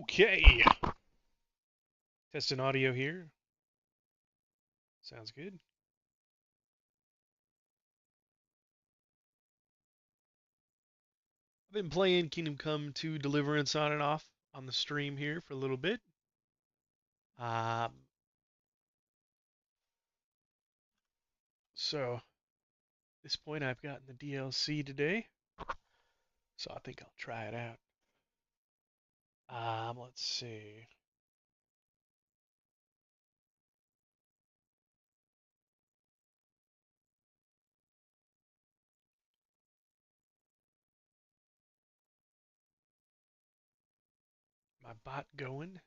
Okay. Testing audio here. Sounds good. I've been playing Kingdom Come 2 Deliverance on and off on the stream here for a little bit. Um, so at this point I've gotten the DLC today, so I think I'll try it out. Let's see. My bot going.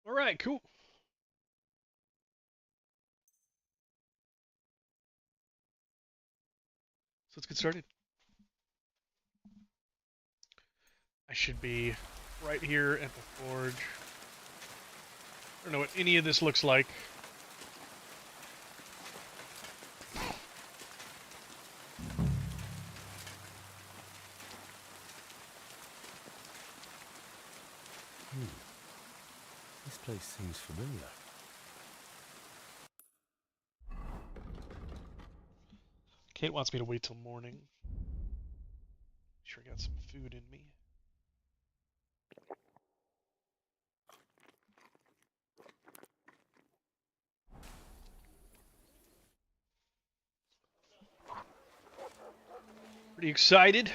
All right, cool. So let's get started. I should be right here at the forge. I don't know what any of this looks like. This place seems familiar. Kate wants me to wait till morning. Sure, I got some food in me. Pretty excited.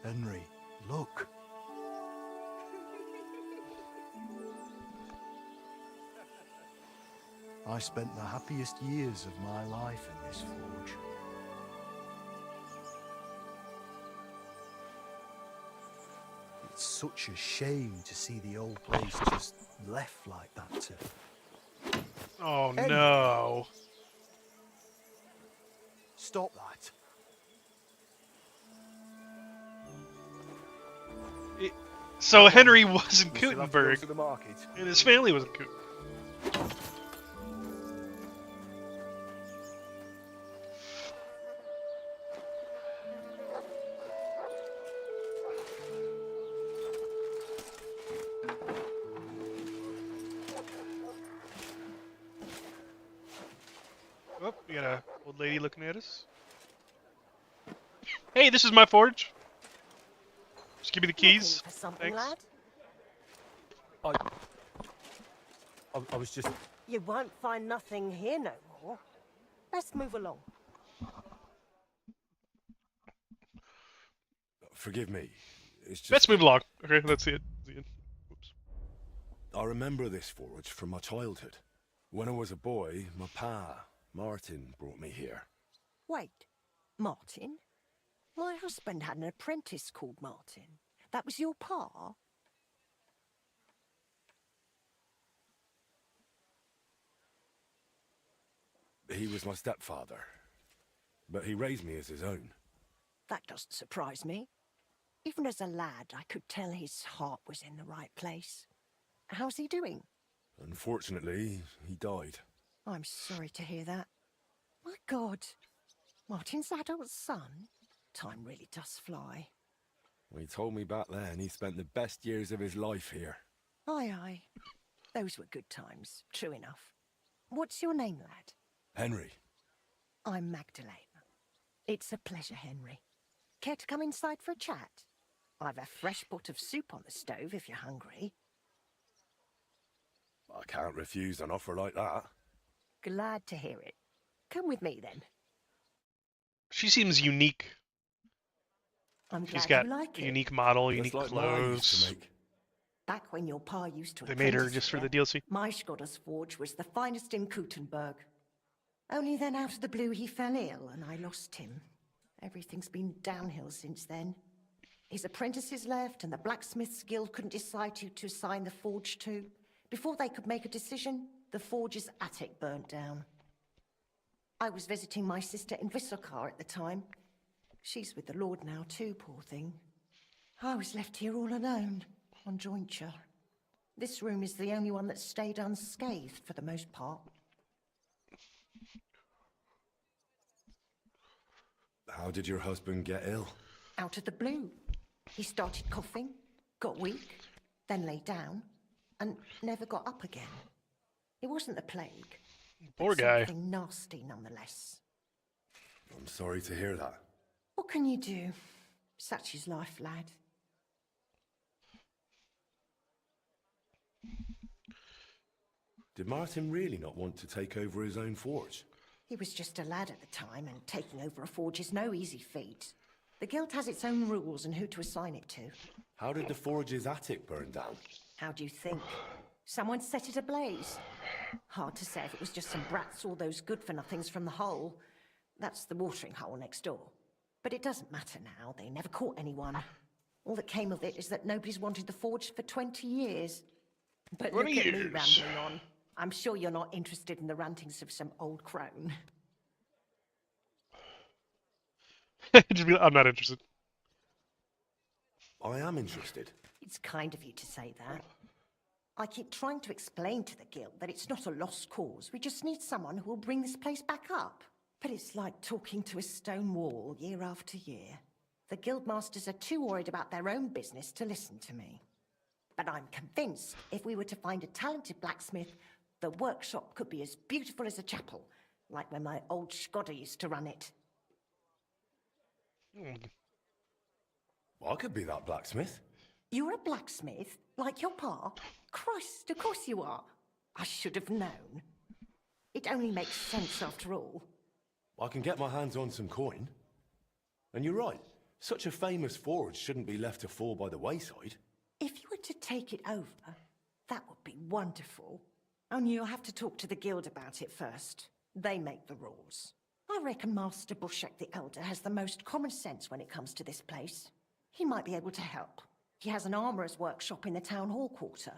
Henry, look. I spent the happiest years of my life in this forge. It's such a shame to see the old place just left like that to... Oh Henry. no. Stop that. So Henry was in We still have to go Gutenberg, to the market. and his family was in Gutenberg. Oh, we got a old lady looking at us. Hey, this is my forge. Just give me the keys. Looking for something, Thanks. lad? I was just... You won't find nothing here no more. Let's move along. Forgive me. It's just... Let's move along. Okay, let's see it. Oops. I remember this forge from my childhood. When I was a boy, my pa, Martin, brought me here. Wait, Martin? My husband had an apprentice called Martin. That was your pa? He was my stepfather, but he raised me as his own. That doesn't surprise me. Even as a lad, I could tell his heart was in the right place. How's he doing? Unfortunately, he died. I'm sorry to hear that. My God, Martin's adult son? Time really does fly. He told me back then he spent the best years of his life here. Aye, aye. Those were good times, true enough. What's your name, lad? Henry. I'm Magdalene. It's a pleasure, Henry. Care to come inside for a chat? I've a fresh pot of soup on the stove if you're hungry. I can't refuse an offer like that. Glad to hear it. Come with me, then. She seems unique. I'm She's glad got you like a it. unique model, Just unique like mine used to clothes. make. Back when your pa used to They made her apprentice just for here, the DLC. my Scottish forge was the finest in Gutenberg. Only then out of the blue he fell ill and I lost him. Everything's been downhill since then. His apprentices left and the Blacksmiths Guild couldn't decide who to assign the forge to. Before they could make a decision, the forge's attic burnt down. I was visiting my sister in Visokar at the time. She's with the Lord now too, poor thing. I was left here all alone, on jointure. This room is the only one that stayed unscathed for the most part. How did your husband get ill? Out of the blue. He started coughing, got weak, then lay down, and never got up again. It wasn't the plague. Poor but guy. Something nasty nonetheless. I'm sorry to hear that. What can you do? Such is life, lad. Did Martin really not want to take over his own forge? He was just a lad at the time, and taking over a forge is no easy feat. The guild has its own rules and who to assign it to. How did the forge's attic burn down? How do you think? Someone set it ablaze. Hard to say if it was just some brats or those good-for-nothings from the hole. That's the watering hole next door. But it doesn't matter now. They never caught anyone. All that came of it is that nobody's wanted the forge for 20 years. But look 20 at me years. rambling on. I'm sure you're not interested in the rantings of some old crone. I'm not interested. I am interested. It's kind of you to say that. I keep trying to explain to the guild that it's not a lost cause. We just need someone who will bring this place back up. But it's like talking to a stone wall year after year. The guildmasters are too worried about their own business to listen to me. But I'm convinced if we were to find a talented blacksmith, the workshop could be as beautiful as a chapel, like when my old Skoda used to run it. I could be that blacksmith. You're a blacksmith, like your pa? Christ, of course you are. I should have known. It only makes sense after all. I can get my hands on some coin. And you're right. Such a famous forge shouldn't be left to fall by the wayside. If you were to take it over, that would be wonderful. Only you'll have to talk to the guild about it first. They make the rules. I reckon Master Bushek the Elder has the most common sense when it comes to this place. He might be able to help. He has an armourer's workshop in the town hall quarter.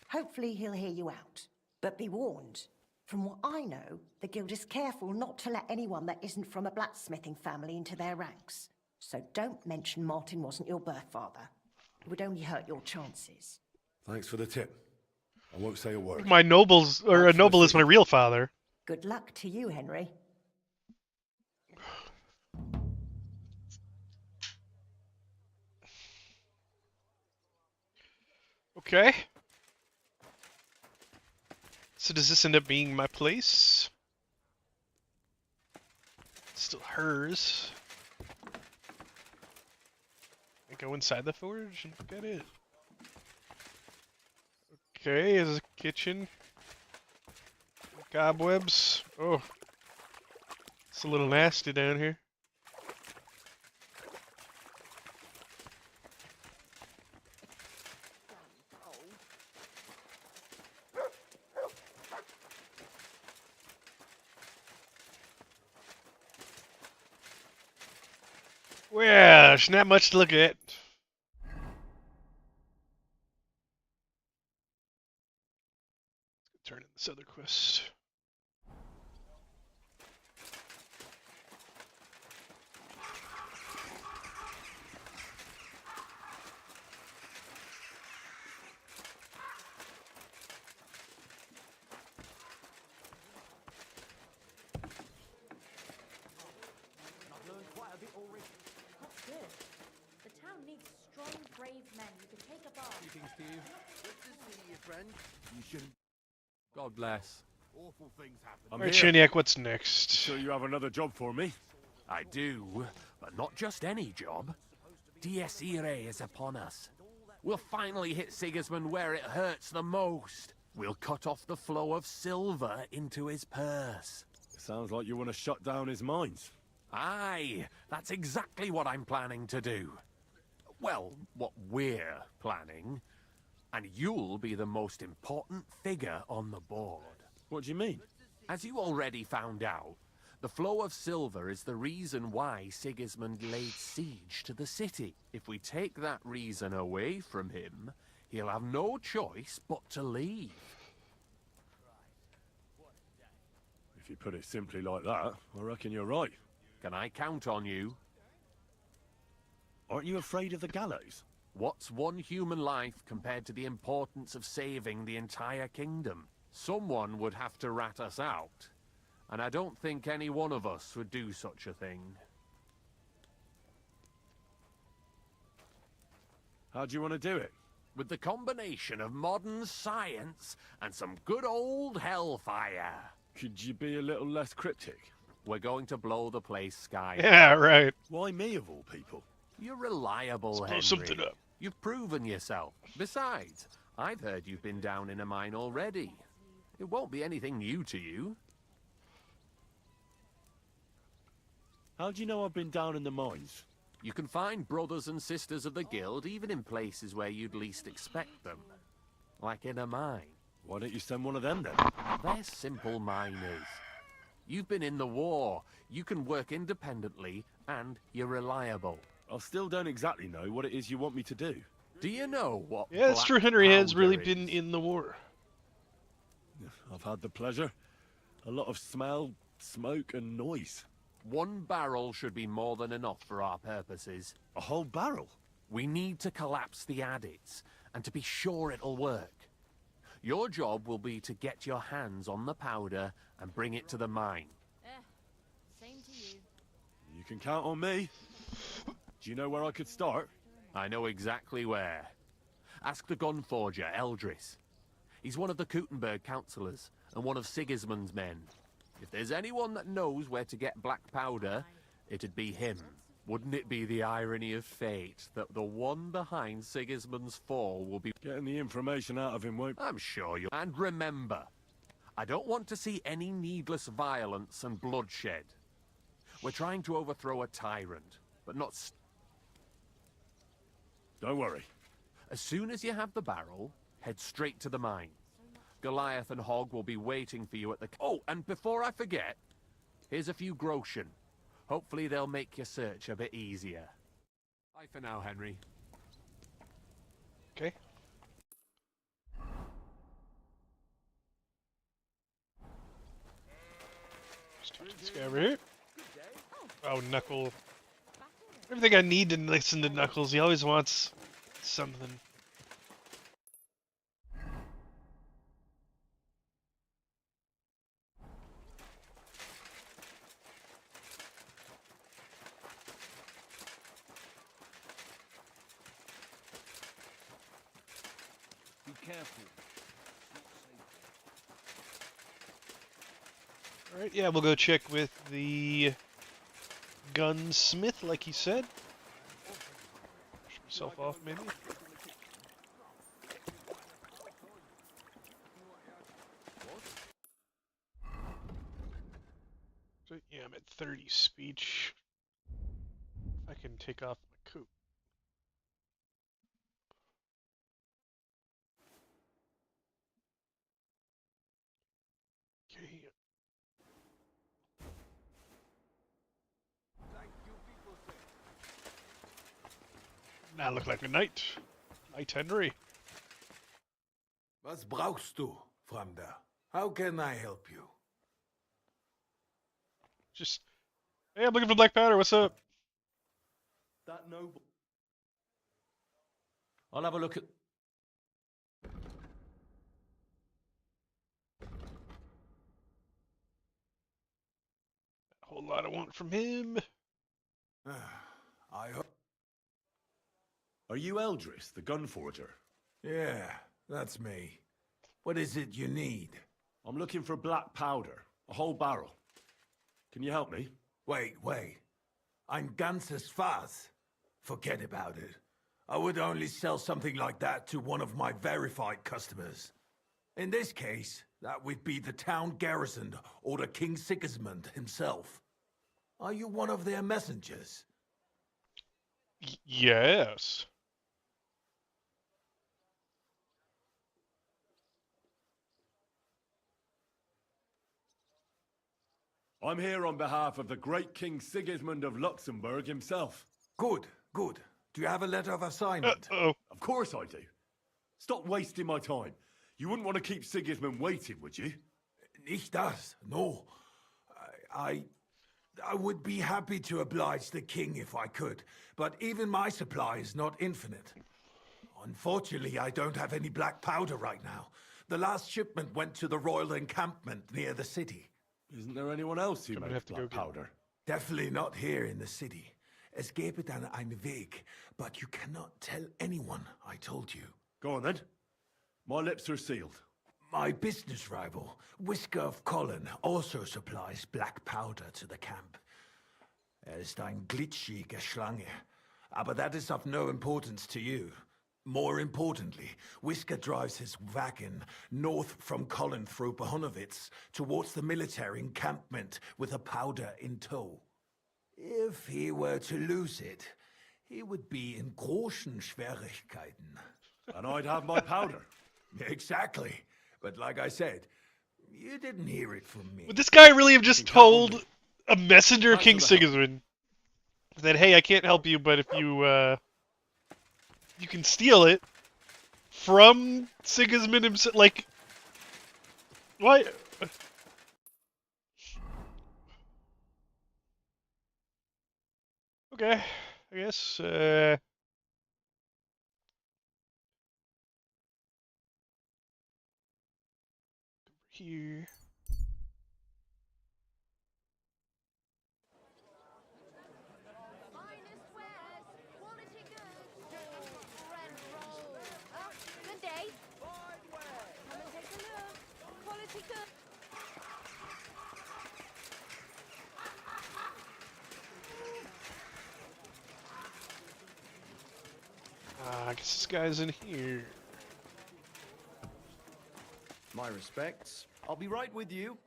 Hopefully he'll hear you out. But be warned. From what I know, the guild is careful not to let anyone that isn't from a blacksmithing family into their ranks. So don't mention Martin wasn't your birth father. It would only hurt your chances. Thanks for the tip. I won't say a word. My nobles, or a noble is my real father. Good luck to you, Henry. Okay. So does this end up being my place? It's still hers. I go inside the forge and look at it. Okay, there's a kitchen. Cobwebs. Oh. It's a little nasty down here. Well, there's not much to look at. Turn in this other quest. That's good. The town needs strong, brave men who can take a bar. Greetings, Steve. Good to see you, friend. You shouldn't. God bless. Awful things happen. I'm Alright, here. Shaniak, what's next? Sure you have another job for me? I do, but not just any job. Dies Irae is upon us. We'll finally hit Sigismund where it hurts the most. We'll cut off the flow of silver into his purse. Sounds like you want to shut down his mines. Aye, that's exactly what I'm planning to do. Well, what we're planning. And you'll be the most important figure on the board. What do you mean? As you already found out, the flow of silver is the reason why Sigismund laid siege to the city. If we take that reason away from him, he'll have no choice but to leave. If you put it simply like that, I reckon you're right. Can I count on you? Aren't you afraid of the gallows? What's one human life compared to the importance of saving the entire kingdom? Someone would have to rat us out, and I don't think any one of us would do such a thing. How do you want to do it? With the combination of modern science and some good old hellfire. Could you be a little less cryptic? We're going to blow the place sky. Yeah, right. Why me of all people? You're reliable, Let's Henry. blow something up. You've proven yourself. Besides, I've heard you've been down in a mine already. It won't be anything new to you. How do you know I've been down in the mines? You can find brothers and sisters of the guild even in places where you'd least expect them. Like in a mine. Why don't you send one of them then? They're simple miners. You've been in the war. You can work independently, and you're reliable. I still don't exactly know what it is you want me to do. Do you know what Yeah, it's black true. Henry has really powder been is? in the war. I've had the pleasure. A lot of smell, smoke, and noise. One barrel should be more than enough for our purposes. A whole barrel? We need to collapse the adits, and to be sure it'll work. Your job will be to get your hands on the powder and bring it to the mine. Same to you. You can count on me. Do you know where I could start? I know exactly where. Ask the gun forger, Eldris. He's one of the Kuttenberg councillors, and one of Sigismund's men. If there's anyone that knows where to get black powder, it'd be him. Wouldn't it be the irony of fate that the one behind Sigismund's fall will be... Getting the information out of him won't... I'm sure you... And remember, I don't want to see any needless violence and bloodshed. We're trying to overthrow a tyrant, but not... Don't worry. As soon as you have the barrel, head straight to the mine. Goliath and Hog will be waiting for you at the... Oh, and before I forget, here's a few groschen. Hopefully they'll make your search a bit easier. Bye for now, Henry. Okay. Just talk to this guy over here. Oh, Knuckle. Everything I need to listen to Knuckles. He always wants something. Be careful. Alright, yeah, we'll go check with the gunsmith, like he said. Push myself off, maybe. So, yeah, I'm at 30 speech. I can take off my coat. Okay. Now look like a knight. Knight Henry. Was brauchst du, Fremder? How can I help you? Just, hey, I'm looking for black powder. What's up? That noble... I'll have a look at... A whole lot I want from him. I hope. Are you Eldris, the gun forger? Yeah, that's me. What is it you need? I'm looking for black powder. A whole barrel. Can you help me? Wait. Ein ganzes Fass. Forget about it. I would only sell something like that to one of my verified customers. In this case, that would be the town garrison or the King Sigismund himself. Are you one of their messengers? Yes. I'm here on behalf of the great King Sigismund of Luxembourg himself. Good, good. Do you have a letter of assignment? Uh-oh. Of course I do. Stop wasting my time. You wouldn't want to keep Sigismund waiting, would you? Nicht das. No. I would be happy to oblige the king if I could, but even my supply is not infinite. Unfortunately, I don't have any black powder right now. The last shipment went to the royal encampment near the city. Isn't there anyone else who Gonna makes have to go black get it. powder? Definitely not here in the city. Es gebe dann einen Weg, but you cannot tell anyone I told you. Go on then. My lips are sealed. My business rival, Whisker of Colin, also supplies black powder to the camp. Ist ein glitschige Schlange, aber that is of no importance to you. More importantly, Whisker drives his wagon north from Colin through Bohunowitz towards the military encampment with a powder in tow. If he were to lose it, he would be in großen Schwierigkeiten. And I'd have my powder. Exactly. But like I said, you didn't hear it from me. Would this guy really have just told a messenger of Back King to the help. Sigismund that, hey, I can't help you, but if you, you can steal it from Sigismund himself, like, why? Okay, I guess, here. Finest wares, quality goods. Bread roll. Oh, good day. Come and take a look. Quality goods. I guess this guy's in here. My respects. I'll be right with you.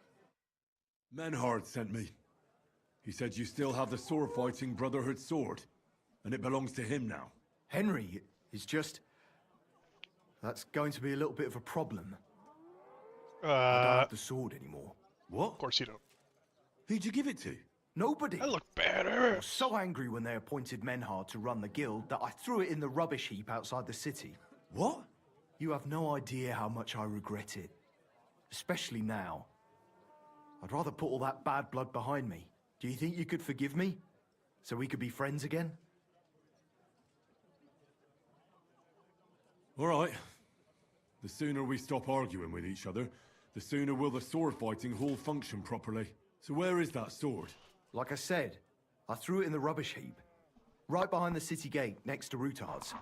Menhard sent me. He said you still have the sword-fighting Brotherhood sword, and it belongs to him now. Henry is just... That's going to be a little bit of a problem. I don't have the sword anymore. What? Of course you don't. Who'd you give it to? Nobody. I look better. I was so angry when they appointed Menhard to run the guild that I threw it in the rubbish heap outside the city. What? You have no idea how much I regret it. Especially now. I'd rather put all that bad blood behind me. Do you think you could forgive me? So we could be friends again? All right. The sooner we stop arguing with each other, the sooner will the sword-fighting hall function properly. So where is that sword? Like I said, I threw it in the rubbish heap. Right behind the city gate, next to Routard's.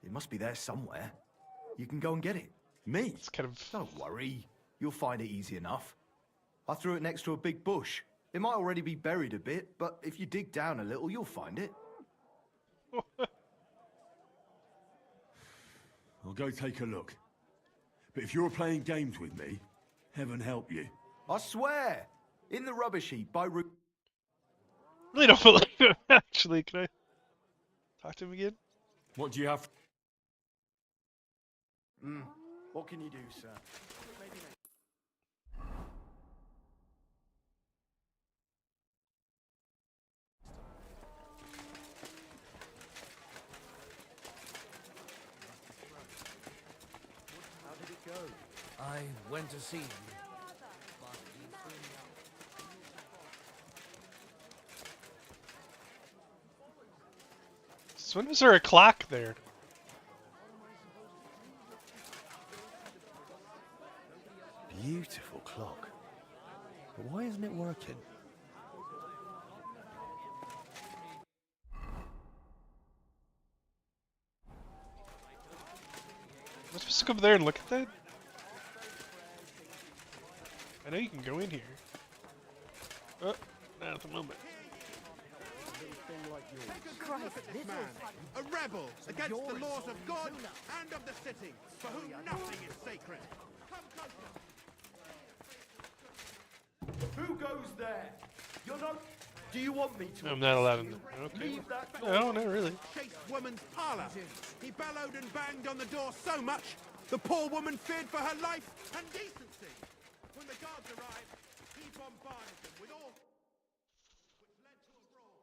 It must be there somewhere. You can go and get it. Me? It's kind of... Don't worry. You'll find it easy enough. I threw it next to a big bush. It might already be buried a bit, but if you dig down a little, you'll find it. I'll go take a look. But if you're playing games with me, heaven help you. I swear! In the rubbish heap by Root... really don't believe him, actually. Can I talk to him again? What do you have? What can you do, sir? How did it go? I went to see him. So when was there a clock there? Beautiful clock. But why isn't it working? Am I supposed to go over there and look at that? I know you can go in here. Oh, not at the moment. A rebel against the laws of God and of the city, for whom nothing is sacred. Come closer. Who goes there? You're not... Do you want me to... I'm not allowed in there. Okay. Leave that No, not really. Chased woman's parlor. He bellowed and banged on the door so much, the poor woman feared for her life and decency. When the guards arrived, he bombarded them with all which led to a brawl.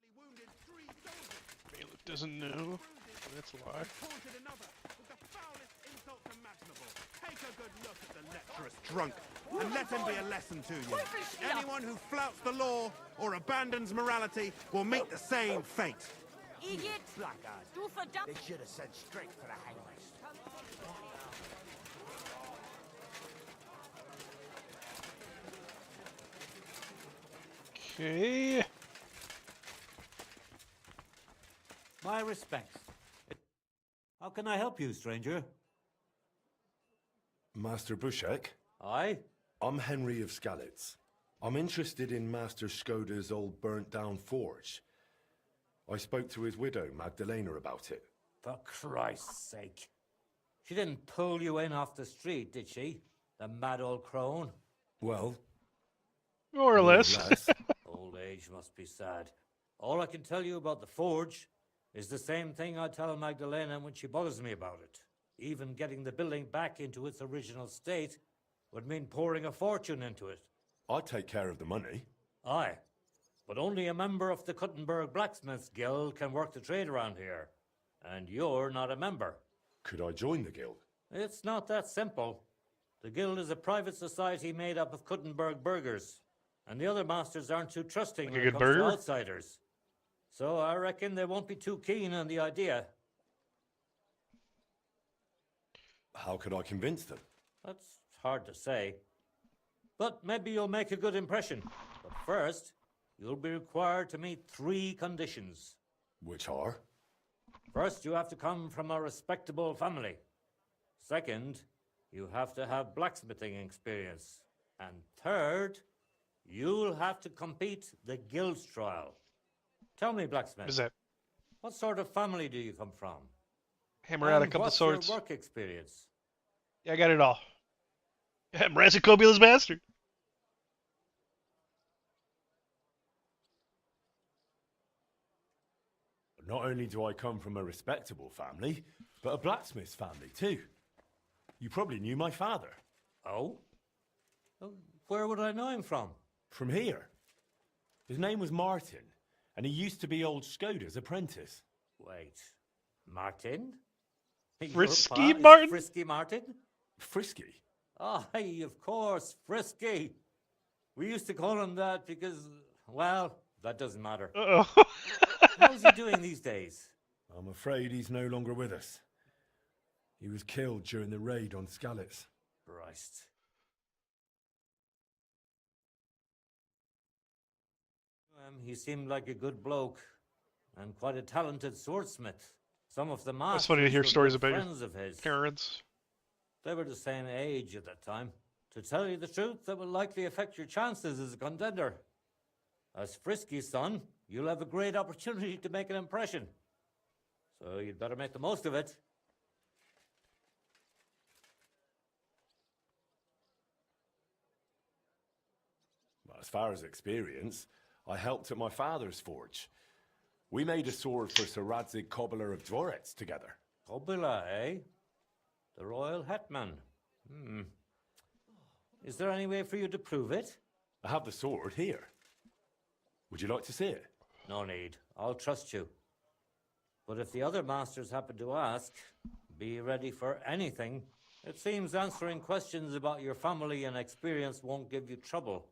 He wounded 3 soldiers. Bailiff doesn't know. That's a lie. Taunted another with the foulest insults imaginable. Take a good look at the lecherous drunk, and let him be a lesson to you. Anyone who flouts the law or abandons morality will meet the same fate. Idiot! Du verdammt! They should have sent straight for the hangers. Okay. My respects. How can I help you, stranger? Master Bushek, Aye? I'm Henry of Skalitz. I'm interested in Master Skoda's old burnt-down forge. I spoke to his widow, Magdalena, about it. For Christ's sake. She didn't pull you in off the street, did she? The mad old crone? Well, More or less. Old age must be sad. All I can tell you about the forge is the same thing I tell Magdalena when she bothers me about it. Even getting the building back into its original state would mean pouring a fortune into it. I'd take care of the money. Aye, but only a member of the Kuttenberg Blacksmiths Guild can work the trade around here. And you're not a member. Could I join the guild? It's not that simple. The guild is a private society made up of Kuttenberg burghers, and the other masters aren't too trusting Like a when it good comes burger? to outsiders. So I reckon they won't be too keen on the idea. How could I convince them? That's hard to say. But maybe you'll make a good impression. But first, you'll be required to meet 3 conditions. Which are? First, you have to come from a respectable family. Second, you have to have blacksmithing experience. And third, you'll have to compete the guild's trial. Tell me, blacksmith, What is that? what sort of family do you come from? Hammer out a And couple what's swords. your work experience? Yeah, I got it all. I'm Razakobula's bastard. Not only do I come from a respectable family, but a blacksmith's family too. You probably knew my father. Oh? Where would I know him from? From here. His name was Martin, and he used to be old Skoda's apprentice. Wait, Martin? Your Frisky pa is Martin? Frisky Martin? Frisky? Aye, of course, Frisky. We used to call him that because, well, that doesn't matter. Uh-oh. How's he doing these days? I'm afraid he's no longer with us. He was killed during the raid on Skalitz. Christ. He seemed like a good bloke and quite a talented swordsmith. Some of the masters It's funny to hear were stories good about your friends of his. parents. They were the same age at that time. To tell you the truth, that will likely affect your chances as a contender. As Frisky's son, you'll have a great opportunity to make an impression. So you'd better make the most of it. As far as experience, I helped at my father's forge. We made a sword for Sir Radzig Cobbler of Dvorets together. Kobila, eh? The royal hetman. Is there any way for you to prove it? I have the sword here. Would you like to see it? No need. I'll trust you. But if the other masters happen to ask, be ready for anything. It seems answering questions about your family and experience won't give you trouble.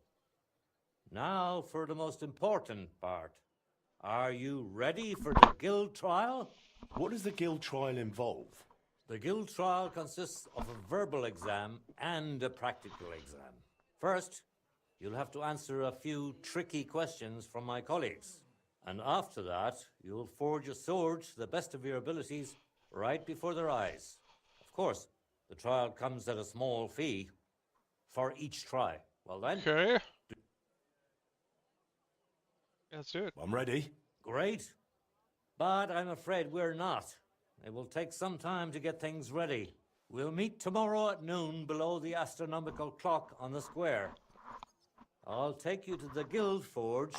Now for the most important part. Are you ready for the guild trial? What does the guild trial involve? The guild trial consists of a verbal exam and a practical exam. First, you'll have to answer a few tricky questions from my colleagues. And after that, you'll forge a sword to the best of your abilities right before their eyes. Of course, the trial comes at a small fee for each try. Well then, Okay. Let's do it. I'm ready. great. But I'm afraid we're not. It will take some time to get things ready. We'll meet tomorrow at noon below the astronomical clock on the square. I'll take you to the guild forge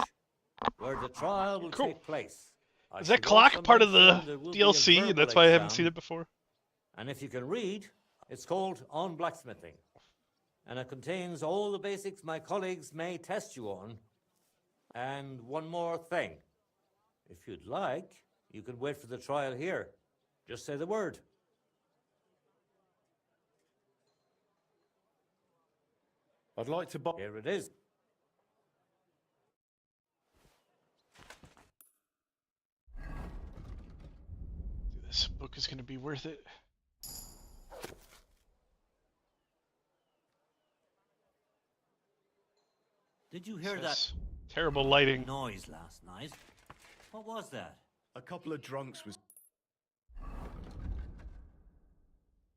where the trial will Cool. take place. I Is that should clock also part of the mention there will be a DLC, and verbal that's why I haven't exam, seen it before? And if you can read, it's called On Blacksmithing. and it contains all the basics my colleagues may test you on. And one more thing. If you'd like, you can wait for the trial here. Just say the word. I'd like to buy... Here it is. This book is going to be worth it. Did you hear Says, terrible lighting. that noise last night? What was that? A couple of drunks was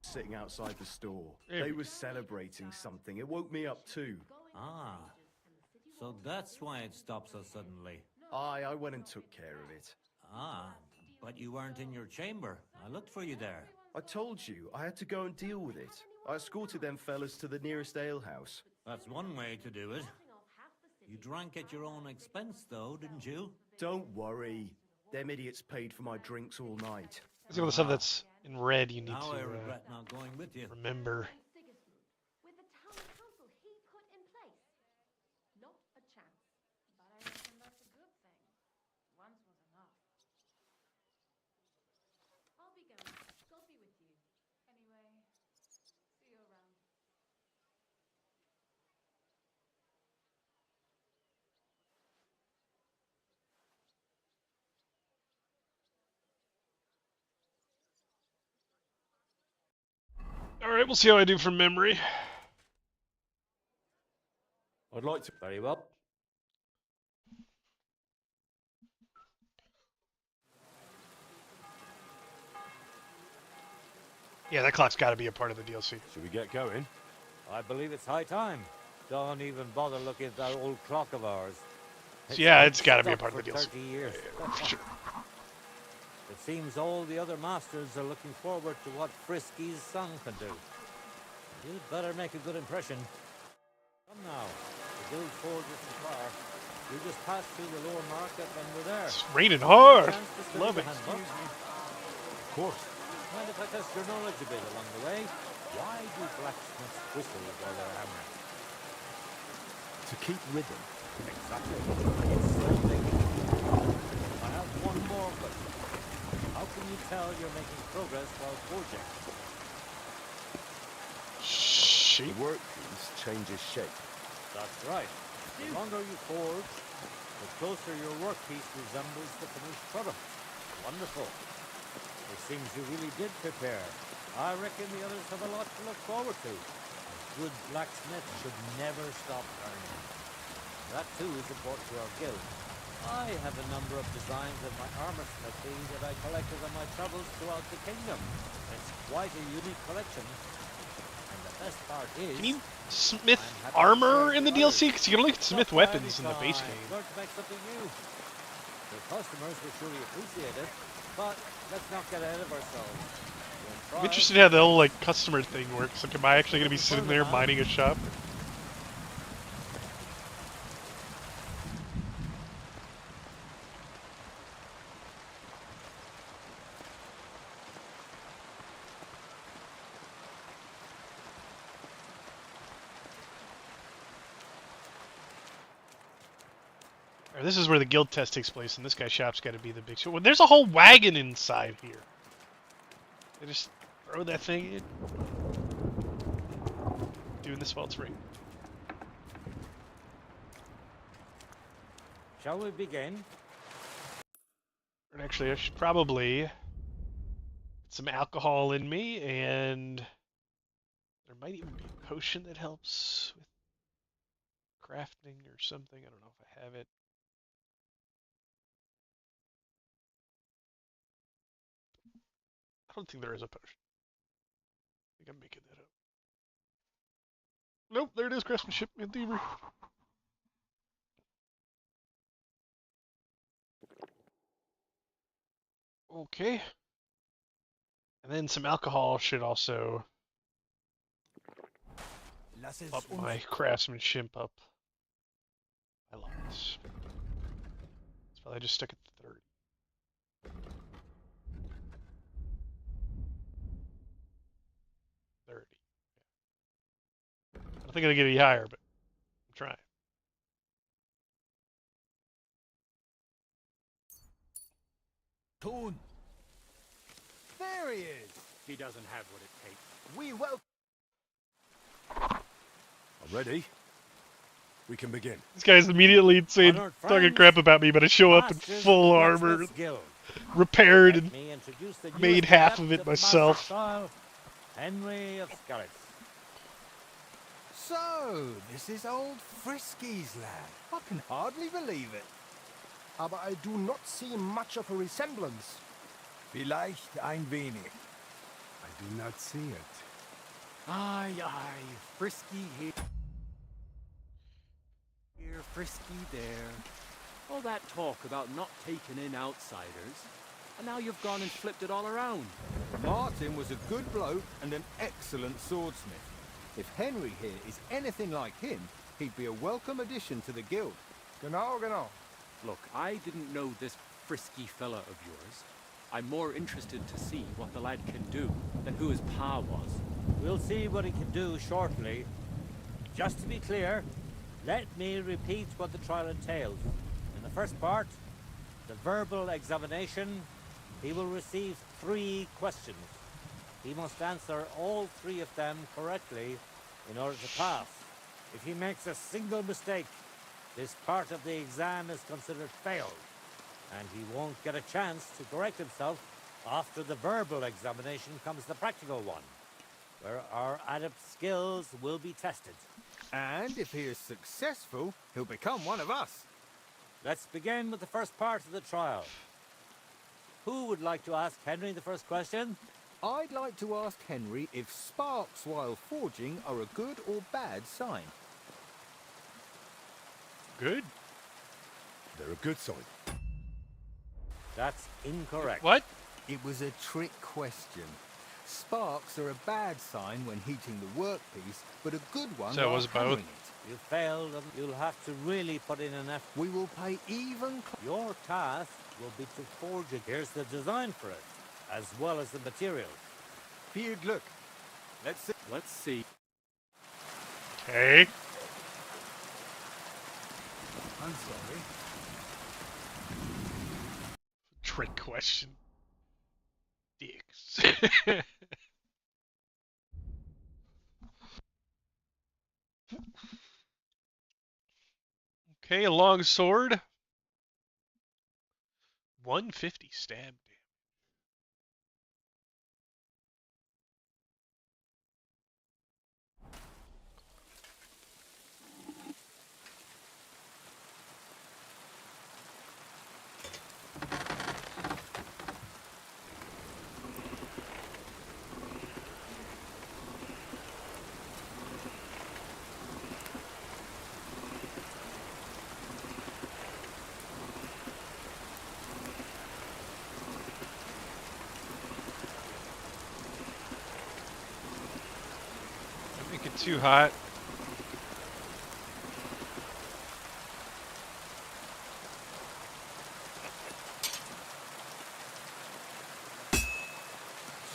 sitting outside the store. They were celebrating something. It woke me up too. Ah, so that's why it stopped so suddenly. I went and took care of it. Ah, but you weren't in your chamber. I looked for you there. I told you, I had to go and deal with it. I escorted them fellas to the nearest alehouse. That's one way to do it. You drank at your own expense, though, didn't you? Don't worry. Them idiots paid for my drinks all night. Let's go with the stuff that's in red you need Now to I regret not going with you. remember. With the town council he put in place. Not a chance. But I reckon that's a good thing. Once was enough. I'll be going. I'll be with you. Anyway, see you around. Alright, we'll see how I do from memory. I'd like to... Very well. Yeah, that clock's got to be a part of the DLC. Should we get going? I believe it's high time. Don't even bother looking at that old clock of ours. Yeah, it's got to be a stuck part of the for DLC. 30 years. Sure. It seems all the other masters are looking forward to what Frisky's son can do. You'd better make a good impression. Come now. The guild forge isn't far. We just passed through the lower market and we're there. It's raining hard. Chance to study Love the it. handbook? Of course. Mind if I test your knowledge a bit along the way? Why do blacksmiths whistle while they're hammering? To keep rhythm. Exactly. It's so big. I have one more question. How can you tell you're making progress while forging? The workpiece changes shape. That's right. The longer you forge, the closer your workpiece resembles the finished product. Wonderful. It seems you really did prepare. I reckon the others have a lot to look forward to. A good blacksmith should never stop learning. That too is important to our guild. I have a number of designs of my armor smithy that I collected on my travels throughout the kingdom. It's quite a unique collection. And the best part is... Can you smith armor in the DLC? Because you can only smith weapons in the base game. Learn to make something new. The customers will surely appreciate it, but let's not get ahead of ourselves. I'm interested in how the whole like customer thing works. Like, am I actually going to be sitting there mining a shop? Alright, this is where the guild test takes place, and this guy's shop's got to be the big show. Well, there's a whole wagon inside here. They just throw that thing in. Doing this while it's free. Shall we begin? And actually, I should probably get some alcohol in me, and there might even be a potion that helps with crafting or something. I don't know if I have it. I don't think there is a potion. I think I'm making that up. Nope, there it is, craftsmanship and thievery. Okay. And then some alcohol should also up my craftsmanship up a lot. That's probably just stuck at 30. 30. I think I'm gonna get any higher, but I'm trying. Toon. There he is. He doesn't have what it takes. We will. Ready? We can begin. This guy's immediately saying, Honored talking friends, crap about me, but I show up in Masters full of the armor, Blacksmith's Guild. repaired, Let and me introduce the made newest half adept of it the myself. master style, Henry of Skalitz. So, this is old Frisky's lad. I can hardly believe it. Aber I do not see much of a resemblance. Vielleicht ein wenig. I do not see it. Aye, aye, Frisky here, Frisky there. All that talk about not taking in outsiders, and now you've gone and flipped it all around. Martin was a good bloke and an excellent swordsmith. If Henry here is anything like him, he'd be a welcome addition to the guild. Genau, genau. Look, I didn't know this Frisky fella of yours. I'm more interested to see what the lad can do than who his pa was. We'll see what he can do shortly. Just to be clear, let me repeat what the trial entails. In the first part, the verbal examination, he will receive 3 questions. He must answer all 3 of them correctly in order to pass. If he makes a single mistake, this part of the exam is considered failed, and he won't get a chance to correct himself. After the verbal examination comes the practical one, where our adept skills will be tested. And if he is successful, he'll become one of us. Let's begin with the first part of the trial. Who would like to ask Henry the first question? I'd like to ask Henry if sparks while forging are a good or bad sign. good. They're a good sign. That's incorrect. What? It was a trick question. Sparks are a bad sign when heating the workpiece, but a good one So it while was both? hammering it. You failed, and you'll have to really put in an effort. We will pay even. Your task will be to forge it. Here's the design for it, as well as the materials. Viel Glück. Let's see. Let's see. Okay. I'm sorry. Trick question. Dicks. Okay, a long sword. 150 stab damage. Don't make it too hot.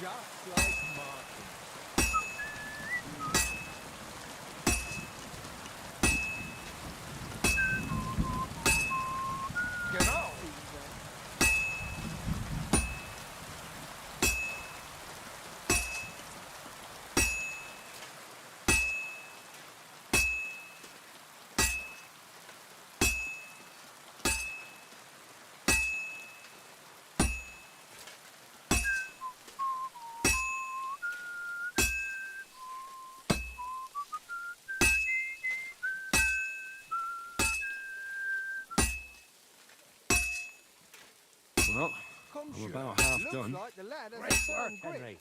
Just like Martin. Genau. Well, Come I'm sure. about half Looks done. like the lad has Great a work, firm grip. Henry.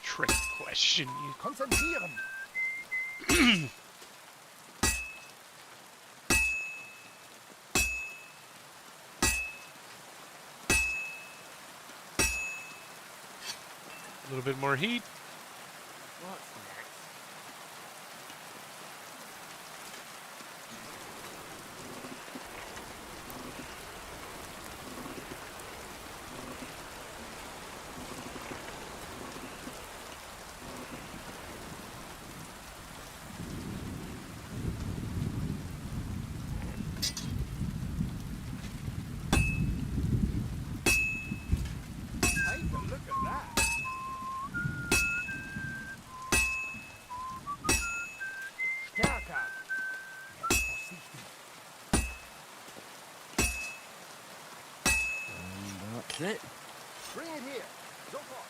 Trick question. Konzentrieren. A little bit more heat. What's next? That's it. Bring it here. Sofort.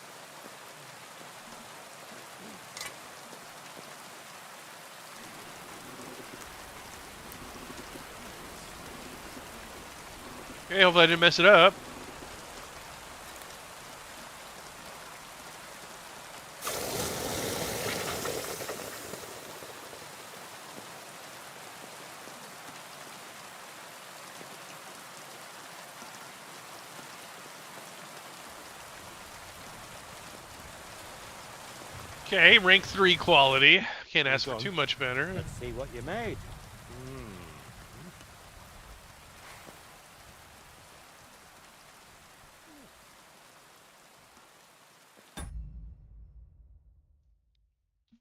Okay, hopefully I didn't mess it up. Okay, rank 3 quality. Can't ask for too much better. Let's see what you made.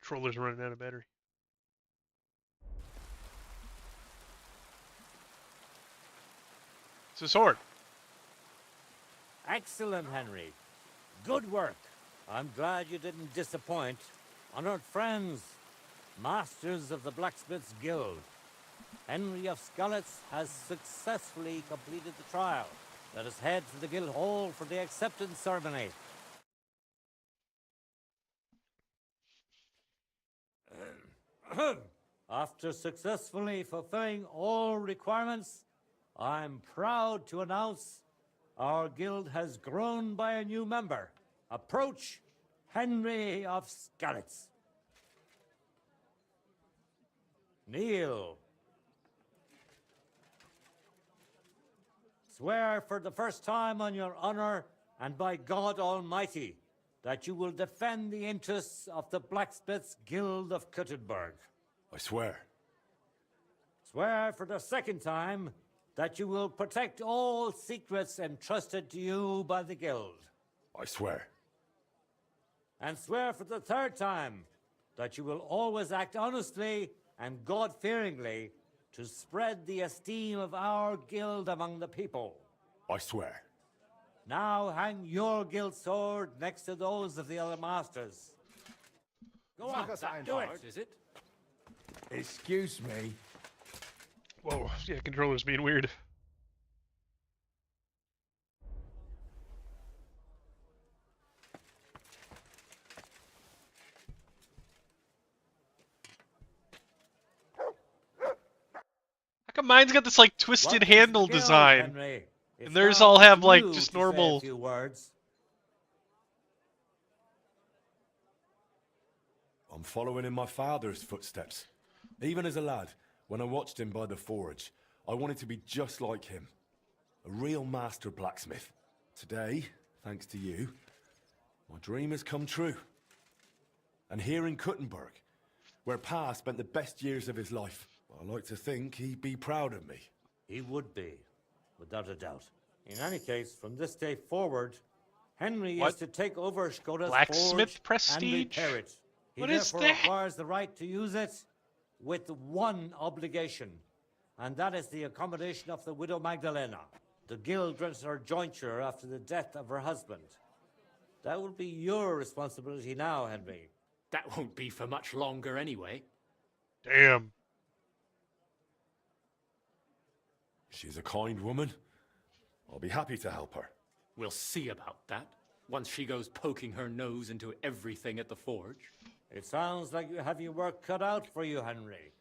Controller's running out of battery. It's a sword. Excellent, Henry. Good work. I'm glad you didn't disappoint. Honored friends, masters of the Blacksmith's Guild, Henry of Skalitz has successfully completed the trial. Let us head to the guild hall for the acceptance ceremony. After successfully fulfilling all requirements, I'm proud to announce our guild has grown by a new member. Approach Henry of Skalitz. Kneel. Swear for the first time on your honor and by God Almighty that you will defend the interests of the Blacksmiths Guild of Kuttenberg. I swear. Swear for the second time that you will protect all secrets entrusted to you by the Guild. I swear. And swear for the third time that you will always act honestly and God-fearingly to spread the esteem of our guild among the people. I swear. Now hang your guild sword next to those of the other masters. Go on, do it. Is it? Excuse me. Whoa, yeah, controller's being weird. How come mine's got this like twisted handle design? And theirs all have like just normal. Few words. I'm following in my father's footsteps. Even as a lad, when I watched him by the forge, I wanted to be just like him. A real master blacksmith. Today, thanks to you, my dream has come true. And here in Kuttenberg, where Pa spent the best years of his life, I like to think he'd be proud of me. He would be, without a doubt. In any case, from this day forward, Henry is to take over Skoda's Blacksmith forge prestige? and repair it. He What is therefore that? acquires the right to use it with one obligation, and that is the accommodation of the widow Magdalena. The guild grants her jointure after the death of her husband. That will be your responsibility now, Henry. That won't be for much longer anyway. Damn. She's a kind woman. I'll be happy to help her. We'll see about that, once she goes poking her nose into everything at the forge. It sounds like you have your work cut out for you, Henry.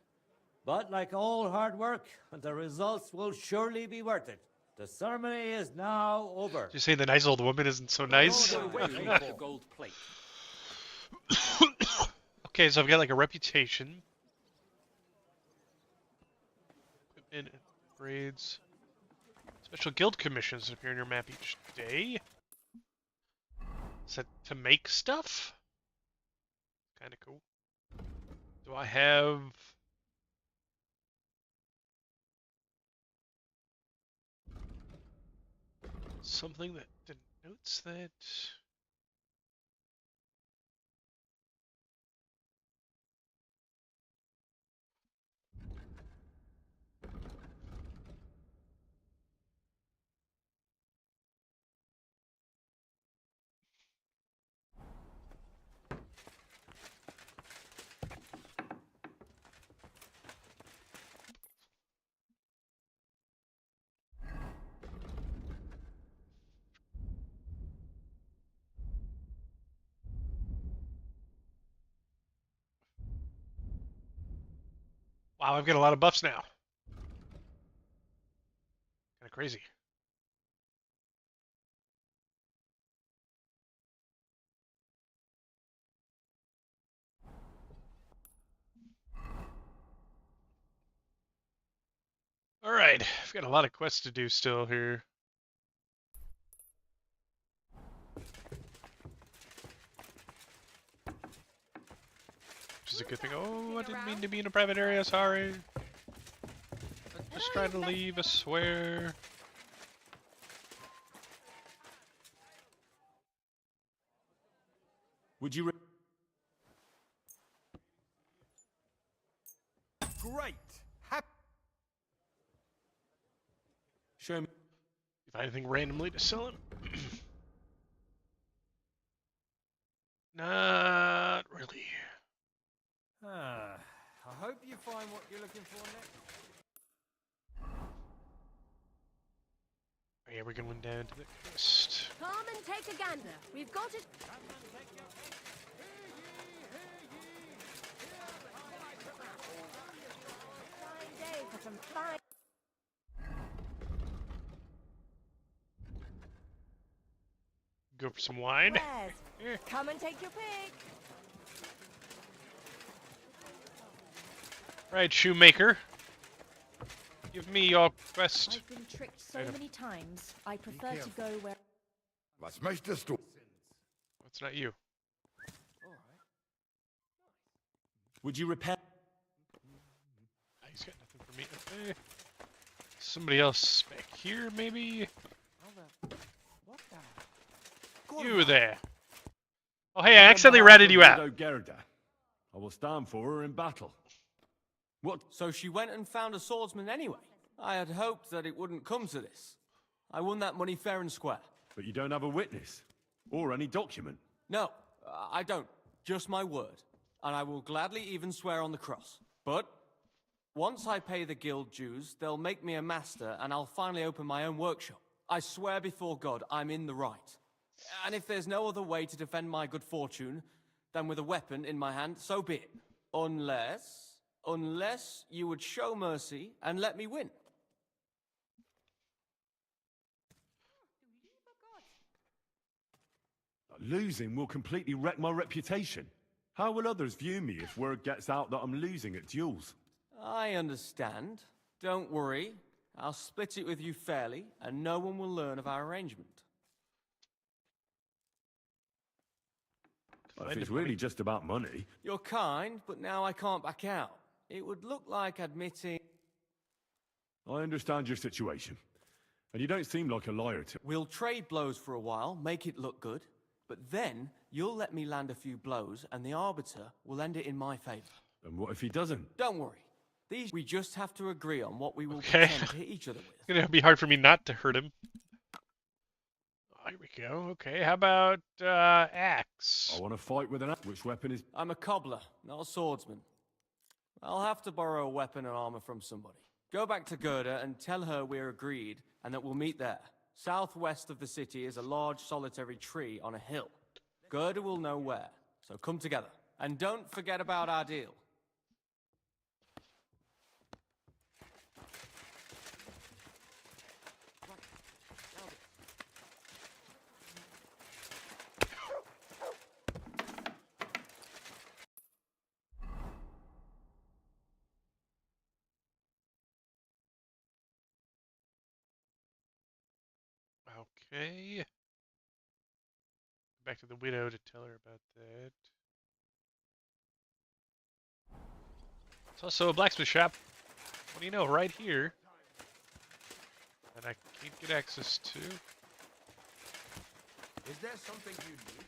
But like all hard work, the results will surely be worth it. The ceremony is now over. Did you say the nice old woman isn't so nice? The gold plate. Okay, so I've got like a reputation. Equipment, upgrades. Special guild commissions appear on your map each day. Is that to make stuff? Kinda cool. Do I have... something that denotes that? Wow, I've got a lot of buffs now. Kind of crazy. Alright, I've got a lot of quests to do still here. Which is a good thing. Oh, I didn't mean to be in a private area, sorry. I'm just trying to leave, I swear. Would you... Great! Show me... If I anything randomly to sell him. Not really. I hope you find what you're looking for next. Oh, yeah, we're going down to the quest. Come and take a gander. We've got it. Fine day for some fine. Go for some wine. Wares. Here. Come and take your pick. Right, shoemaker. Give me your quest. I've been tricked so many times. I prefer to go where... Was möchtest du? That's not you. Would you repair... He's got nothing for me. Okay. Somebody else back here, maybe? You there. Oh, hey, I accidentally ratted you out. Gerda. I will stand for her in battle. What? So she went and found a swordsman anyway? I had hoped that it wouldn't come to this. I won that money fair and square. But you don't have a witness? Or any document? No, I don't. Just my word. And I will gladly even swear on the cross. But once I pay the guild dues, they'll make me a master and I'll finally open my own workshop. I swear before God, I'm in the right. And if there's no other way to defend my good fortune than with a weapon in my hand, so be it. Unless you would show mercy and let me win. Losing will completely wreck my reputation. How will others view me if word gets out that I'm losing at duels? I understand. Don't worry. I'll split it with you fairly, and no one will learn of our arrangement. If it's really just about money... You're kind, but now I can't back out. It would look like admitting... I understand your situation. And you don't seem like a liar to... We'll trade blows for a while, make it look good. But then, you'll let me land a few blows, and the Arbiter will end it in my favor. And what if he doesn't? Don't worry. We just have to agree on what we will pretend to hit each other with. It's gonna be hard for me not to hurt him. Oh, here we go. Okay, how about axe? I want to fight with an axe. Which weapon is... I'm a cobbler, not a swordsman. I'll have to borrow a weapon and armor from somebody. Go back to Gerda and tell her we're agreed and that we'll meet there. Southwest of the city is a large solitary tree on a hill. Gerda will know where, so come together. And don't forget about our deal. Okay. Back to the widow to tell her about that. It's also a blacksmith shop. What do you know, right here. And I can't get access to. Is there something you need?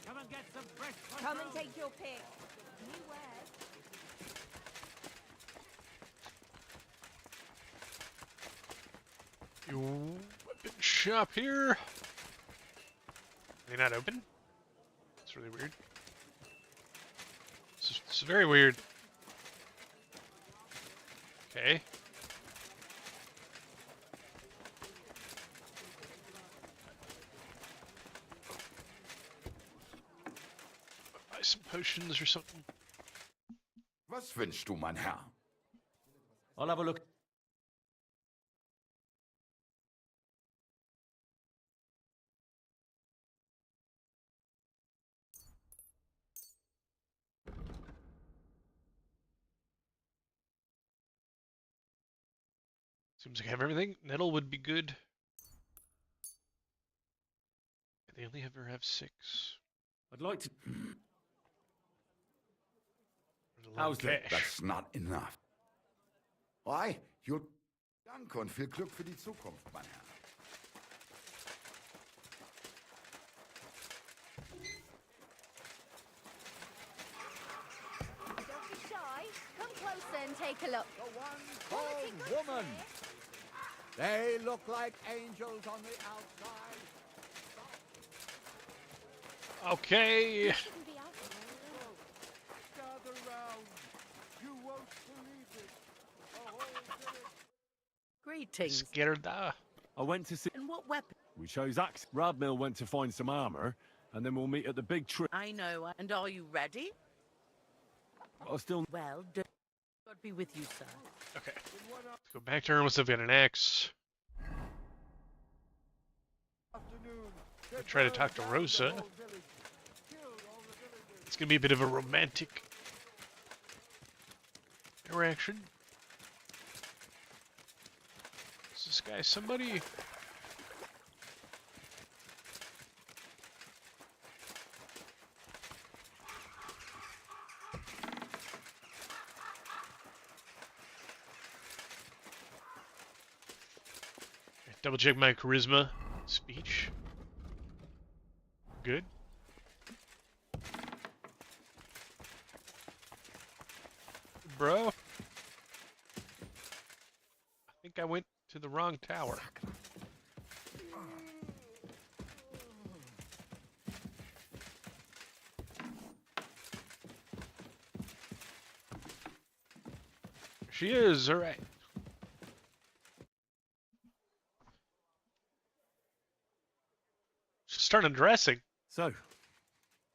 Come and get some fresh. Come and take your pick. New wares. You weapon shop here. Are they not open? It's really weird. It's very weird. Okay. some potions or something. Was wünschst du, mein Herr? I'll have a look. Seems like I have everything. Nettle would be good. They only ever have 6. I'd like to. How's that? Cash. That's not enough. Why? You'll... Danke und viel Glück für die Zukunft, mein Herr. Don't be shy. Come closer and take a look. Quality goods woman. here. They look like angels on the outside. Okay. Shouldn't be out there. Gather round. You won't believe it. A whole village. Greetings. Scared da. I went to see... And what weapon? We chose axe. Radmill went to find some armor, and then we'll meet at the big tree. I know. And are you ready? I'll still... Well, God be with you, sir. Okay. Let's go back to her. Must have got an axe. I'll try to talk to Rosa. It's gonna be a bit of a romantic interaction. Is this guy somebody? Double check my charisma speech. Good. Bro. I think I went to the wrong tower. She is, alright. She's starting dressing. So,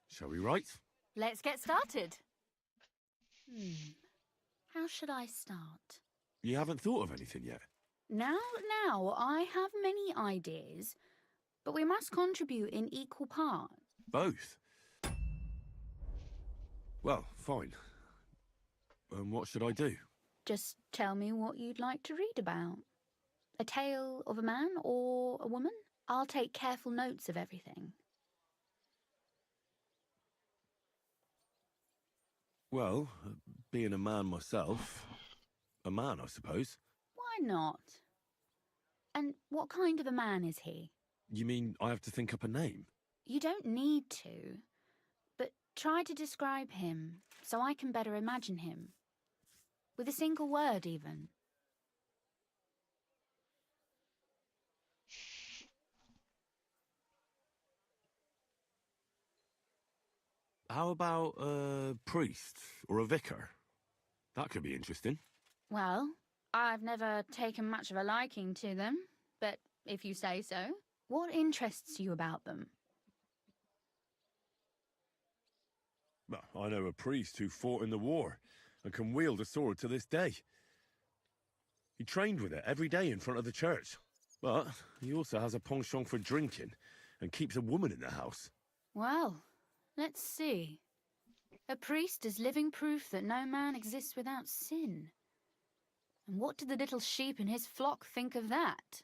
shall we write? Let's get started. How should I start? You haven't thought of anything yet? Now, I have many ideas, but we must contribute in equal parts. Both? Well, fine. What should I do? Just tell me what you'd like to read about. A tale of a man or a woman? I'll take careful notes of everything. Well, being a man myself, a man, I suppose. Why not? And what kind of a man is he? You mean I have to think up a name? You don't need to, but try to describe him so I can better imagine him. With a single word, even. How about a priest or a vicar? That could be interesting. Well, I've never taken much of a liking to them, but if you say so, what interests you about them? Well, I know a priest who fought in the war and can wield a sword to this day. He trained with it every day in front of the church. But he also has a penchant for drinking and keeps a woman in the house. Well, let's see. A priest is living proof that no man exists without sin. And what did the little sheep in his flock think of that?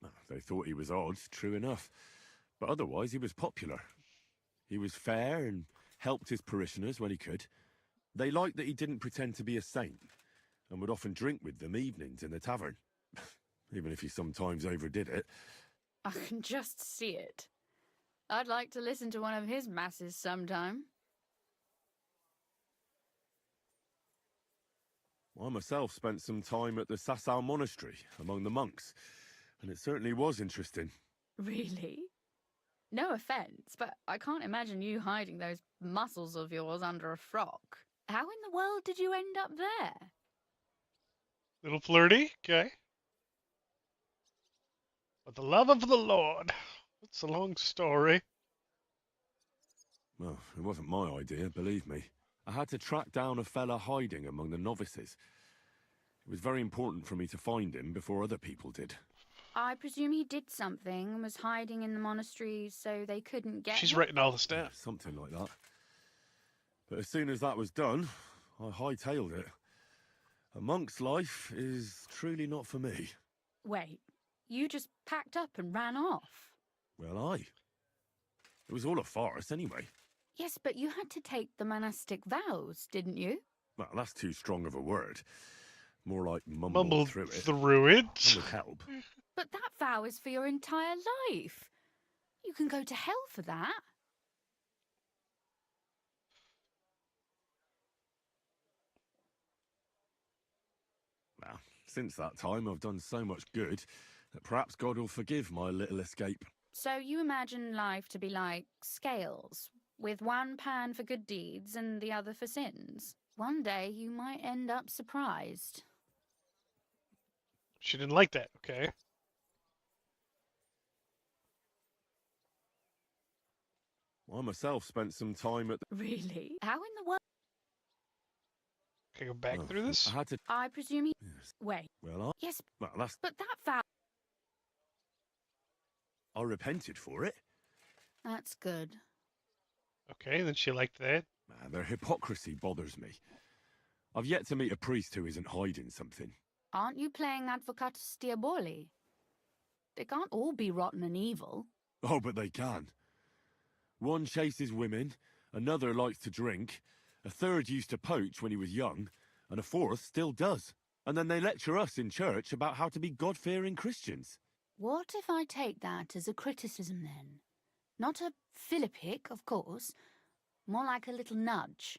Well, they thought he was odd, true enough. But otherwise he was popular. He was fair and helped his parishioners when he could. They liked that he didn't pretend to be a saint and would often drink with them evenings in the tavern. Even if he sometimes overdid it. I can just see it. I'd like to listen to one of his masses sometime. I myself spent some time at the Sassau monastery among the monks, and it certainly was interesting. Really? No offense, but I can't imagine you hiding those muscles of yours under a frock. How in the world did you end up there? Little flirty, okay. But the love of the Lord. It's a long story. Well, it wasn't my idea, believe me. I had to track down a fella hiding among the novices. It was very important for me to find him before other people did. I presume he did something and was hiding in the monastery so they couldn't get She's him? writing all this down. Something like that. But as soon as that was done, I hightailed it. A monk's life is truly not for me. Wait, you just packed up and ran off? Well, aye. It was all a farce anyway. Yes, but you had to take the monastic vows, didn't you? Well, that's too strong of a word. More like mumbled Mumbled through it. through it? And with help. But that vow is for your entire life. You can go to hell for that. Well, since that time I've done so much good that perhaps God will forgive my little escape. So you imagine life to be like scales, with one pan for good deeds and the other for sins. One day you might end up surprised. She didn't like that, okay. I myself spent some time at the... Really? How in the world? Can I go back through this? I had to... I presume he... Yes. Wait. Well, Yes, Well, that's... but that vow... I repented for it. That's good. Okay, then she liked that. Their hypocrisy bothers me. I've yet to meet a priest who isn't hiding something. Aren't you playing Advocatus Diaboli? They can't all be rotten and evil. Oh, but they can. One chases women, another likes to drink, a third used to poach when he was young, and a fourth still does. And then they lecture us in church about how to be God-fearing Christians. What if I take that as a criticism then? Not a philippic, of course. More like a little nudge.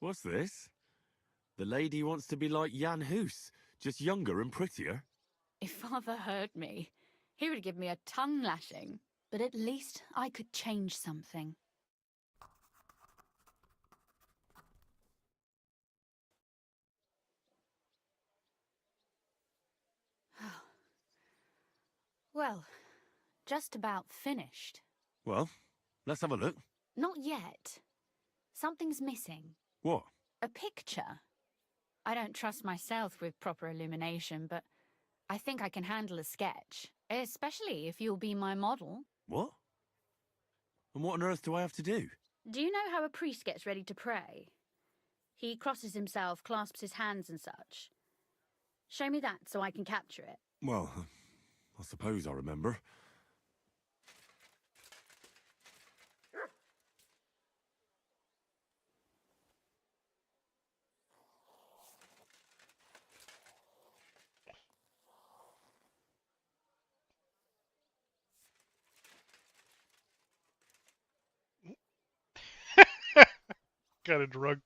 What's this? The lady wants to be like Jan Hus, just younger and prettier. If Father heard me, he would give me a tongue lashing. But at least I could change something. Well, just about finished. Well, let's have a look. Not yet. Something's missing. What? A picture. I don't trust myself with proper illumination, but I think I can handle a sketch. Especially if you'll be my model. What? And what on earth do I have to do? Do you know how a priest gets ready to pray? He crosses himself, clasps his hands and such. Show me that so I can capture it. Well, I suppose I remember. Got a drug.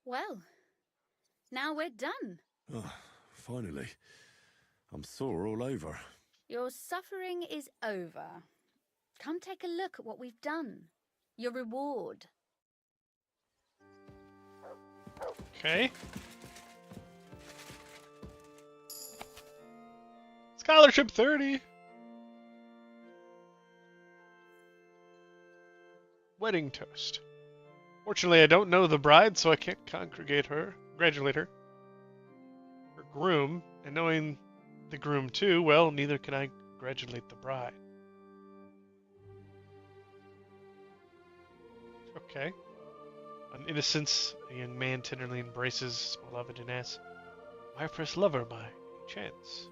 Well, now we're done. Oh, finally. I'm sore all over. Your suffering is over. Come take a look at what we've done. Your reward. Okay. Scholarship 30. Wedding toast. Fortunately, I don't know the bride, so I can't congratulate her. Her groom, and knowing the groom too, well, neither can I congratulate the bride. Okay. On innocence, a young man tenderly embraces his beloved and asks, "My first lover by any chance?"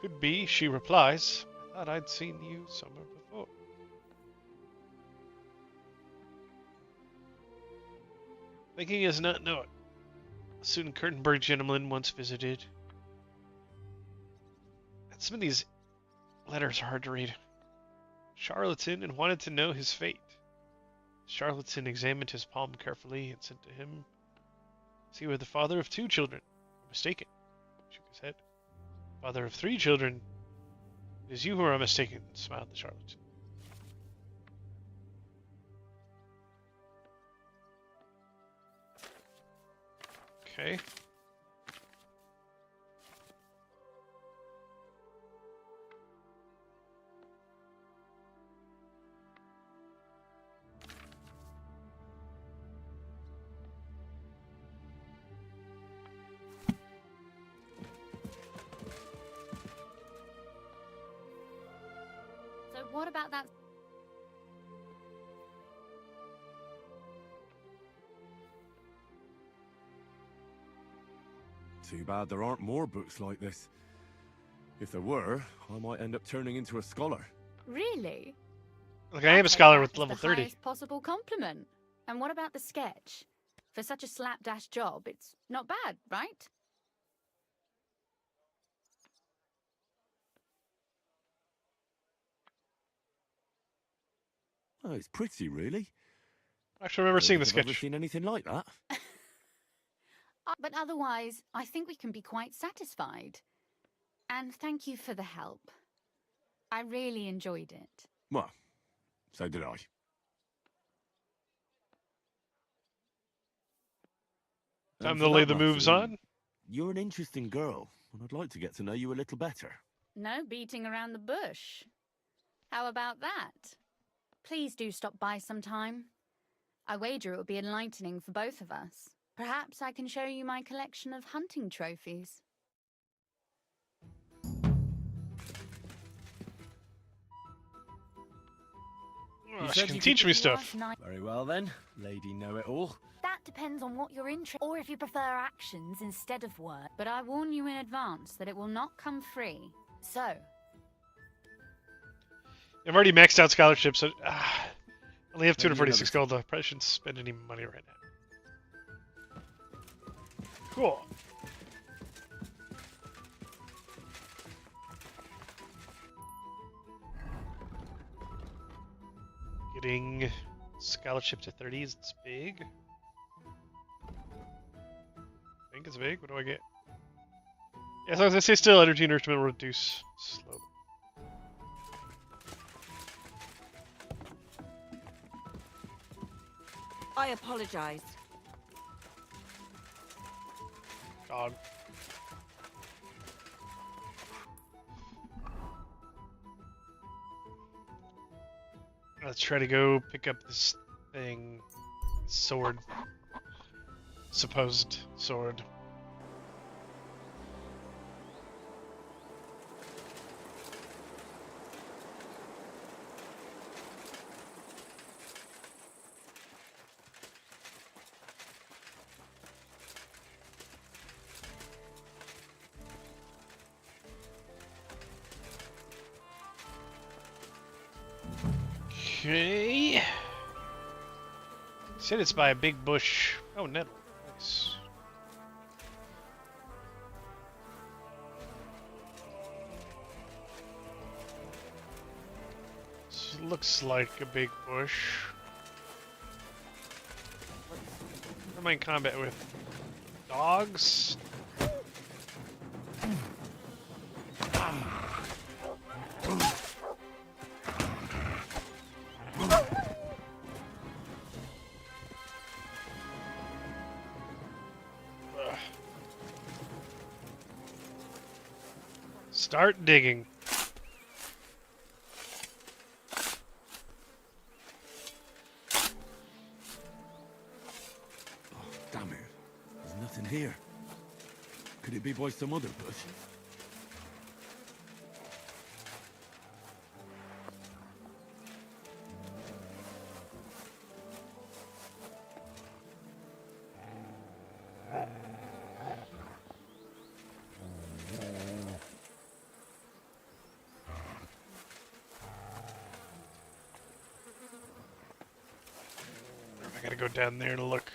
"Could be," she replies. "I thought I'd seen you somewhere before." Thinking is not know it. A certain Kurtenberg gentleman once visited. And some of these letters are hard to read. Charlatan and wanted to know his fate. Charlatan examined his palm carefully and said to him, "See, you are the father of 2 children. You're mistaken." He shook his head. "Father of 3 children. It is you who are mistaken," smiled the charlatan. Okay. So what about that? Too bad there aren't more books like this. If there were, I might end up turning into a scholar. Really? Look, I am a take scholar that with as level the 30. highest possible compliment. And what about the sketch? For such a slapdash job, it's not bad, right? Oh, it's pretty, really. I actually remember seeing the I've ever sketch. seen anything like that. But otherwise, I think we can be quite satisfied. And thank you for the help. I really enjoyed it. Well, so did I. Time And to for lay that the moves matter, on. You're an interesting girl, and I'd like to get to know you a little better. No beating around the bush. How about that? Please do stop by sometime. I wager it will be enlightening for both of us. Perhaps I can show you my collection of hunting trophies. Oh, she can teach me stuff. Very well then, Lady Know-It-All. That depends on what you're interested in, or if you prefer actions instead of work. But I warn you in advance that it will not come free. So, I've already maxed out scholarships. So, I only have Maybe 246 another- gold though. Probably shouldn't spend any money right now. Cool. Getting scholarship to 30s, it's big. I think it's big. What do I get? Yeah, so as I say, still energy nourishment will reduce slowly. I apologize. Dog. Let's try to go pick up this thing. Sword. Supposed sword. Okay. Said it's by a big bush. Oh, nettle. Nice. This looks like a big bush. What am I in combat with? Dogs? Start digging. Damn it. There's nothing here. Could it be by some other bush? I gotta go down there to look.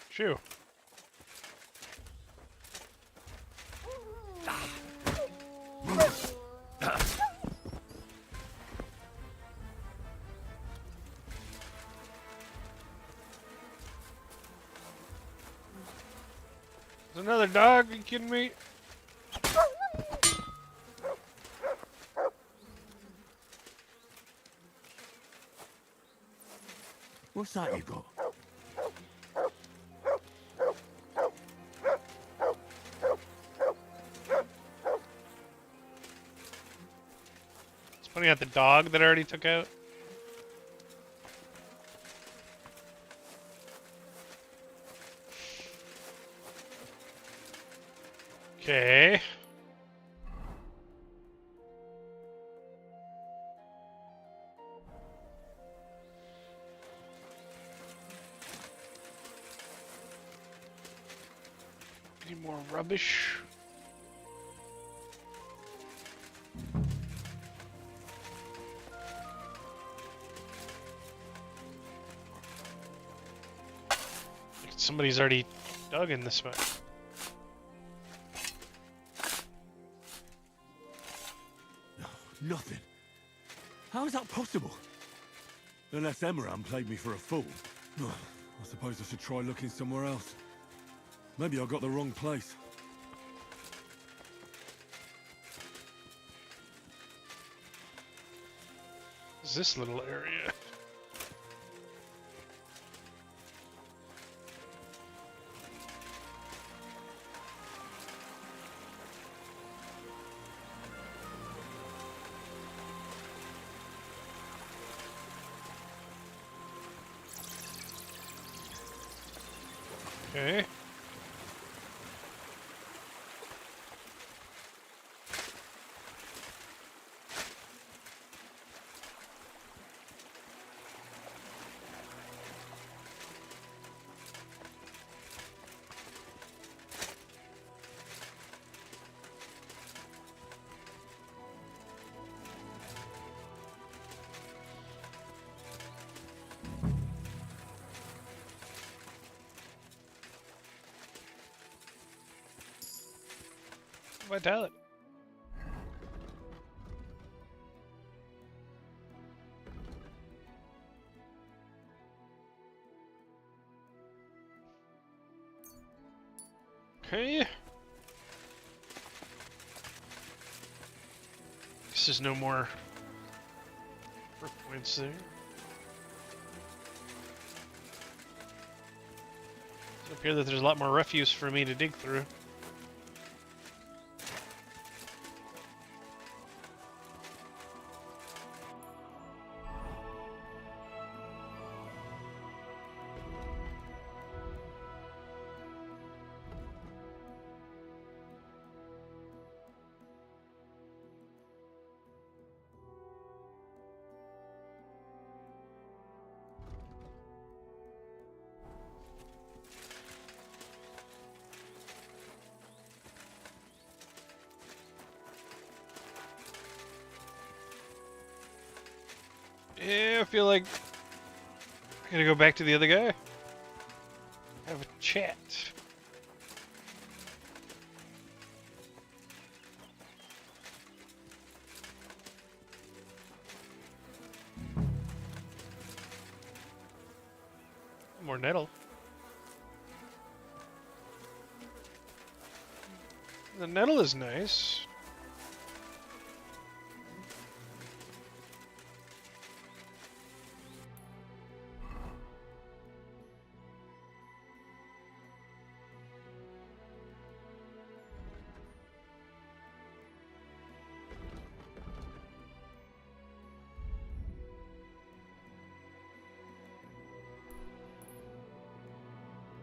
Shoo. There's another dog, are you kidding me? What's that you got? It's pointing at the dog that I already took out. Okay. Any more rubbish? Somebody's already dug in this one. Nothing. How is that possible? Unless Emran played me for a fool. I suppose I should try looking somewhere else. Maybe I got the wrong place. What's this little area? Okay. Vitality. Okay. This is no more points there. It appears that there's a lot more refuse for me to dig through. Yeah, I feel like I'm gonna go back to the other guy. Have a chat. More nettle. The nettle is nice.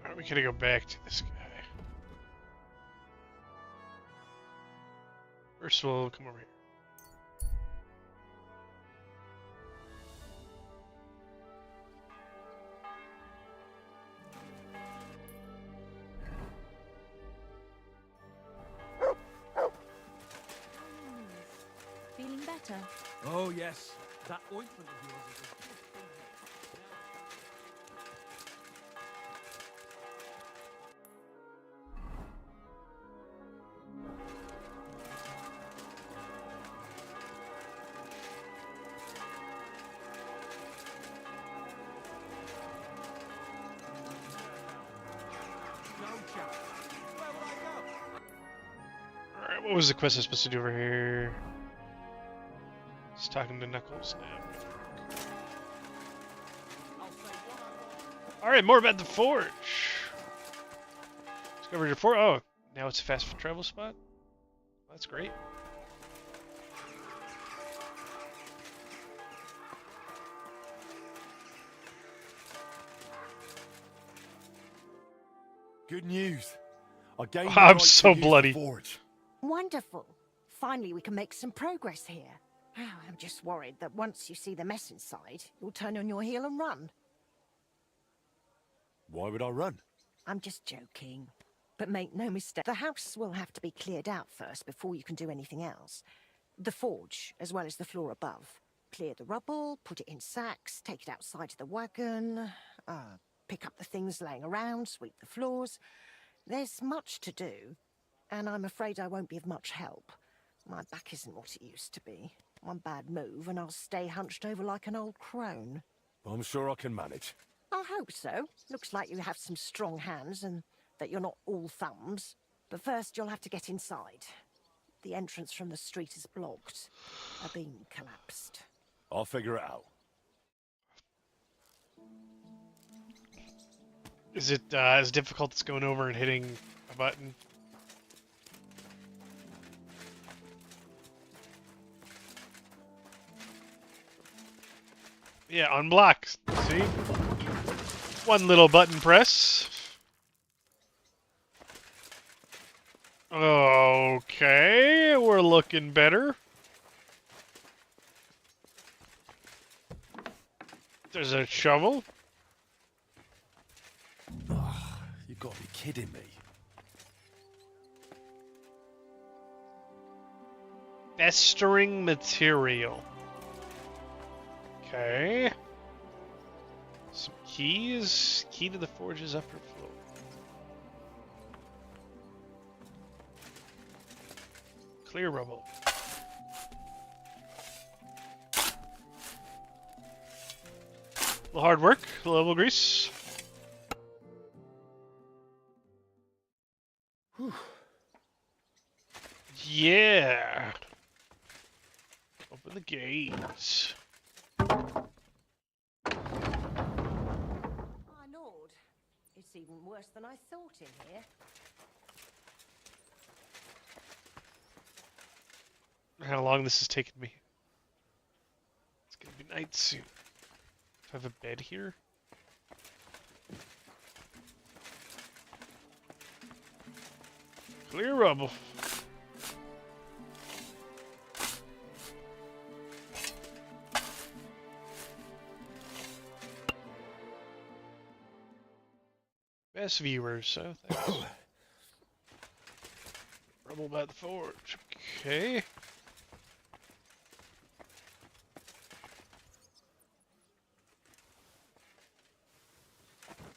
Alright, we gotta go back to this guy. First we'll come over here. Feeling better? Oh, yes. That ointment of yours is a good thing. What was the quest I was supposed to do over here? Just talking to Knuckles now. Alright, more about the Forge. Discovered your forge. Oh, now it's a fast travel spot? That's great. Good news. I gained the I'm right so to use the bloody. forge. Wonderful. Finally, we can make some progress here. I'm just worried that once you see the mess inside, you'll turn on your heel and run. Why would I run? I'm just joking. But make no mistake, the house will have to be cleared out first before you can do anything else. The forge, as well as the floor above. Clear the rubble, put it in sacks, take it outside to the wagon, pick up the things laying around, sweep the floors. There's much to do, and I'm afraid I won't be of much help. My back isn't what it used to be. One bad move and I'll stay hunched over like an old crone. I'm sure I can manage. I hope so. Looks like you have some strong hands and that you're not all thumbs. But first you'll have to get inside. The entrance from the street is blocked. A beam collapsed. I'll figure it out. Is it as difficult as going over and hitting a button? Yeah, unblock. See? One little button press. Okay, we're looking better. There's a shovel. You gotta be kidding me. Festering material. Okay. Some keys. Key to the forge's upper floor. Clear rubble. A little hard work, a little elbow grease. Whew. Yeah. Open the gates. My lord, it's even worse than I thought in here. How long this has taken me. It's gonna be night soon. Do I have a bed here? Clear rubble. Best viewers, so thanks. Rubble by the forge. Okay.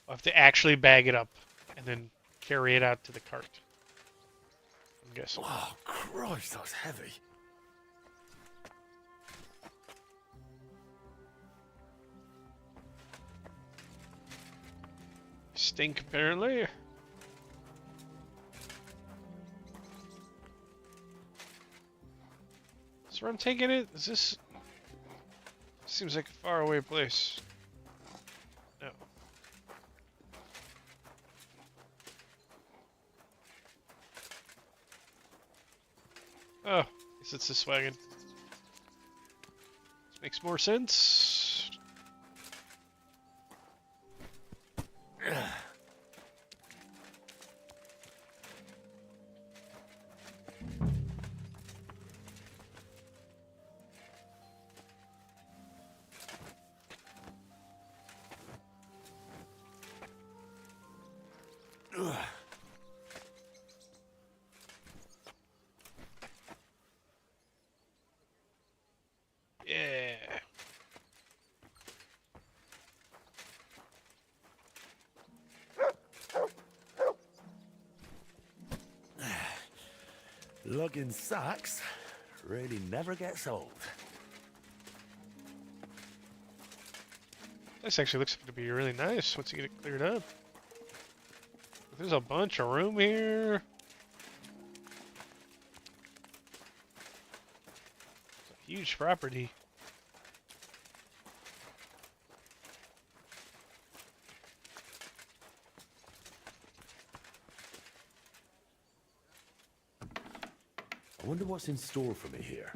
I'll have to actually bag it up and then carry it out to the cart. I'm guessing. Oh, Christ, that's heavy. Stink, apparently. Is where I'm taking it? Is this... Seems like a faraway place. No. Oh, guess it's this wagon. This makes more sense. Yeah. Lugging sacks really never gets old. This actually looks to be really nice once you get it cleared up. There's a bunch of room here. Huge property. I wonder what's in store for me here.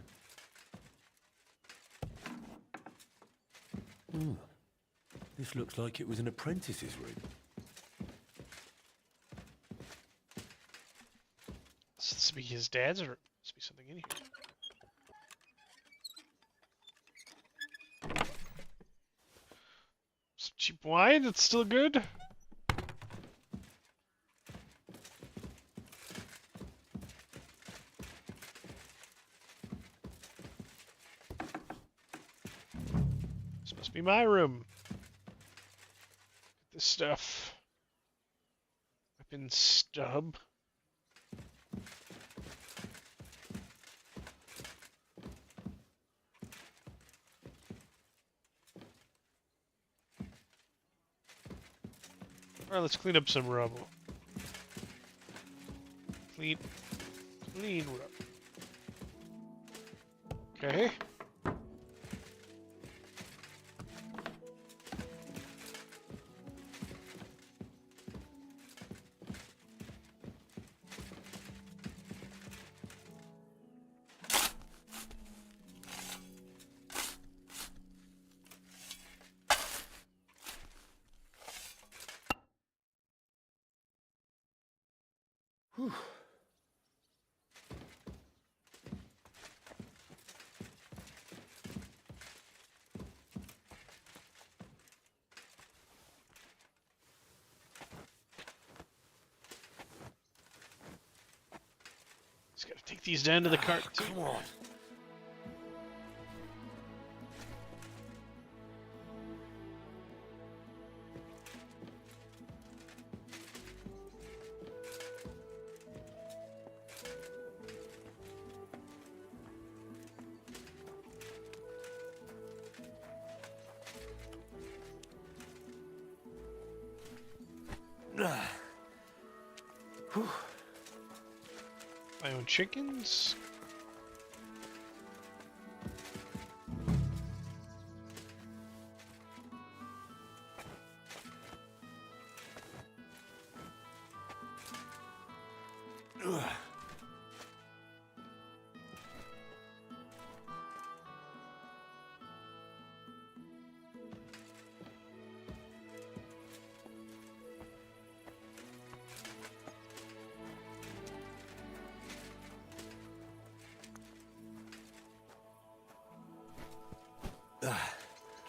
This looks like it was an apprentice's room. This be his dad's, or must be something in here. Some cheap wine. It's still good. This must be my room. This stuff. Weapon stub. Alright, let's clean up some rubble. Clean rubble. Okay. Whew. Just gotta take these down to the cart too. Come on. My own chickens.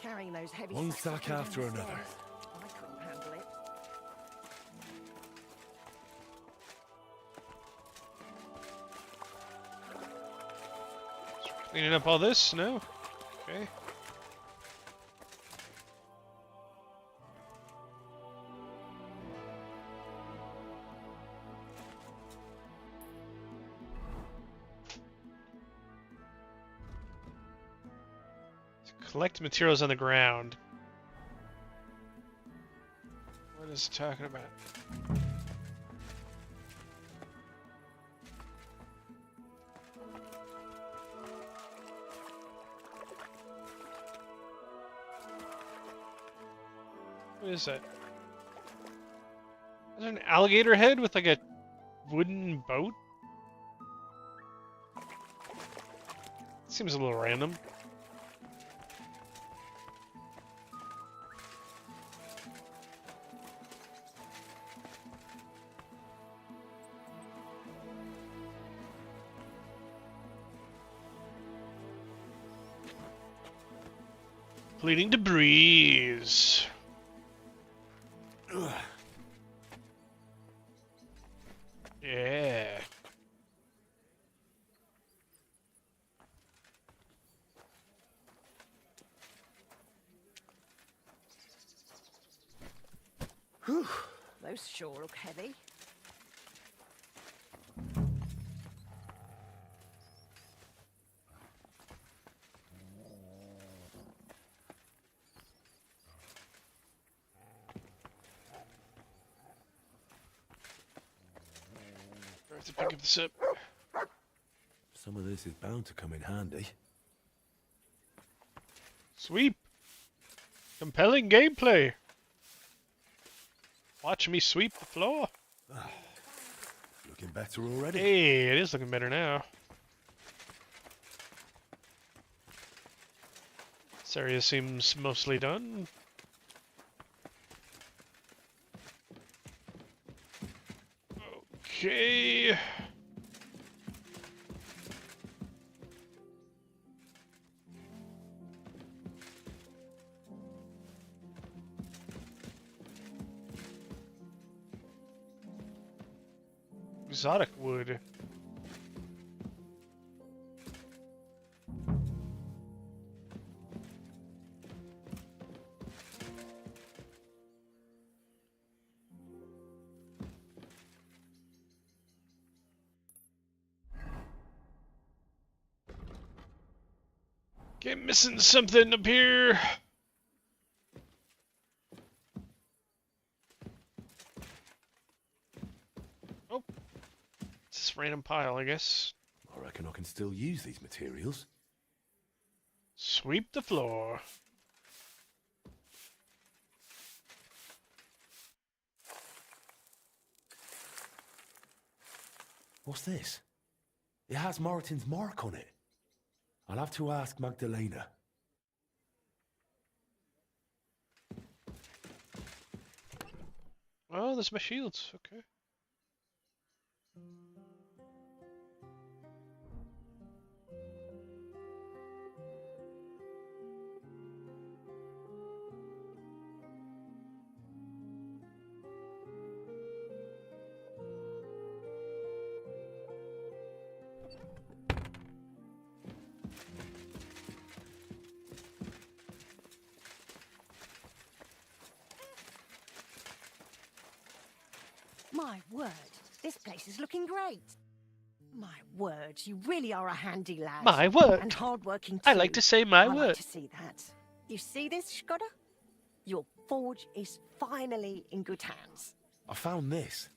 Carrying those heavy One sacks up sack and after down the another. stairs. I couldn't handle it. Cleaning up all this? No? Okay. Collect materials on the ground. What is it talking about? What is that? Is there an alligator head with like a wooden boat? Seems a little random. Cleaning debris. Yeah. Whew. Those sure look heavy. I have to pick up this up. Some of this is bound to come in handy. Sweep. Compelling gameplay. Watch me sweep the floor. Looking better already. Hey, it is looking better now. This area seems mostly done. Okay. Exotic wood. Okay, missing something up here. Oh, it's this random pile, I guess. I reckon I can still use these materials. Sweep the floor. What's this? It has Martin's mark on it. I'll have to ask Magdalena. Oh, there's my shields. Okay. My word, this place is looking great. My word, you really are a handy lad. My word. And hardworking too. I like to say my I word. like to see that. You see this, Skoda? Your forge is finally in good hands. I found this.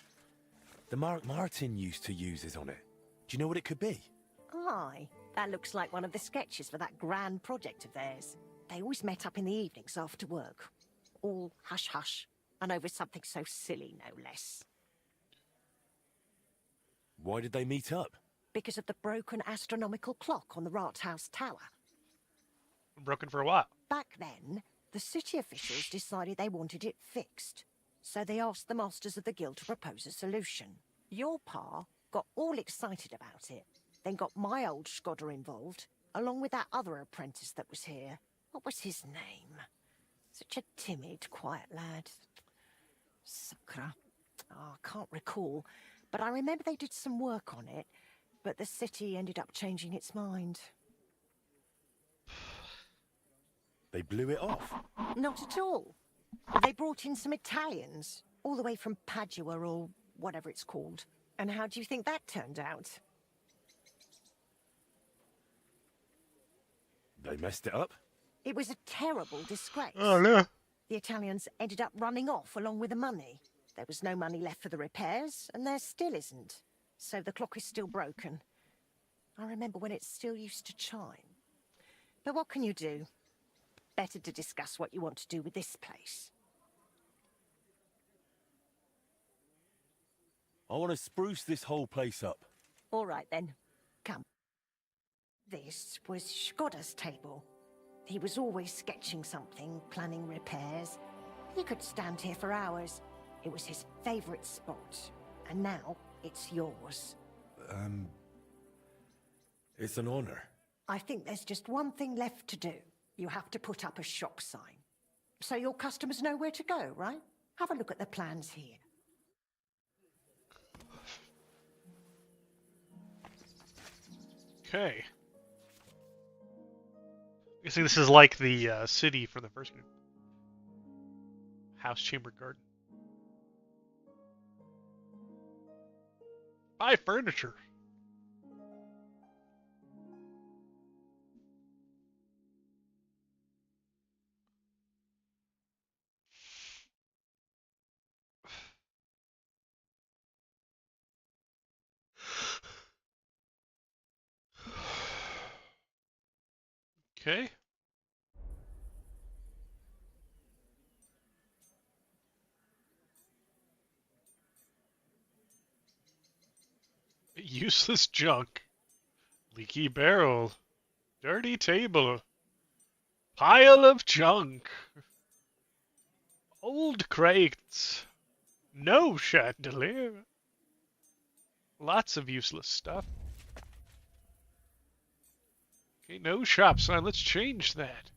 The mark Martin used to use is on it. Do you know what it could be? Aye, that looks like one of the sketches for that grand project of theirs. They always met up in the evenings after work. All hush-hush, and over something so silly, no less. Why did they meet up? Because of the broken astronomical clock on the Rathaus Tower. Broken for what? Back then, the city officials decided they wanted it fixed. So they asked the masters of the guild to propose a solution. Your pa got all excited about it, then got my old Skoda involved, along with that other apprentice that was here. What was his name? Such a timid, quiet lad. Sakra. Oh, I can't recall, but I remember they did some work on it, but the city ended up changing its mind. They blew it off? Not at all. They brought in some Italians, all the way from Padua or whatever it's called. And how do you think that turned out? They messed it up? It was a terrible disgrace. Oh, no. The Italians ended up running off along with the money. There was no money left for the repairs, and there still isn't. So the clock is still broken. I remember when it still used to chime. But what can you do? Better to discuss what you want to do with this place. I want to spruce this whole place up. All right, then. Come. This was Skoda's table. He was always sketching something, planning repairs. He could stand here for hours. It was his favourite spot. And now, it's yours. It's an honor. I think there's just one thing left to do. You have to put up a shop sign. So your customers know where to go, right? Have a look at the plans here. Okay. You see, this is like the city for the first game. House, chamber, garden. Buy furniture. Okay. useless junk. Leaky barrel. Dirty table. Pile of junk. Old crates. No chandelier. Lots of useless stuff. Okay, no shop sign. Let's change that.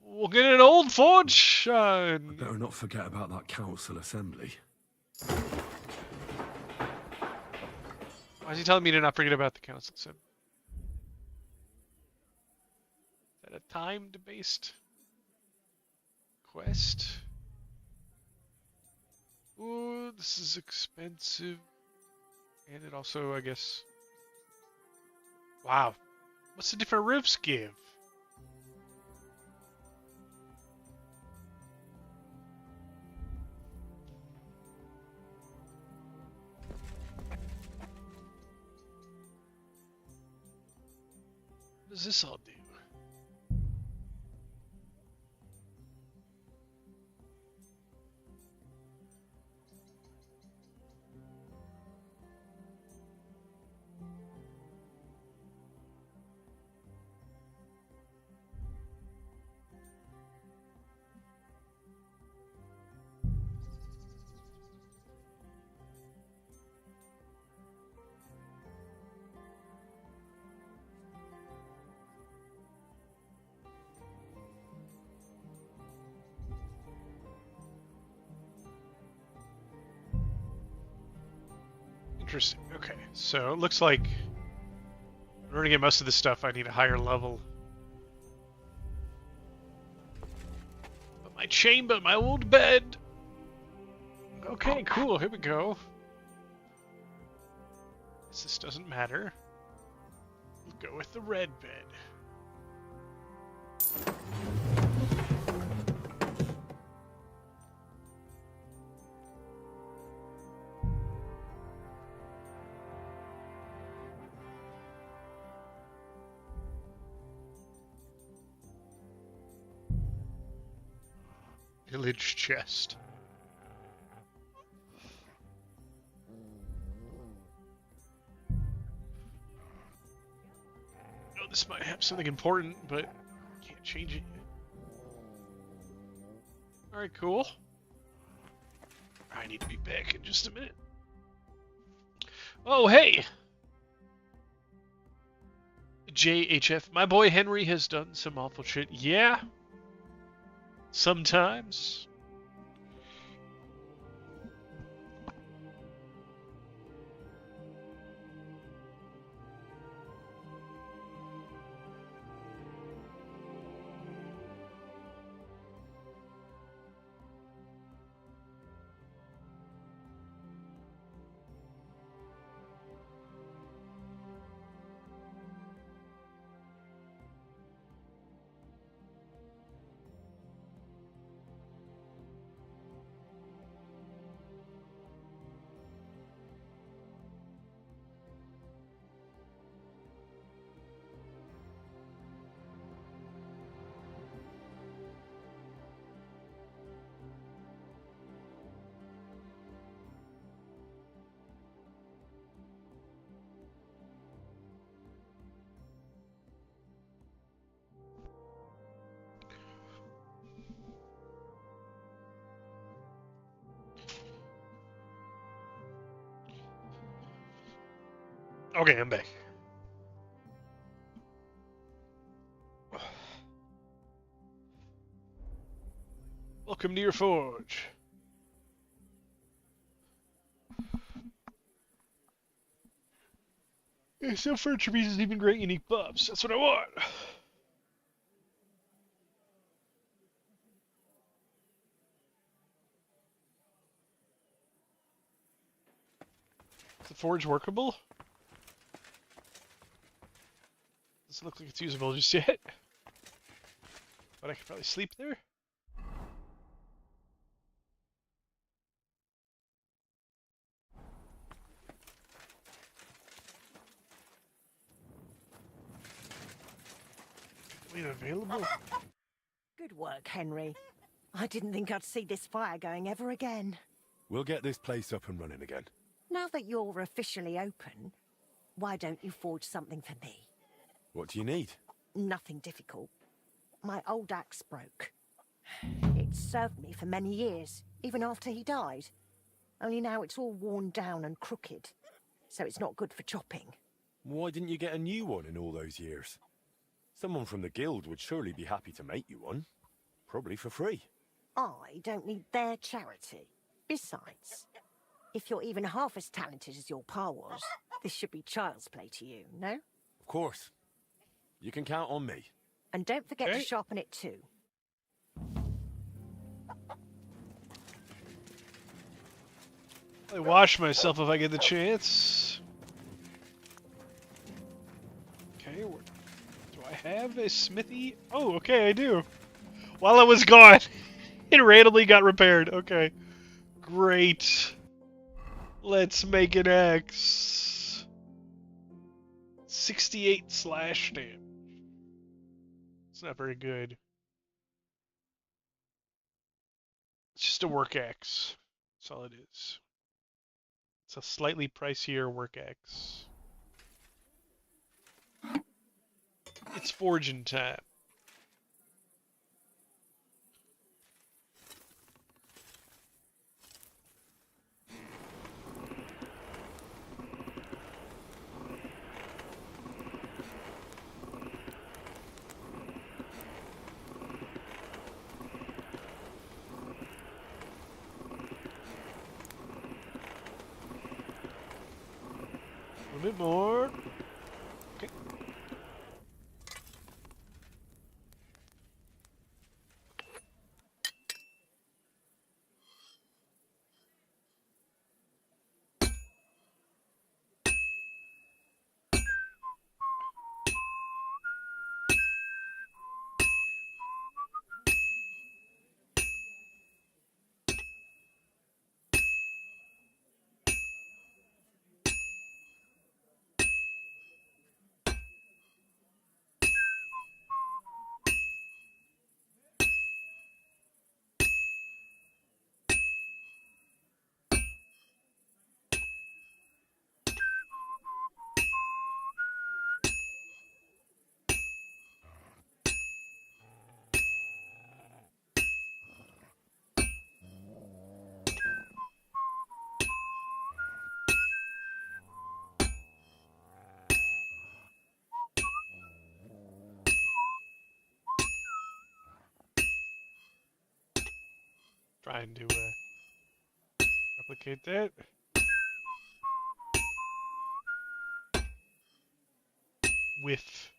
We'll get an old forge sign. Better not forget about that council assembly. Why is he telling me to not forget about the council assembly? Is that a timed-based quest? Ooh, this is expensive. And it also, I guess... Wow. What's the different roofs give? What does this all do? Interesting. Okay, so it looks like in order to get most of this stuff, I need a higher level. But my chamber, my old bed. Okay, cool. Here we go. Guess this doesn't matter. We'll go with the red bed. Village chest. Oh, this might have something important, but can't change it yet. Alright, cool. I need to be back in just a minute. Oh, hey! JHF, my boy Henry has done some awful shit. Yeah. Sometimes. Okay, I'm back. Welcome to your forge. Yeah, some furniture pieces even great unique buffs. That's what I want. Is the forge workable? Doesn't look like it's usable just yet. But I could probably sleep there. Wait, available? Good work, Henry. I didn't think I'd see this fire going ever again. We'll get this place up and running again. Now that you're officially open, why don't you forge something for me? What do you need? Nothing difficult. My old axe broke. It served me for many years, even after he died. Only now it's all worn down and crooked, so it's not good for chopping. Why didn't you get a new one in all those years? Someone from the guild would surely be happy to make you one. Probably for free. I don't need their charity. Besides, if you're even half as talented as your pa was, this should be child's play to you, no? Of course. You can count on me. And don't forget to sharpen it too. I wash myself if I get the chance. Okay, do I have a smithy? Oh, okay, I do. While I was gone, it randomly got repaired. Okay, great. Let's make an axe. 68 slash damage. It's not very good. It's just a work axe. That's all it is. It's a slightly pricier work axe. It's forging time. A little bit more. Okay. Trying to replicate that. With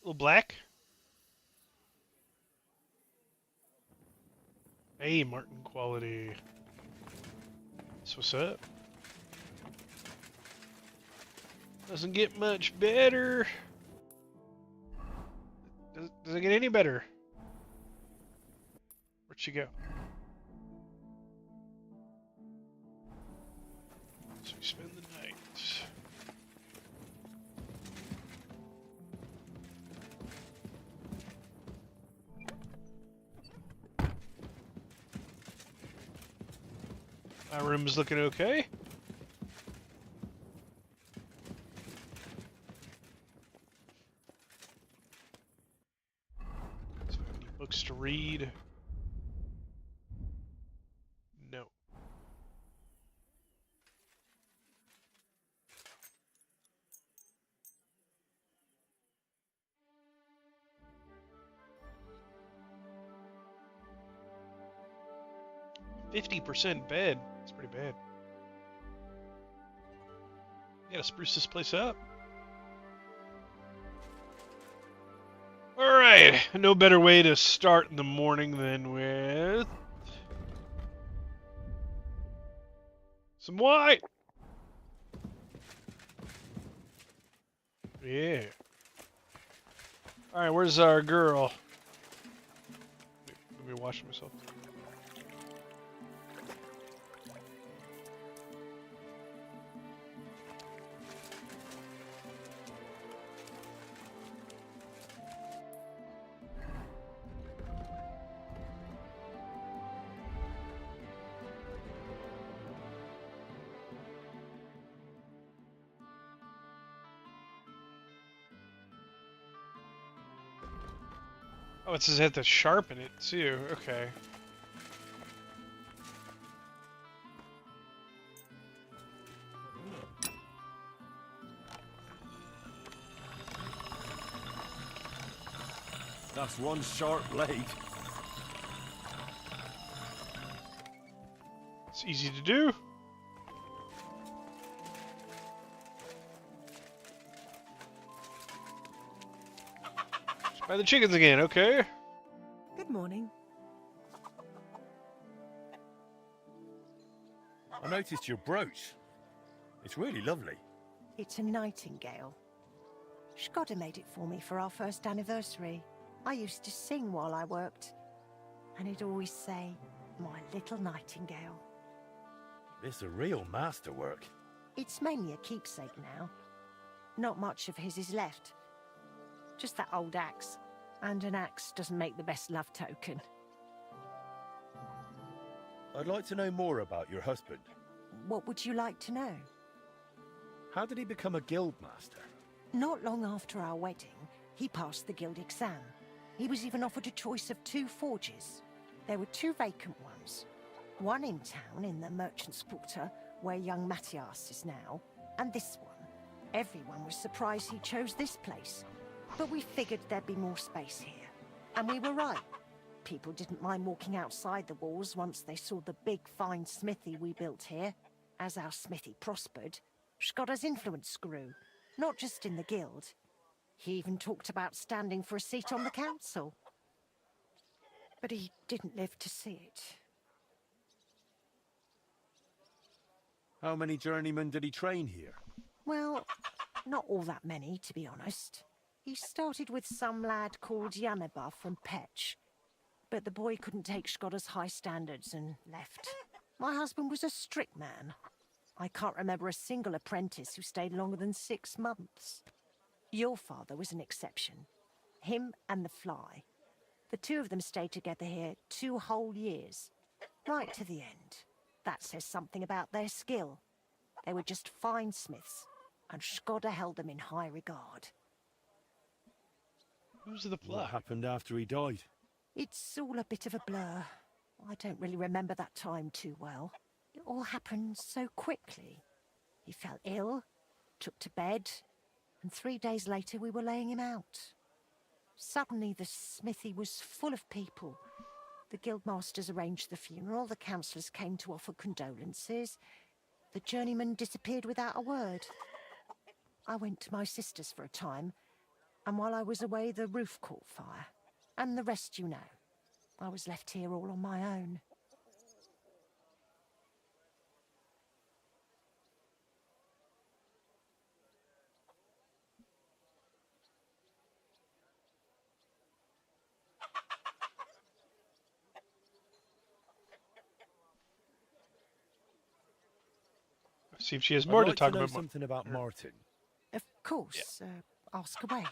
a little black. Hey, Martin quality. That's what's up. Doesn't get much better. Doesn't get any better. Where'd she go? So we spend the night. My room is looking okay. So any books to read? No. %50 bed. That's pretty bad. Gotta spruce this place up. Alright, no better way to start in the morning than with some wine. Yeah. Alright, where's our girl? Let me wash myself. Oh, it says I have to sharpen it too. Okay. That's one sharp blade. It's easy to do. By the chickens again, okay. Good morning. I noticed your brooch. It's really lovely. It's a nightingale. Skoda made it for me for our first anniversary. I used to sing while I worked, and he'd always say, "My little nightingale." It's a real masterwork. It's mainly a keepsake now. Not much of his is left. Just that old axe. And an axe doesn't make the best love token. I'd like to know more about your husband. What would you like to know? How did he become a guild master? Not long after our wedding, he passed the guild exam. He was even offered a choice of 2 forges. There were 2 vacant ones. One in town in the Merchant's Quarter, where young Matthias is now, and this one. Everyone was surprised he chose this place. But we figured there'd be more space here. And we were right. People didn't mind walking outside the walls once they saw the big, fine smithy we built here. As our smithy prospered, Skoda's influence grew, not just in the guild. He even talked about standing for a seat on the council. But he didn't live to see it. How many journeymen did he train here? Well, not all that many, to be honest. He started with some lad called Yanaba from Petch. But the boy couldn't take Skoda's high standards and left. My husband was a strict man. I can't remember a single apprentice who stayed longer than 6 months. Your father was an exception. Him and the Fly. The 2 of them stayed together here 2 whole years. Right to the end. That says something about their skill. They were just fine smiths, and Skoda held them in high regard. Who's the Fly? What happened after he died? It's all a bit of a blur. I don't really remember that time too well. It all happened so quickly. He fell ill, took to bed, and 3 days later we were laying him out. Suddenly the smithy was full of people. The guildmasters arranged the funeral, the councillors came to offer condolences. The journeyman disappeared without a word. I went to my sister's for a time, and while I was away the roof caught fire. And the rest you know. I was left here all on my own. See if she has more I'd to like talk to know about. something about Martin. Of course. Ask away.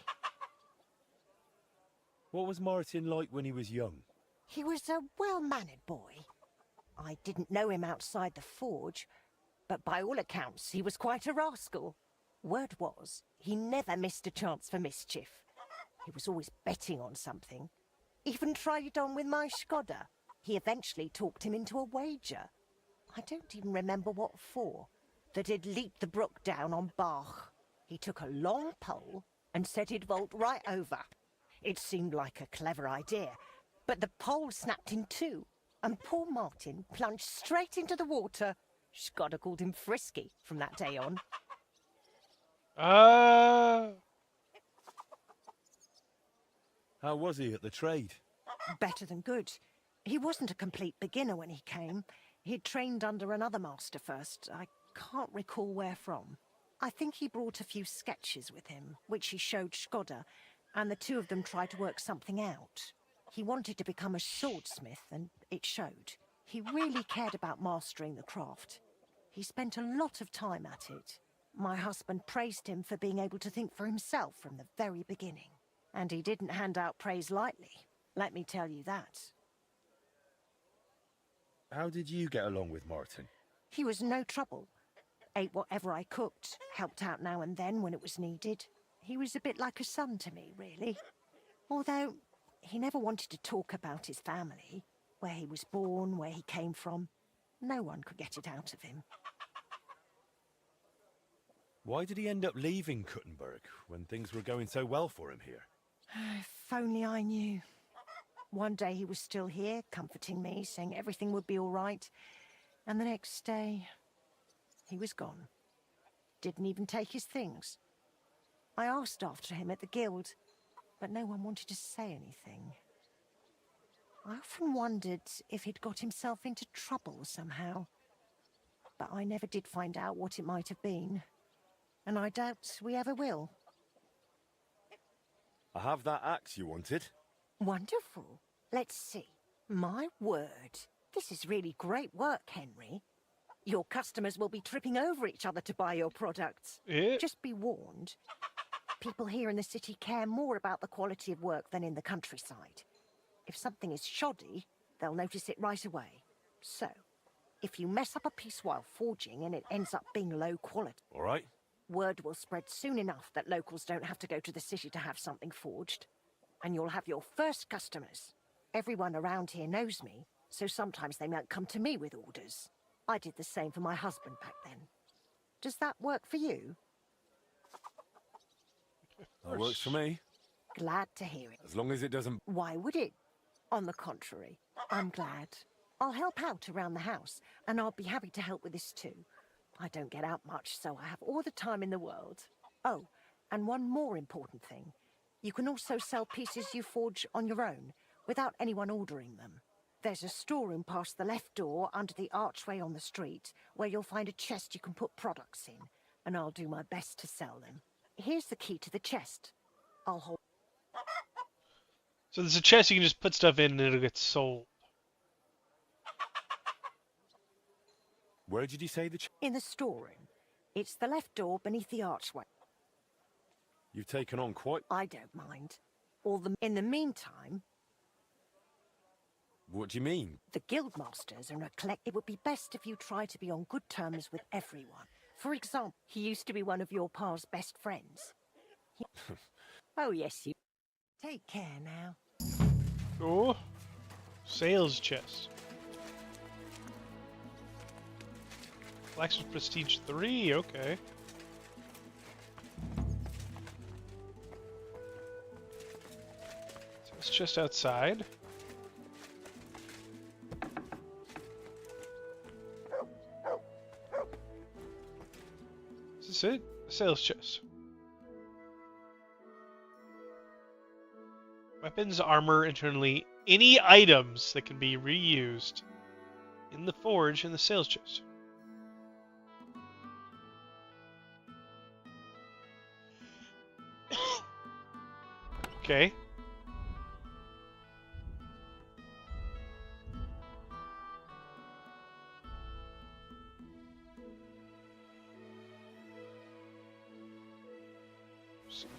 What was Martin like when he was young? He was a well-mannered boy. I didn't know him outside the forge, but by all accounts he was quite a rascal. Word was, he never missed a chance for mischief. He was always betting on something. Even tried it on with my Skoda. He eventually talked him into a wager. I don't even remember what for. That he'd leap the brook down on Bach. He took a long pole and said he'd vault right over. It seemed like a clever idea, but the pole snapped in 2, and poor Martin plunged straight into the water. Skoda called him Frisky from that day on. Uh, How was he at the trade? Better than good. He wasn't a complete beginner when he came. He'd trained under another master first. I can't recall where from. I think he brought a few sketches with him, which he showed Skoda, and the two of them tried to work something out. He wanted to become a swordsmith, and it showed. He really cared about mastering the craft. He spent a lot of time at it. My husband praised him for being able to think for himself from the very beginning. And he didn't hand out praise lightly, let me tell you that. How did you get along with Martin? He was no trouble. Ate whatever I cooked, helped out now and then when it was needed. He was a bit like a son to me, really. Although, he never wanted to talk about his family, where he was born, where he came from. No one could get it out of him. Why did he end up leaving Kuttenberg when things were going so well for him here? If only I knew. One day he was still here, comforting me, saying everything would be all right. And the next day, he was gone. Didn't even take his things. I asked after him at the guild, but no one wanted to say anything. I often wondered if he'd got himself into trouble somehow. But I never did find out what it might have been. And I doubt we ever will. I have that axe you wanted. Wonderful. Let's see. My word. This is really great work, Henry. Your customers will be tripping over each other to buy your products. Yeah. Just be warned. People here in the city care more about the quality of work than in the countryside. If something is shoddy, they'll notice it right away. So, if you mess up a piece while forging and it ends up being low quality, All right. word will spread soon enough that locals don't have to go to the city to have something forged. And you'll have your first customers. Everyone around here knows me, so sometimes they might come to me with orders. I did the same for my husband back then. Does that work for you? That works for me. Glad to hear it. As long as it doesn't... Why would it? On the contrary, I'm glad. I'll help out around the house, and I'll be happy to help with this too. I don't get out much, so I have all the time in the world. Oh, and one more important thing. You can also sell pieces you forge on your own, without anyone ordering them. There's a storeroom past the left door under the archway on the street, where you'll find a chest you can put products in, and I'll do my best to sell them. Here's the key to the chest. I'll hold... So there's a chest you can just put stuff in and it'll get sold. Where did you say the... In the storeroom. It's the left door beneath the archway. You've taken on quite... I don't mind. In the meantime... What do you mean? The guildmasters are a collect. It would be best if you try to be on good terms with everyone. For example, he used to be one of your pa's best friends. Oh, yes, you... Take care now. Oh, sales chest. Blacksmith Prestige 3, okay. So it's just outside. Is this it? Sales chest. Weapons, armor, internally, any items that can be reused in the forge in the sales chest. Okay.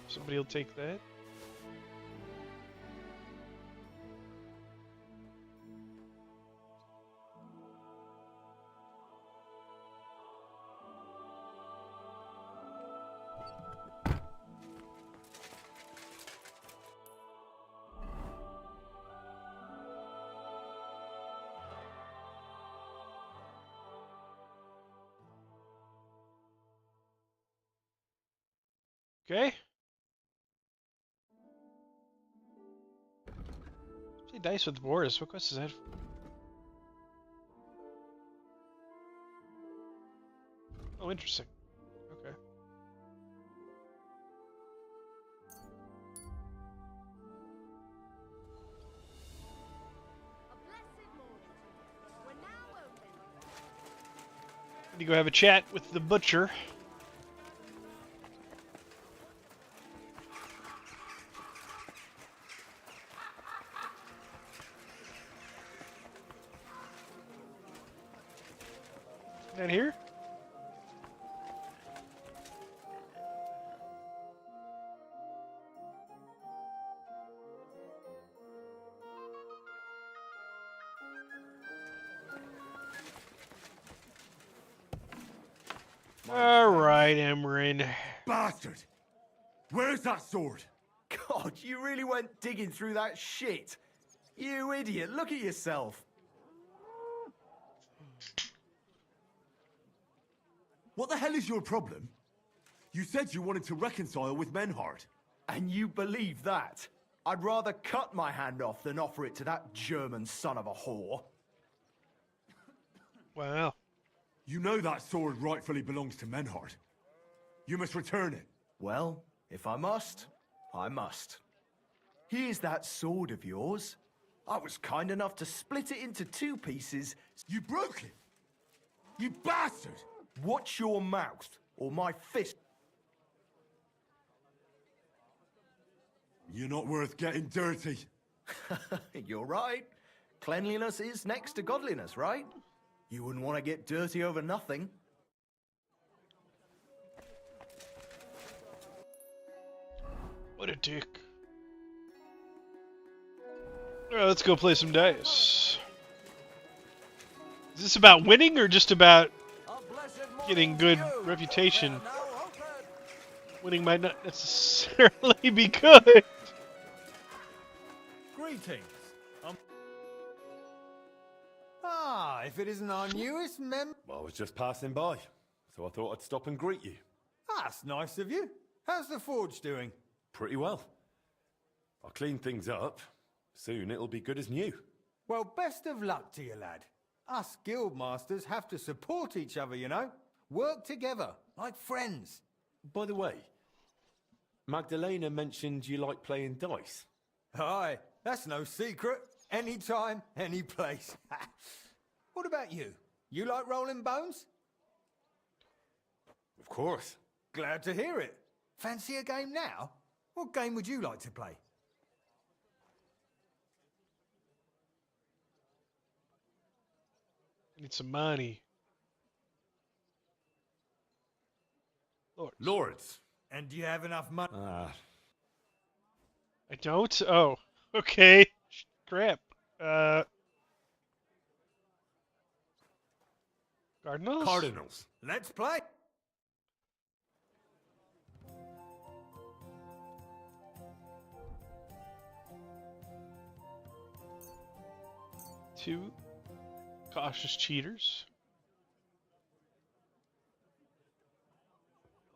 Somebody will take that. Okay. Play dice with Boris. What quest is that for? Oh, interesting. Okay. Need to go have a chat with the butcher. Not here? All right, Emrin. Bastard! Where's that sword? God, you really went digging through that shit. You idiot, look at yourself. What the hell is your problem? You said you wanted to reconcile with Menhard. And you believe that? I'd rather cut my hand off than offer it to that German son of a whore. Wow. You know that sword rightfully belongs to Menhard. You must return it. Well, if I must, I must. Here's that sword of yours. I was kind enough to split it into 2 pieces. You broke it! You bastard! Watch your mouth, or my fist. You're not worth getting dirty. You're right. Cleanliness is next to godliness, right? You wouldn't want to get dirty over nothing. What a dick. Alright, let's go play some dice. Is this about winning or just about getting good reputation? Winning might not necessarily be good. Greetings. If it isn't our newest member... I was just passing by, so I thought I'd stop and greet you. That's nice of you. How's the forge doing? Pretty well. I'll clean things up. Soon it'll be good as new. Well, best of luck to you, lad. Us guildmasters have to support each other, you know? Work together, like friends. By the way, Magdalena mentioned you like playing dice. Aye, that's no secret. Anytime, any place. What about you? You like rolling bones? Of course. Glad to hear it. Fancy a game now? What game would you like to play? I need some money. Lords. And do you have enough money? I don't? Oh, okay. Crap. Cardinals? Cardinals. Let's play. Two cautious cheaters.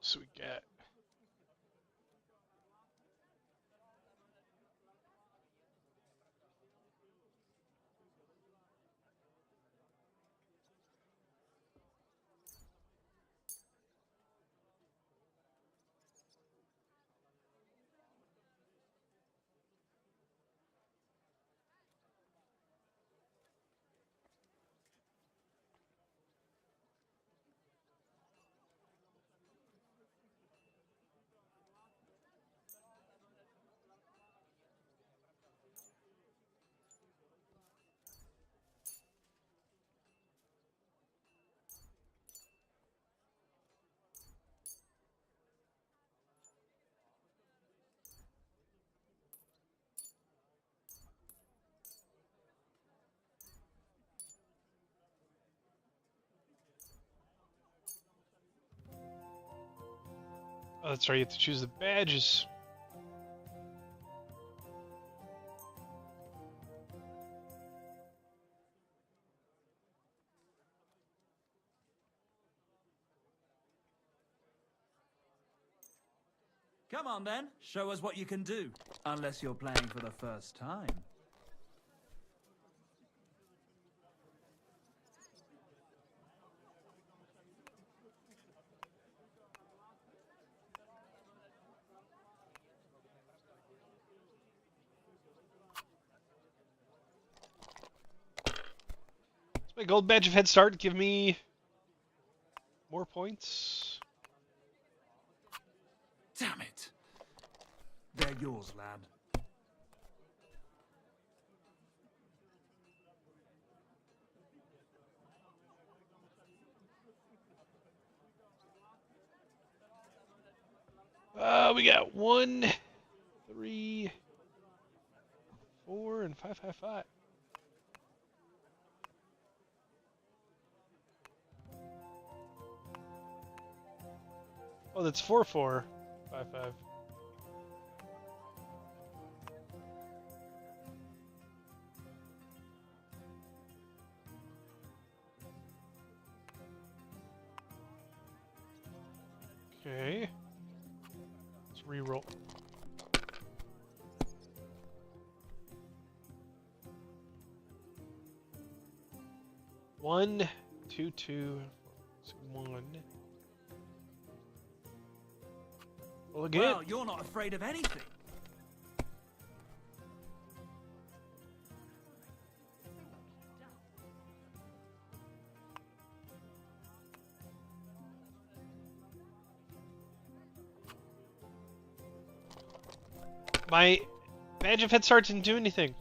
So we get oh, that's right, you have to choose the badges. Come on then, show us what you can do. Unless you're playing for the first time. My gold badge of head start give me more points. Damn it. They're yours, lad. We got 1, 3, 4, and 5, 5, 5. Oh, that's 4, 4, 5, 5. Okay. Let's re-roll. One, two, two, one. Well, again. Well, you're not afraid of anything. My badge of head start didn't do anything.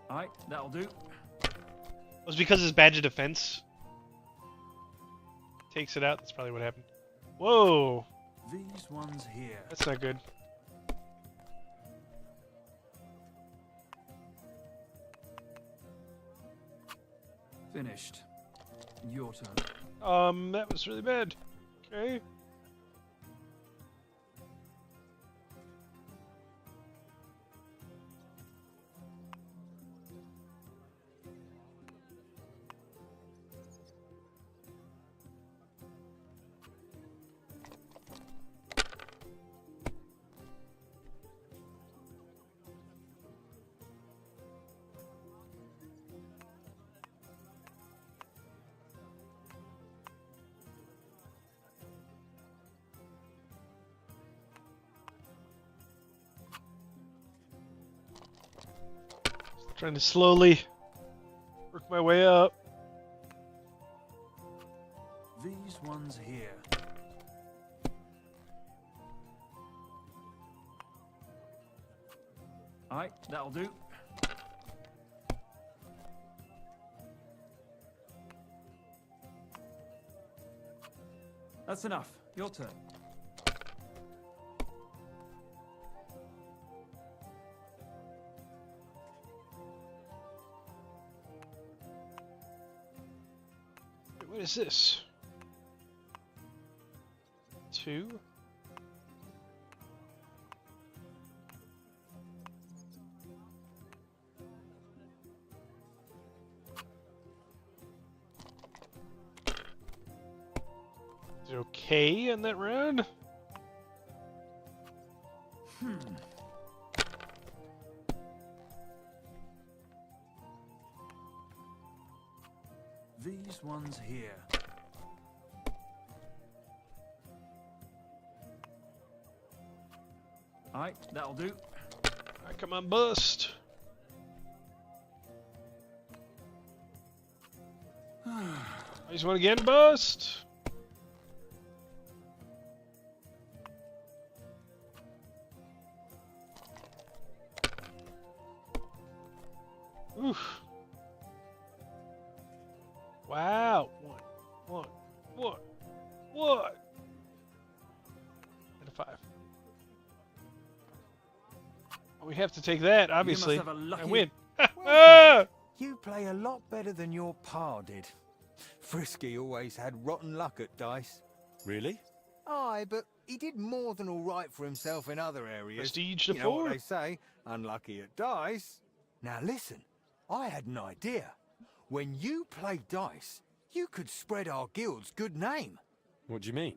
Alright, that'll do. It was because his badge of defense takes it out. That's probably what happened. Whoa! These ones here. That's not good. Finished. Your turn. That was really bad. Okay. Trying to slowly work my way up. These ones here. Alright, that'll do. That's enough. Your turn. What is this? 2? Is it okay in that round? These ones here. Alright, that'll do. Alright, come on, bust. Nice one again, bust. Oof. Wow. What? And a 5. We have to take that, obviously. You must have a lucky... I win. Well, you play a lot better than your pa did. Frisky always had rotten luck at dice. Really? Aye, but he did more than all right for himself in other areas. Prestige to You know 4. what they say, unlucky at dice. Now listen, I had an idea. When you play dice, you could spread our guild's good name. What do you mean?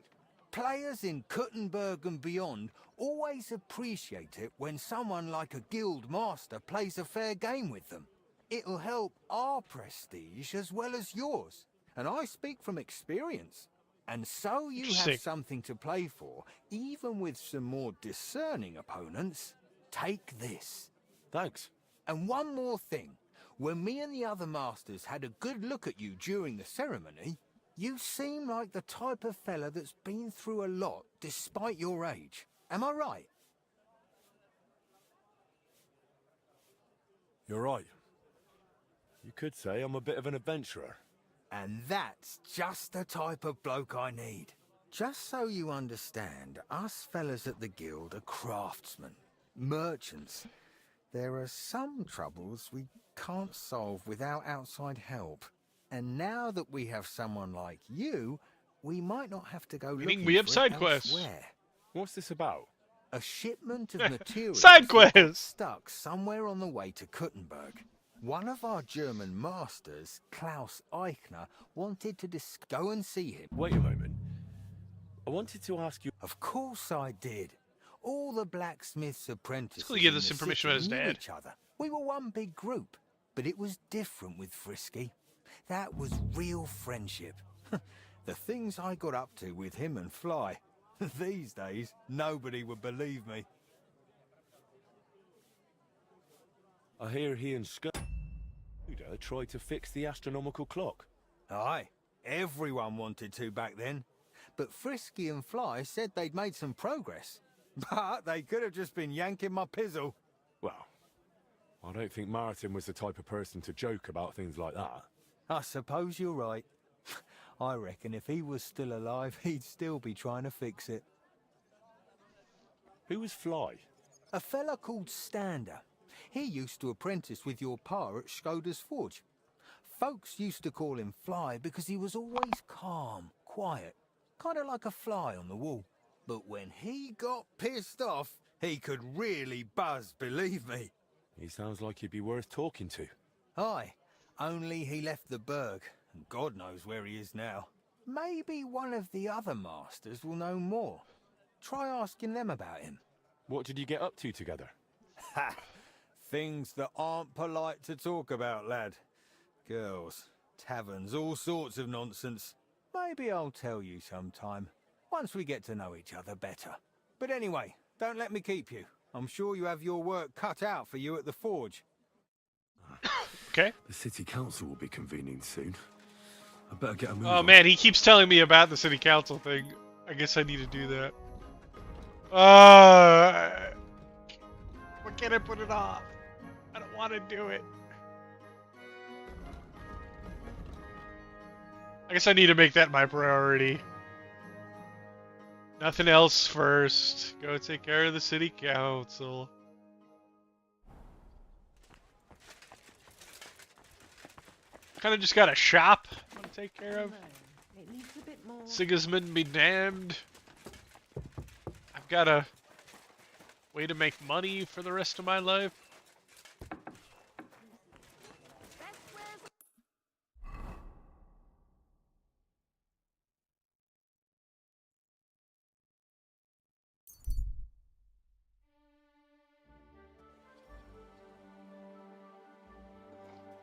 Players in Kuttenberg and beyond always appreciate it when someone like a guild master plays a fair game with them. It'll help our prestige as well as yours. And I speak from experience. And so you have something to play for, even with some more discerning opponents. Take this. Thanks. And one more thing. when me and the other masters had a good look at you during the ceremony, you seem like the type of fella that's been through a lot despite your age. Am I right? You're right. You could say I'm a bit of an adventurer. And that's just the type of bloke I need. Just so you understand, us fellas at the guild are craftsmen, merchants. There are some troubles we can't solve without outside help. And now that we have someone like you, we might not have to go Meaning looking we have for side it quests. elsewhere. What's this about? A shipment of materials Side that got quest! stuck somewhere on the way to Kuttenberg. One of our German masters, Klaus Eichner, wanted to go and see him. Wait a moment. I wanted to ask you... Of course I did. All the blacksmith's apprentices cool you give in this the information city about his knew dad. each other. We were one big group, but it was different with Frisky. That was real friendship. The things I got up to with him and Fly. These days, nobody would believe me. I hear he and Scudder tried to fix the astronomical clock. Aye, everyone wanted to back then. But Frisky and Fly said they'd made some progress. But they could have just been yanking my pizzle. Well, I don't think Martin was the type of person to joke about things like that. I suppose you're right. I reckon if he was still alive, he'd still be trying to fix it. Who was Fly? A fella called Stander. He used to apprentice with your pa at Skoda's Forge. Folks used to call him Fly because he was always calm, quiet, kind of like a fly on the wall. But when he got pissed off, he could really buzz, believe me. He sounds like he'd be worth talking to. Aye, only he left the Berg, and God knows where he is now. Maybe one of the other masters will know more. Try asking them about him. What did you get up to together? Ha! Things that aren't polite to talk about, lad. Girls, taverns, all sorts of nonsense. Maybe I'll tell you sometime, once we get to know each other better. But anyway, don't let me keep you. I'm sure you have your work cut out for you at the forge. Okay. The city council will be convening soon. I better get a move Oh on. man, he keeps telling me about the city council thing. I guess I need to do that. Why can't I put it off? I don't want to do it. I guess I need to make that my priority. Nothing else first. Go take care of the city council. Kind of just got a shop I want to take care of. It needs a bit more. Sigismund be damned. I've got a way to make money for the rest of my life.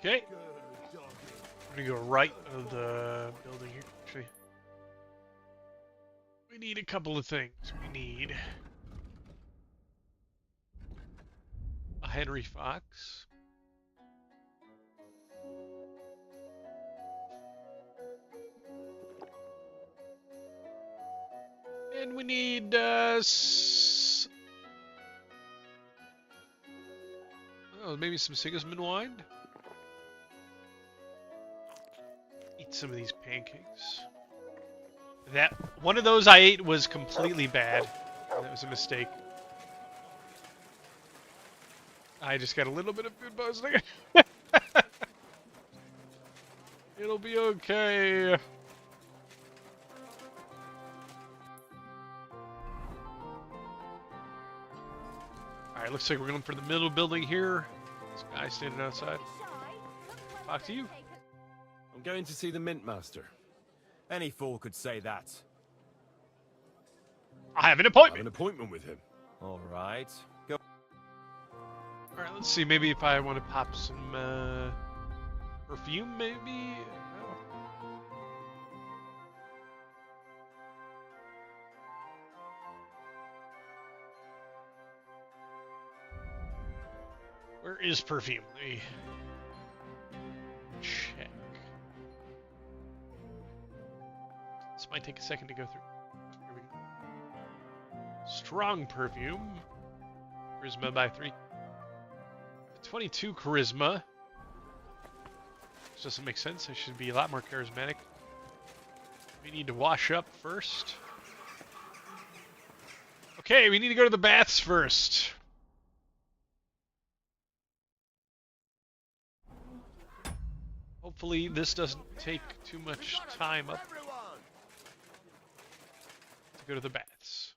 Okay. We're gonna go right of the building here. Actually, we need a couple of things. We need a Henry Fox. And we need oh, maybe some Sigismund wine. Eat some of these pancakes. That one of those I ate was completely bad. That was a mistake. I just got a little bit of food poisoning. It'll be okay. Alright, looks like we're going for the middle building here. This guy standing outside. Talk to you. I'm going to see the Mint Master. Any fool could say that. I have an appointment. I have an appointment with him. All right. Go. Alright, let's see. Maybe if I want to pop some perfume, maybe? No. Where is perfume? might take a second to go through. Here we go. Strong perfume. Charisma by 3. 22 charisma. This doesn't make sense. I should be a lot more charismatic. We need to wash up first. Okay, we need to go to the baths first. Hopefully this doesn't take too much time up to go to the baths.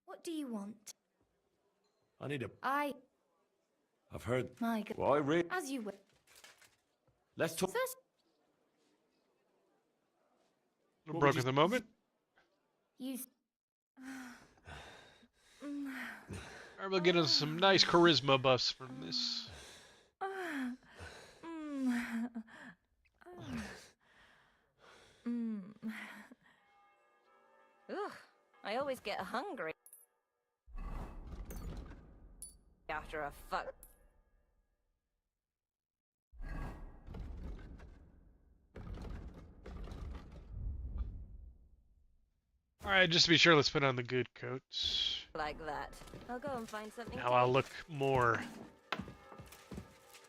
What do you want? I need a... I've heard... My God. Why, really? As you will. Let's talk... First, A little broke at the moment. you... Alright, we'll get us some nice charisma buffs from this. Ugh, I always get hungry after a fuck. Alright, just to be sure, let's put on the good coats. Like that. I'll go and find something. Now I'll look more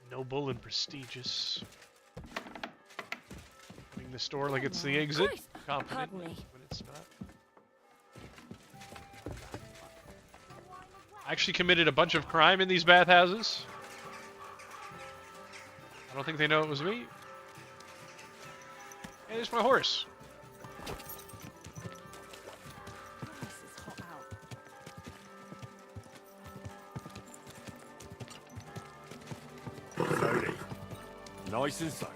noble and prestigious. Having the store like it's the exit. Confident when it's not. I actually committed a bunch of crime in these bathhouses. I don't think they know it was me. Hey, there's my horse. Slowly. Nice and slow.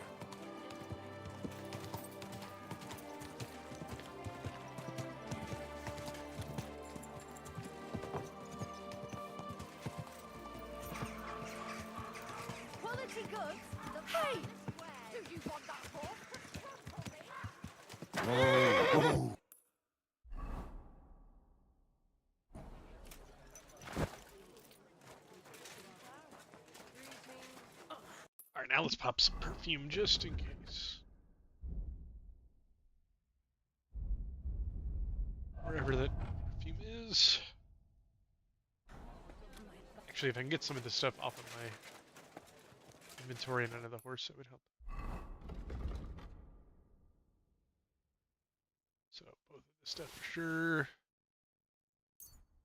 Quality goods. Hey! Do you want that horse? Oh. Alright, now let's pop some perfume just in case. Wherever that perfume is. Actually, if I can get some of this stuff off of my inventory and onto the horse, that would help. So, both of this stuff for sure.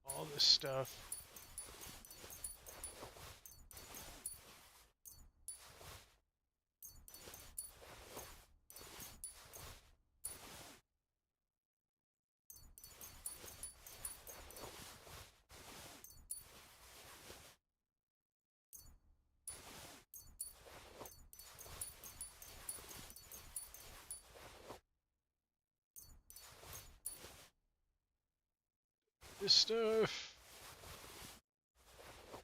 All this stuff. This stuff. Don't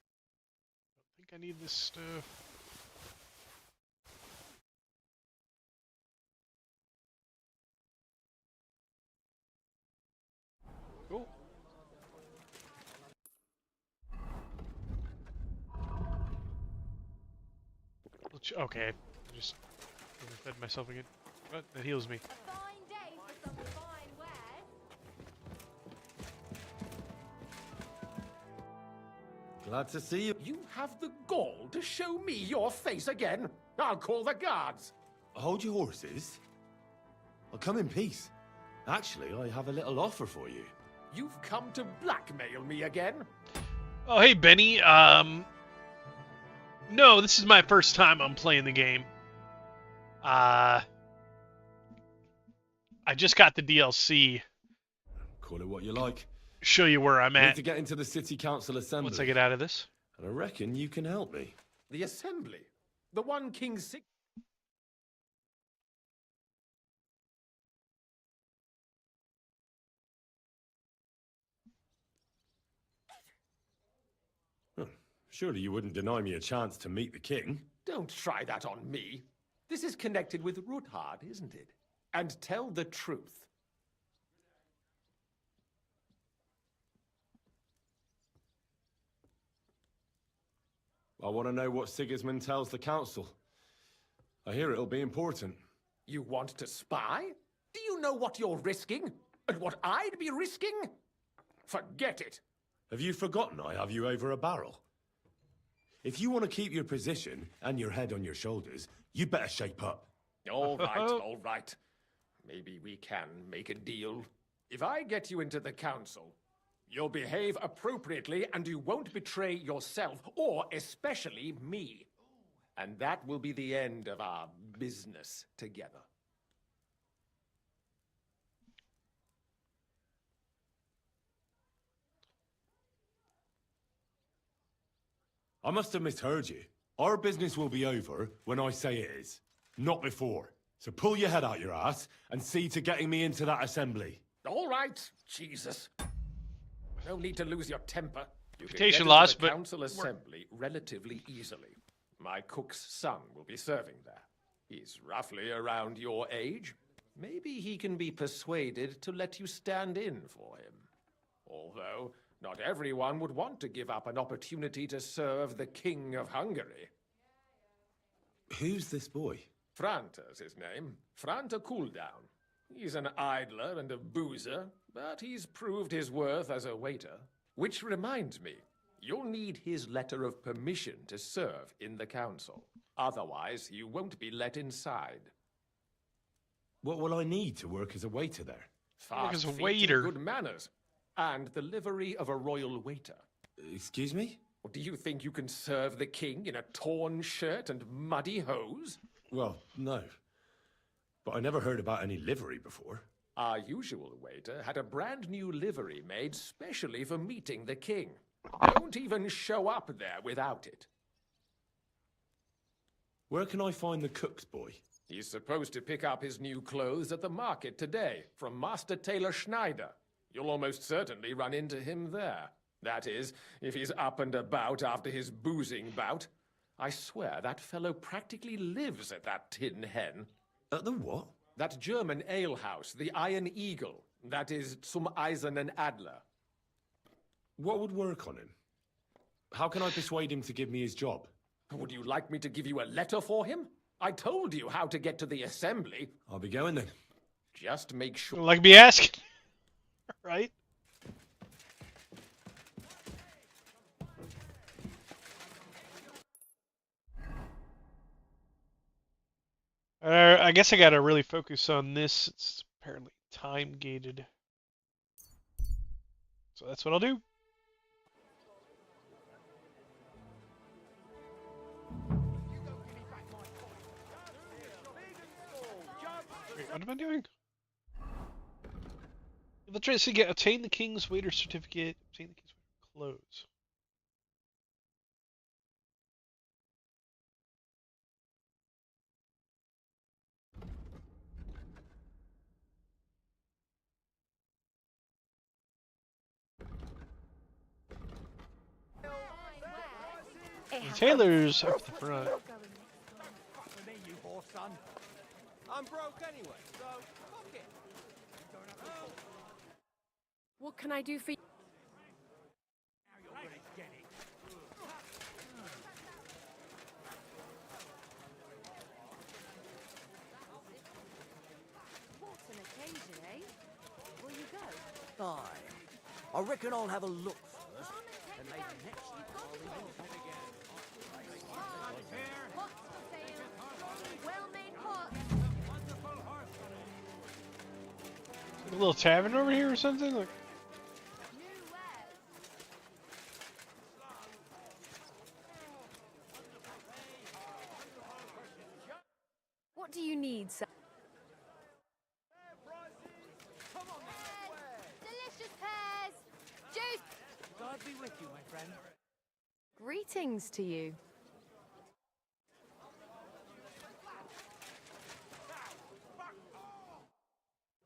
think I need this stuff. Cool. Okay, I just overfed myself again. But that heals me. Glad to see you. You have the gall to show me your face again? I'll call the guards. Hold your horses. I'll come in peace. Actually, I have a little offer for you. You've come to blackmail me again? Oh, hey, Benny. No, this is my first time I'm playing the game. I just got the DLC. Call it what you like. Show you where I'm I need at to get into the city council assembly. once I get out of this. And I reckon you can help me. The assembly? The one King Sig... Surely you wouldn't deny me a chance to meet the king? Don't try that on me. This is connected with Ruthard, isn't it? And tell the truth. I want to know what Sigismund tells the council. I hear it'll be important. You want to spy? Do you know what you're risking? And what I'd be risking? Forget it. Have you forgotten I have you over a barrel? If you want to keep your position and your head on your shoulders, you better shape up. All right, all right. Maybe we can make a deal. If I get you into the council, you'll behave appropriately and you won't betray yourself, or especially me. And that will be the end of our business together. I must have misheard you. Our business will be over when I say it is, not before. So pull your head out your ass and see to getting me into that assembly. All right, Jesus. No need to lose your temper. You can Reputation get loss, into the but council assembly relatively easily. My cook's son will be serving there. He's roughly around your age. Maybe he can be persuaded to let you stand in for him. Although, not everyone would want to give up an opportunity to serve the King of Hungary. Who's this boy? Franta's his name. Franta Cooldown. He's an idler and a boozer, but he's proved his worth as a waiter. Which reminds me, you'll need his letter of permission to serve in the council. Otherwise, you won't be let inside. What will I need to work as a waiter there? Fast as a feet and waiter. good manners, and the livery of a royal waiter. Excuse me? Or do you think you can serve the king in a torn shirt and muddy hose? Well, no. But I never heard about any livery before. Our usual waiter had a brand new livery made specially for meeting the king. Don't even show up there without it. Where can I find the cook's boy? He's supposed to pick up his new clothes at the market today from Master Tailor Schneider. You'll almost certainly run into him there. That is, if he's up and about after his boozing bout. I swear that fellow practically lives at that Tin Hen. At the what? That German alehouse, the Iron Eagle. That is Zum Eisernen Adler. What would work on him? How can I persuade him to give me his job? Would you like me to give you a letter for him? I told you how to get to the assembly. I'll be going then. Just make sure. Like me asking, right? I guess I gotta really focus on this. It's apparently time gated. So that's what I'll do. Wait, what am I doing? The try to get obtain the king's waiter certificate, obtain the king's waiter clothes. The tailor's up the front. I'm broke anyway, so fuck it. What can I do for you? What's an occasion, eh? Will you go? Aye. I reckon I'll have a look first, and maybe next week I'll leave Pots for sale. Well-made pots. Like a little tavern over here or something? Like, What do you need, sir? Delicious pears! Juice! God be with you, my friend. Greetings to you.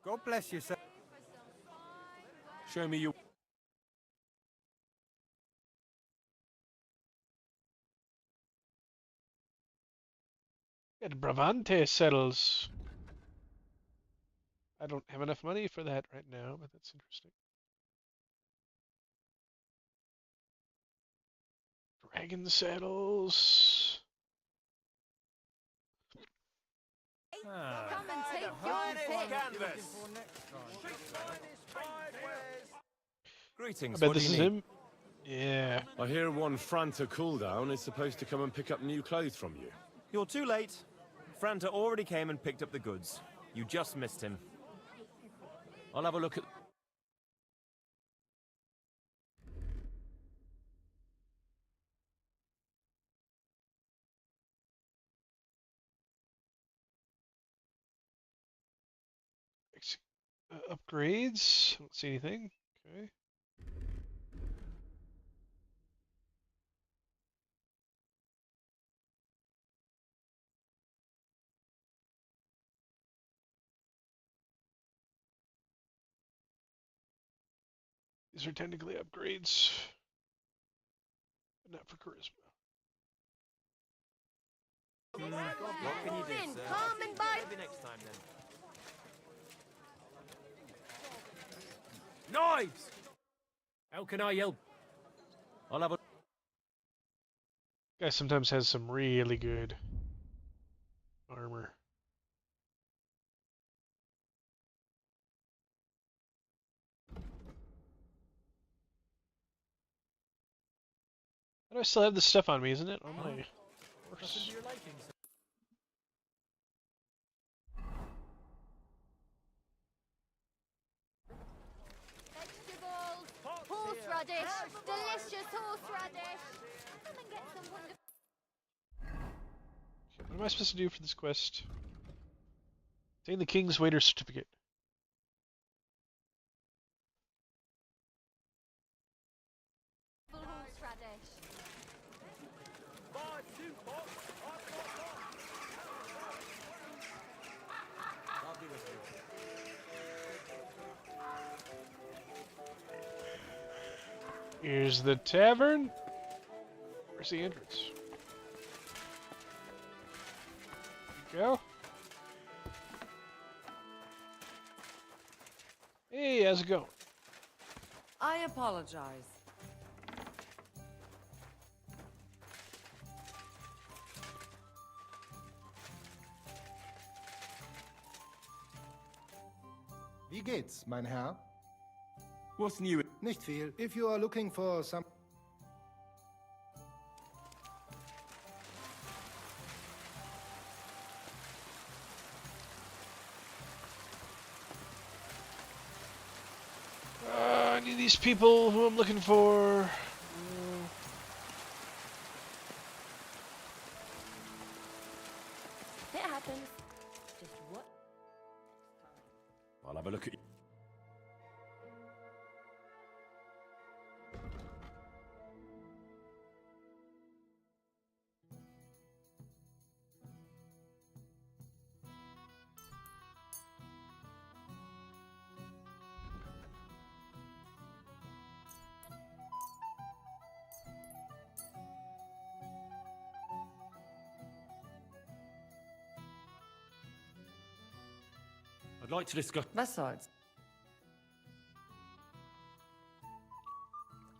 God bless you, sir. Show me your... Got Bravante settles. I don't have enough money for that right now, but that's interesting. Dragon saddles. Come and take your pick. Greetings. I bet what do this you is need? him. Yeah. I hear one Franta cooldown is supposed to come and pick up new clothes from you. You're too late. Franta already came and picked up the goods. You just missed him. I'll have a look at... Upgrades. I don't see anything. Okay. These are technically upgrades, but not for charisma. What can you do, Finn, sir? come and buy. Maybe next time, then. Knives! How can I help? I'll have a... Guy sometimes has some really good armor. How do I still have this stuff on me, isn't it? On my horse. Vegetables, horseradish, delicious horseradish. Come and get some wonderful. What am I supposed to do for this quest? Obtain the King's Waiter certificate. Horseradish. Here's the tavern. Where's the entrance? Go. Hey, how's it going? I apologize. Wie geht's, mein Herr? What's new? Nicht viel. If you are looking for some... I need these people who I'm looking for. It happens. Just what? I'll have a look at you. I'd like to discuss... Was soll's?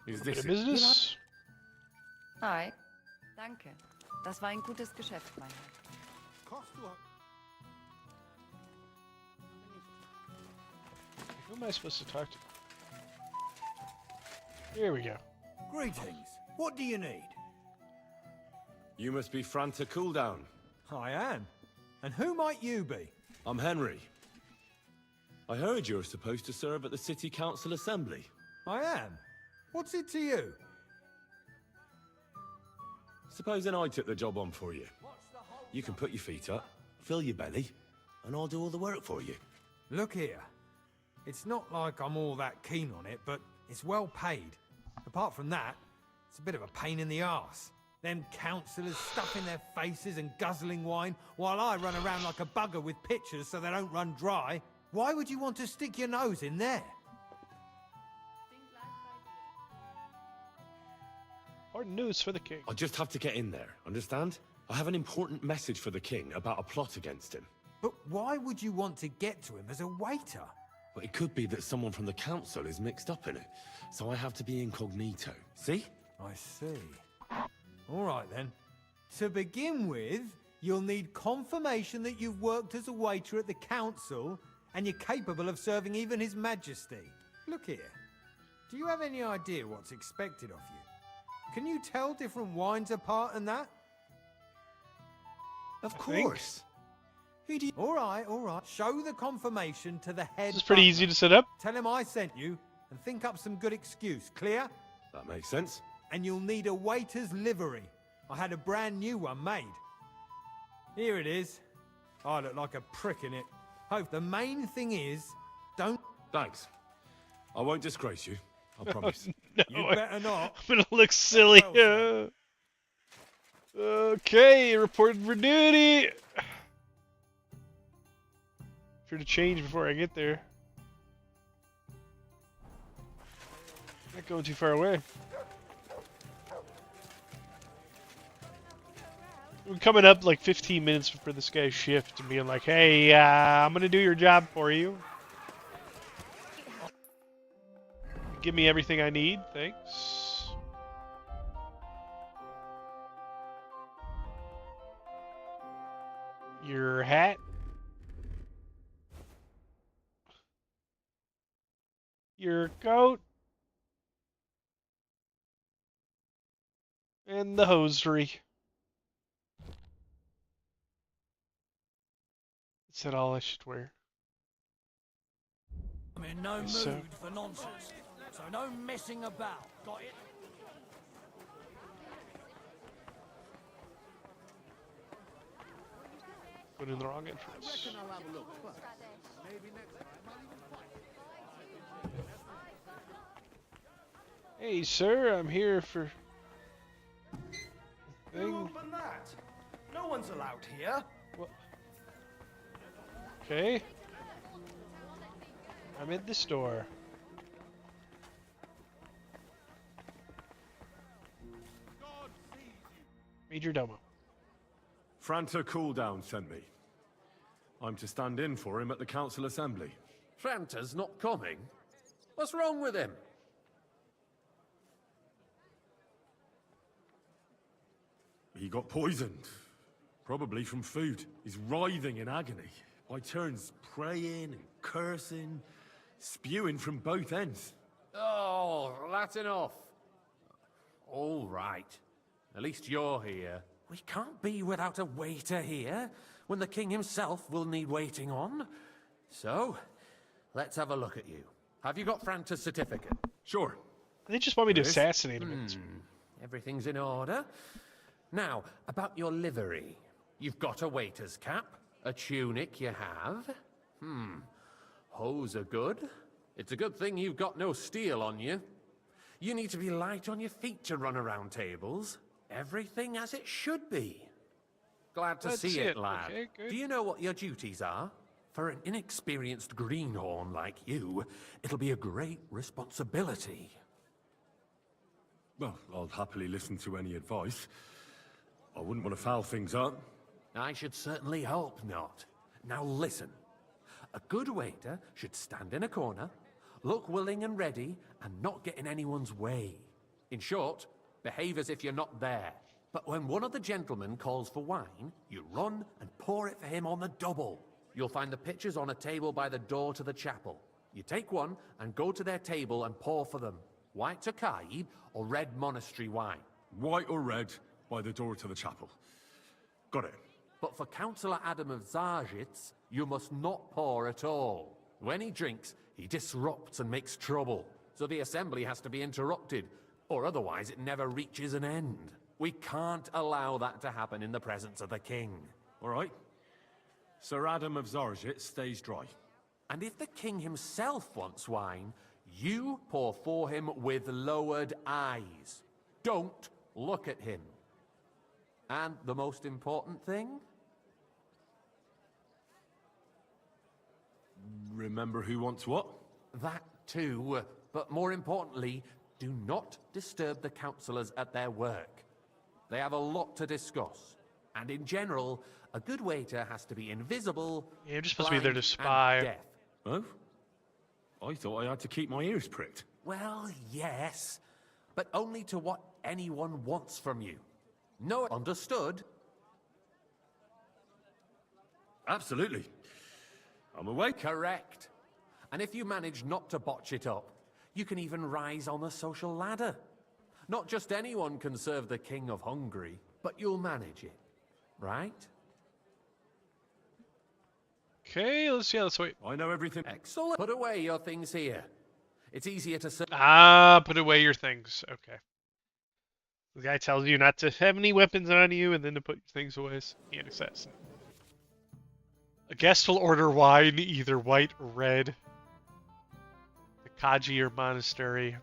Is Bit this of business? Hi. Danke. Das war ein gutes Geschäft, mein Herr. Kochst du... Who am I supposed to talk to? Here we go. Greetings. What do you need? You must be Franta Cooldown. I am. And who might you be? I'm Henry. I heard you're supposed to serve at the City Council Assembly. I am. What's it to you? Supposing I took the job on for you. You can put your feet up, fill your belly, and I'll do all the work for you. Look here. It's not like I'm all that keen on it, but it's well paid. Apart from that, it's a bit of a pain in the arse. Them councillors stuffing their faces and guzzling wine, while I run around like a bugger with pitchers so they don't run dry. Why would you want to stick your nose in there? Hard news for the king. I just have to get in there, understand? I have an important message for the king about a plot against him. But why would you want to get to him as a waiter? But it could be that someone from the council is mixed up in it, so I have to be incognito. See? I see. All right, then. To begin with, you'll need confirmation that you've worked as a waiter at the council and you're capable of serving even His Majesty. Look here. Do you have any idea what's expected of you? Can you tell different wines apart and that? Of course. Who do you... All right. Show the confirmation to the head. This is pretty easy to set up. Tell him I sent you and think up some good excuse. Clear? That makes sense. And you'll need a waiter's livery. I had a brand new one made. Here it is. I look like a prick in it. Hope the main thing is, don't... Thanks. I won't disgrace you. I promise. No, you better not. I'm gonna look silly. Okay, reported for duty. Sure to change before I get there. Not going too far away. We're coming up like 15 minutes for this guy's shift and being like, hey, I'm gonna do your job for you. Give me everything I need, thanks. Your hat. Your coat. And the hosiery. Is that all I should wear? I'm in no Yes, mood sir. for nonsense, so no messing about. Got it? Put in the wrong entrance. I'll have a look. Maybe next time I'll even Hey, sir, I'm here for... Who thing. opened that? No one's allowed here. Okay. I'm at the store. Major Domo. Franta Cooldown sent me. I'm to stand in for him at the council assembly. Franta's not coming? What's wrong with him? He got poisoned. Probably from food. He's writhing in agony. By turns praying and cursing, spewing from both ends. Oh, that's enough. All right. At least you're here. We can't be without a waiter here, when the king himself will need waiting on. So, let's have a look at you. Have you got Franta's certificate? Sure. They just want me to Yes. assassinate him. Everything's in order. Now, about your livery. You've got a waiter's cap, a tunic you have. Hose are good. It's a good thing you've got no steel on you. You need to be light on your feet to run around tables. Everything as it should be. Glad to That's see it. it, lad. Okay, good. Do you know what your duties are? For an inexperienced greenhorn like you, it'll be a great responsibility. Well, I'll happily listen to any advice. I wouldn't want to foul things up. I should certainly hope not. Now listen. A good waiter should stand in a corner, look willing and ready, and not get in anyone's way. In short, behave as if you're not there. But when one of the gentlemen calls for wine, you run and pour it for him on the double. You'll find the pitchers on a table by the door to the chapel. You take one and go to their table and pour for them. White Tokaib or red monastery wine. White or red, by the door to the chapel. Got it. But for Councillor Adam of Zarjitz, you must not pour at all. When he drinks, he disrupts and makes trouble. So the assembly has to be interrupted, or otherwise it never reaches an end. We can't allow that to happen in the presence of the king. All right. Sir Adam of Zarjit stays dry. And if the king himself wants wine, you pour for him with lowered eyes. Don't look at him. And the most important thing? Remember who wants what? That too, but more importantly, do not disturb the councillors at their work. They have a lot to discuss. And in general, a good waiter has to be invisible. Yeah, you're just supposed to be there to blind, spy. and deaf. Oh? I thought I had to keep my ears pricked. Well, yes, but only to what anyone wants from you. No, understood? Absolutely. I'm awake. Correct. And if you manage not to botch it up, you can even rise on the social ladder. Not just anyone can serve the King of Hungary, but you'll manage it, right? Okay, let's wait. I know everything. Excellent. Put away your things here. It's easier to serve. Put away your things. Okay. The guy tells you not to have any weapons on you and then to put your things away. So you can't assassinate. A guest will order wine, either white or red. The Kaji or monastery.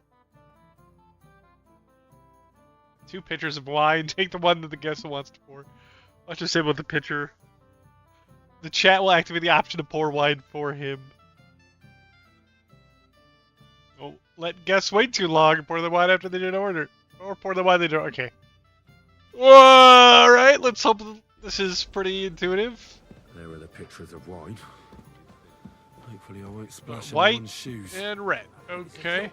2 pitchers of wine. Take the one that the guest wants to pour. Watch us say with the pitcher. The chat will activate the option to pour wine for him. Oh, let guests wait too long and pour the wine after they did order. Or pour the wine they don't. Okay. Alright, let's hope this is pretty intuitive. There are the pictures of wine. Hopefully I won't splash White anyone's shoes. and red. Okay.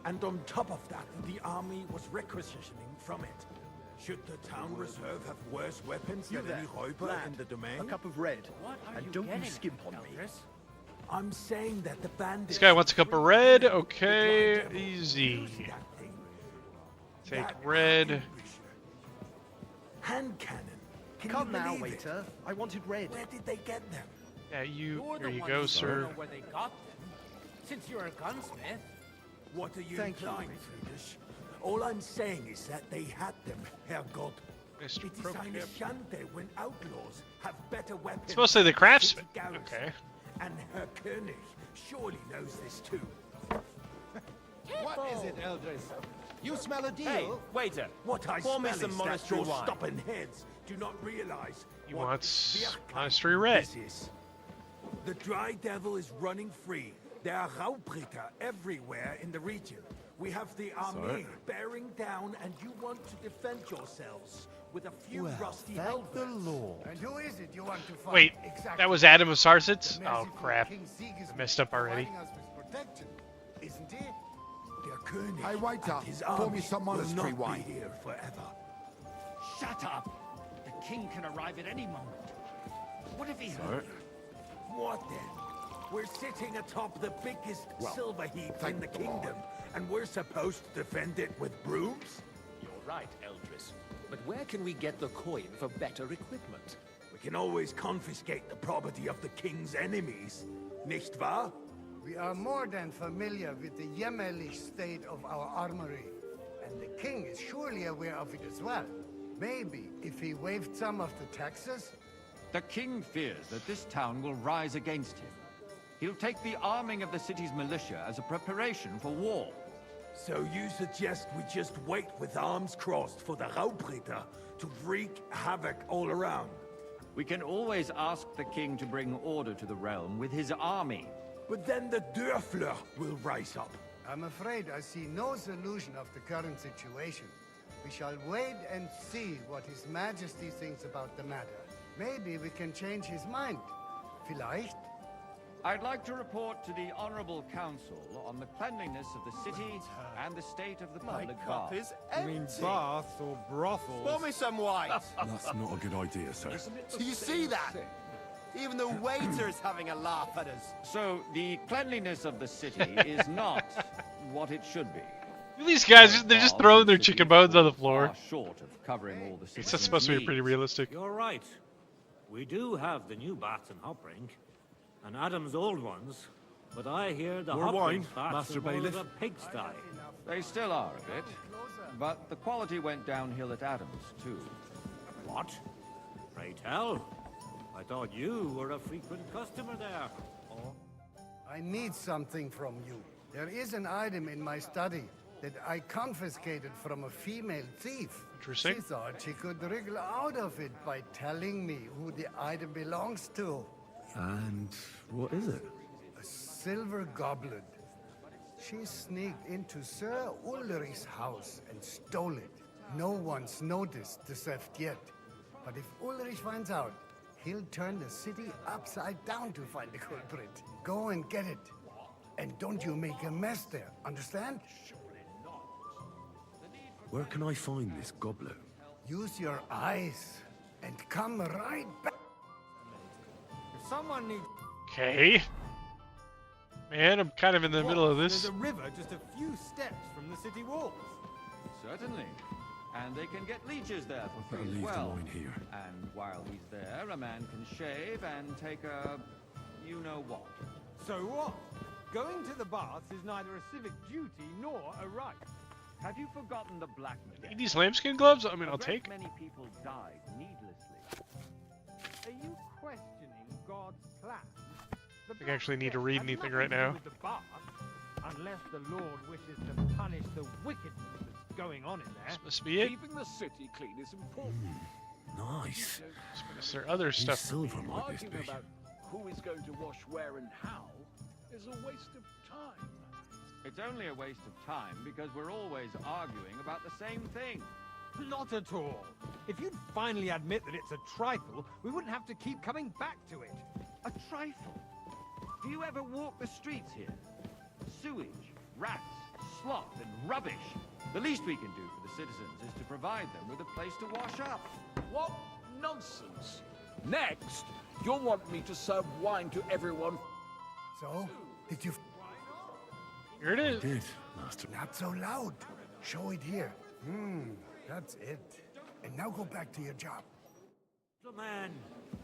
And on top of that, the army was requisitioning from it. Should the town reserve have worse weapons than any Räuber in the domain? A cup of red. And don't you skimp on me. I'm saying that the bandits... This guy wants a cup of red. Okay, easy. Take red. Hand cannon. Can Come you now, believe waiter. It? I wanted red. Where did they get them? Yeah, here You're you the go, one sir. who don't know where they got them. Since you're a gunsmith. What are you Thank you. implying, Friedrich? All I'm saying is that they had them, Herrgott. Mr. It is eine Prokop. Schande when outlaws have better weapons. It's mostly the than craftsman. city garrison. Okay. And Herr König surely knows this too. What is it, Eldris? You smell a deal? Hey, waiter. What I Pour me smell some is that monastery your wine. stubborn heads do not realize He what wants Birkenhead monastery red. this is. The Dry Devil is running free. There are Raubritter everywhere in the region. We have the army bearing down, and you want to defend yourselves with a few rusty Thank the helmets. Lord. And who is it you want to fight? Wait, exactly? that was Adam of Sarsitz? The Oh, merciful crap. King Sigismund I messed up already. providing us with protection, isn't he? Der König Hey, waiter, and his pour me army some will monastery not wine. be here forever. Shut up! The king can arrive at any moment. What if he Sorry. What then? We're sitting atop the biggest silver heap in the thank kingdom, and we're supposed to defend it with brooms? You're right, Eldris. But where can we get the coin for better equipment? We can always confiscate the property of the king's enemies, nicht wahr? We are more than familiar with the jämmerlich state of our armory, and the king is surely aware of it as well. Maybe if he waived some of the taxes? The king fears that this town will rise against him. He'll take the arming of the city's militia as a preparation for war. So you suggest we just wait with arms crossed for the Raubritter to wreak havoc all around? We can always ask the king to bring order to the realm with his army. But then the Dörfler will rise up. I'm afraid I see no solution of the current situation. We shall wait and see what His Majesty thinks about the matter. Maybe we can change his mind. Vielleicht? I'd like to report to the Honorable Council on the cleanliness of the city and the state of the public bath. You mean baths or brothels? Pour me some wine. That's not a good idea, sir. Do you see that? Even the waiter's having a laugh at us. So, the cleanliness of the city is not what it should be. These guys, they're just throwing their chicken bones on the floor. Far short of covering all the It's citizens' supposed to be needs. pretty realistic. You're right. We do have the new baths in Hopbrink, and Adam's old ones, but I hear the More wine, Hopbrink baths Master are more Bailiff. of a pigsty. They still are a bit, but the quality went downhill at Adams, too. What? Pray tell. I thought you were a frequent customer there. I need something from you. There is an item in my study that I confiscated from a female thief. Interesting. She thought she could wriggle out of it by telling me who the item belongs to. And what is it? A silver goblet. She sneaked into Sir Ulrich's house and stole it. No one's noticed the theft yet, But if Ulrich finds out, he'll turn the city upside down to find the culprit. Go and get it. And don't you make a mess there, understand? Where can I find this goblet? Use your eyes and come right back. If someone needs... Okay. Man, I'm kind of in the middle of this. There's a river just a few steps from the city walls. Certainly. And they can get leeches there for Better free as leave the well. wine here. And while he's there, a man can shave and take a... you-know-what. So what? Going to the baths is neither a civic duty nor a right. Have you forgotten the Black Need these lambskin gloves? I mean, I'll take. Many people died needlessly. Are you questioning God's plan? I think I actually need to read anything right now. With the baths, unless the Lord wishes to punish the wickedness that's going on in there. This must be it. Keeping the city clean is important. Nice. Is there other stuff? Silver might this Arguing be. about who is going to wash where and how is a waste of time. It's only a waste of time because we're always arguing about the same thing. Not at all. If you'd finally admit that it's a trifle, we wouldn't have to keep coming back to it. A trifle? Do you ever walk the streets here? Sewage, rats, slop, and rubbish. The least we can do for the citizens is to provide them with a place to wash up. What nonsense! Next, you'll want me to serve wine to everyone. So, did you... Here it is. Did, Master. Not so loud. Show it here. That's it. And now go back to your job. Man,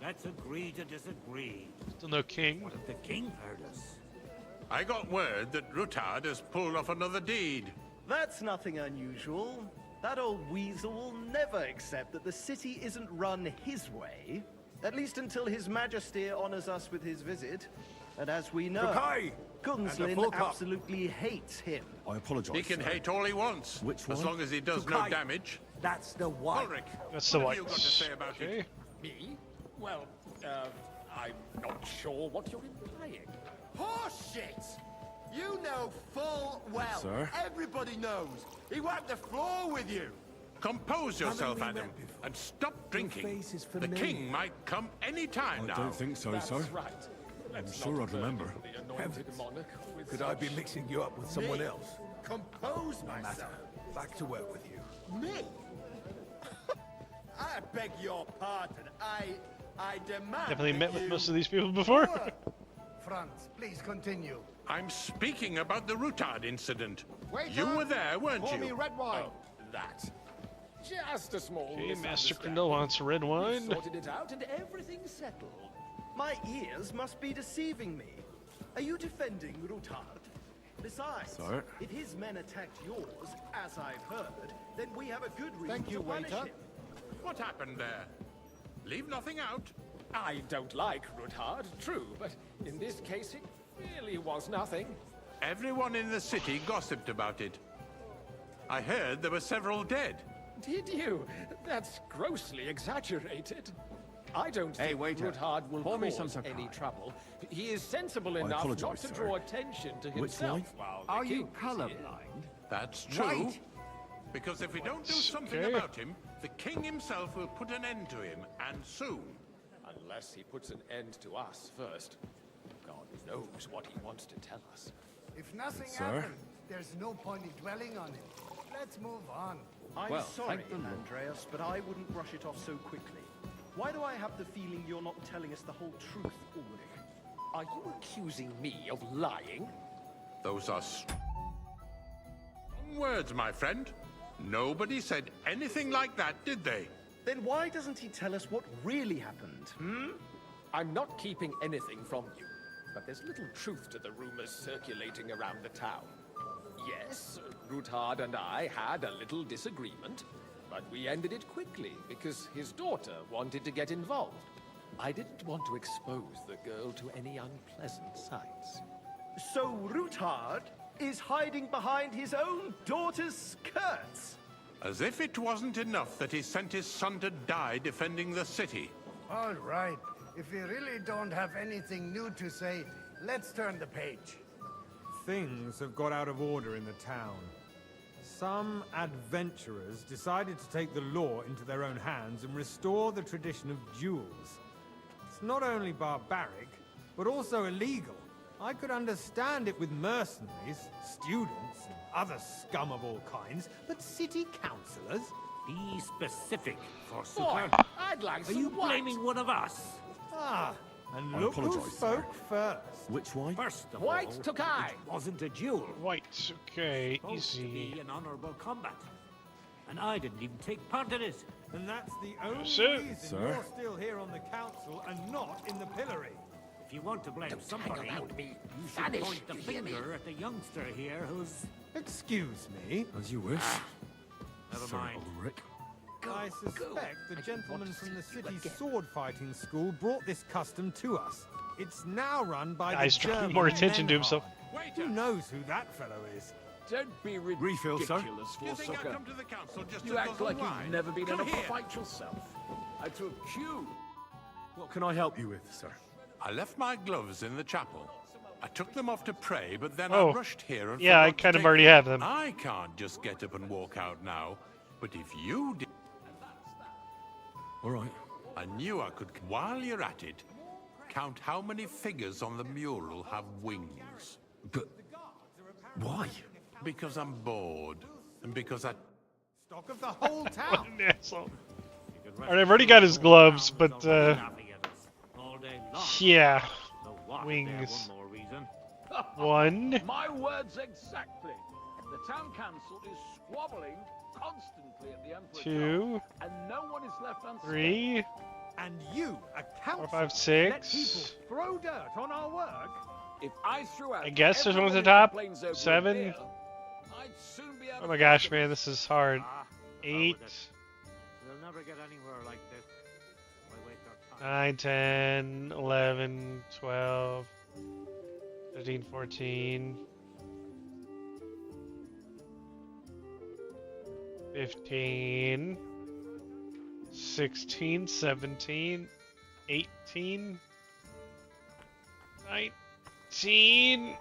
let's agree to disagree. Still no king. What if the king heard us? I got word that Rutard has pulled off another deed. That's nothing unusual. That old weasel will never accept that the city isn't run his way. At least until His Majesty honors us with his visit. And as we know, Gunslin absolutely hates him. I apologize. He can sir. hate all he wants, Which as one? long as he does no damage. That's the one. Ulrich, That's the what white. have you got to say about it? Me? Well, I'm not sure what you're implying. Horseshit! You know full well. Sir? Everybody knows. He wiped the floor with you. Compose yourself, Adam, and stop drinking. The king might come any time I now. don't think so, That's sir. right. I'm sure I'd remember. Could I be mixing you up with someone else? Compose myself. Back to work with you. Me? I beg your pardon. I demand. Definitely that met with you- most of these people before. Franz, please continue. I'm speaking about the Rutard incident. Waiter, You were there, weren't pour me you? red wine. Oh, that. Just a small Okay, Master misunderstanding. Grindel wants red We wine. sorted it out and everything's settled. My ears must be deceiving me. Are you defending Rutard? Besides, Sir? if his men attacked yours, as I've heard, then we have a good reason Thank you, to punish waiter. him. What happened there? Leave nothing out. I don't like Rutard, true, but in this case it really was nothing. Everyone in the city gossiped about it. I heard there were several dead. Did you? That's grossly exaggerated. I don't Hey, think waiter. Rutard will Pour me cause some any Sakai. trouble. He is sensible enough not apologize, to sir. draw attention to Which himself wine? while the Are you king is here. colorblind? That's true. Right. Because if we don't do something Okay. about him, the king himself will put an end to him, and soon. Unless he puts an end to us first. God knows what he wants to tell us. If nothing Sir? happens, there's no point in dwelling on it. Let's move on. I'm Well, sorry, thank the Lord. Andreas, but I wouldn't brush it off so quickly. Why do I have the feeling you're not telling us the whole truth, Ulrich? Are you accusing me of lying? Those are strong words, my friend. Nobody said anything like that, did they? Then why doesn't he tell us what really happened, I'm not keeping anything from you, but there's little truth to the rumors circulating around the town. Yes, Rutard and I had a little disagreement, but we ended it quickly because his daughter wanted to get involved. I didn't want to expose the girl to any unpleasant sights. So Rutard is hiding behind his own daughter's skirts? As if it wasn't enough that he sent his son to die defending the city. All right. If you really don't have anything new to say, let's turn the page. Things have got out of order in the town. Some adventurers decided to take the law into their own hands and restore the tradition of duels. It's not only barbaric, but also illegal. I could understand it with mercenaries, students, and other scum of all kinds, but city councillors? Be specific, Boy, Forsyth. I'd like Are some you white. blaming one of us? Ah, and I look who apologise, spoke sir. first. Which way? First of White all, took I. it wasn't a duel. White, okay, Supposed to easy. be an honourable combat. And I didn't even take part in it. And that's the only Sir. reason Sir. you're still here on the council and not in the pillory. If you want to blame somebody, you should Vanish, point the you hear me? finger at the youngster here who's... Excuse me. As you wish. Never Sir mind. Ulrich. I suspect the gentleman from the city's sword-fighting school brought this custom to us. It's now run by Guy's the drawing German more attention to Menhard. himself. Who knows who that fellow is? Don't be Refill, sir. ridiculous, Do you think I Forsyth. come to the council just You to act guzzle like wine? you've never been Come in a here. fight yourself. I took you. What can I help you with, sir? I left my gloves in the chapel. I took them off to pray, but then Oh. I rushed here and Yeah, I forgot to kind of take already have them. I can't just get up and walk out now. But if you did... All right. I knew I could... While you're at it, count how many figures on the mural have wings. But why? Because I'm bored. And because I... Stock of the whole What town. an asshole. Alright, I've already got his gloves, but, All day long. yeah. So what? Wings. There, one more reason. One. My words exactly. The town council is squabbling constantly at the Emperor Two. Tower, and no one is left unscathed. 3. And you, a council, 4, 5, let 6. people throw dirt on our work? If I threw out I guess there's one at the everyone who top. complains over a 7. beer, I'd soon be out Oh of my gosh, business. man, this is hard. Ah, 8. We'll never get anywhere like this. Why waste our time? 9, 10, 11, 12, 13, 14, 15, 16, 17, 18, 19,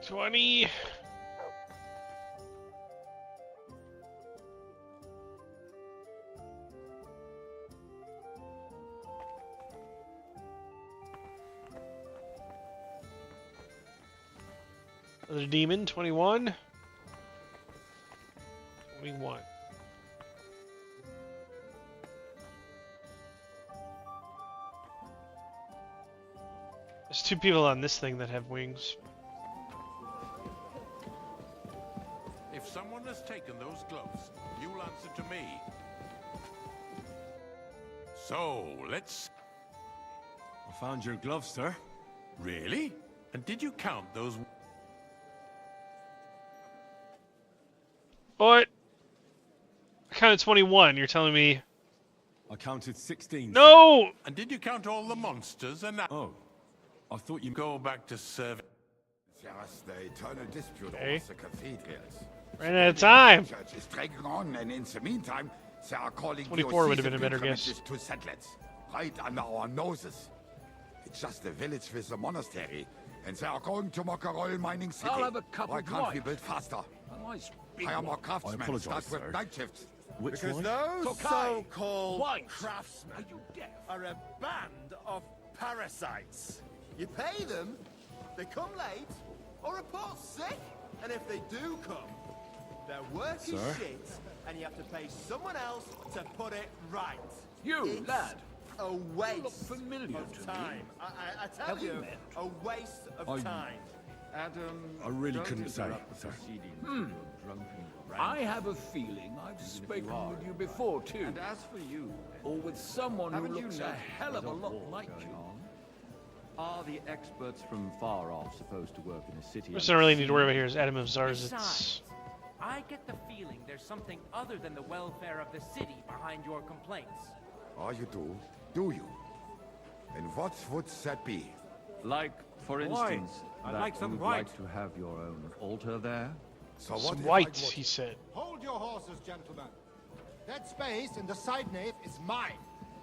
20. The demon, 21. 21. There's 2 people on this thing that have wings. If someone has taken those gloves, you'll answer to me. So, let's... I found your gloves, sir. Really? And did you count those... What? I counted 21. You're telling me... I counted 16. No! And did you count all the monsters and... Oh. I thought you... Go back to serving... Just the eternal dispute Okay. over the cathedrals. Ran out of time. Church is dragging on, and in the meantime, they are calling 24 would have been a diocesan better guess. pilgrimages to settlers, right under our noses. It's just a village with a monastery, and they are going to mock a royal mining city. I'll have a cup Why of can't we white. build faster? A nice big Hire more one. craftsmen, apologise, start with sir. night shifts. Which Because one? those Tokai. so-called White. craftsmen Are you deaf? are a band of parasites. You pay them, they come late, or report sick. And if they do come, their work is Sir? shit, and you have to pay someone else to put it right. You, It's lad. a waste look familiar of to me. time. I tell Have we you, met? a waste of I- time. Adam, I really don't couldn't say, interrupt sir. proceedings Hmm. with your drunken I rant. have a feeling I've spoken are. with you before, too. And as for you, Or with someone who haven't you looks a noticed hell of a there's lot war like going you. on? Are the experts from far off supposed to work in a city? First thing I really need to worry about here is Adam of Zars. It's... Besides, I get the feeling there's something other than the welfare of the city behind your complaints. Oh, you do? Do you? And what would that be? Like, for White. instance, I'd that like some you'd white. like to have your own altar there? So what Some if white, I would? he said. Hold your horses, gentlemen. That space in the side nave is mine.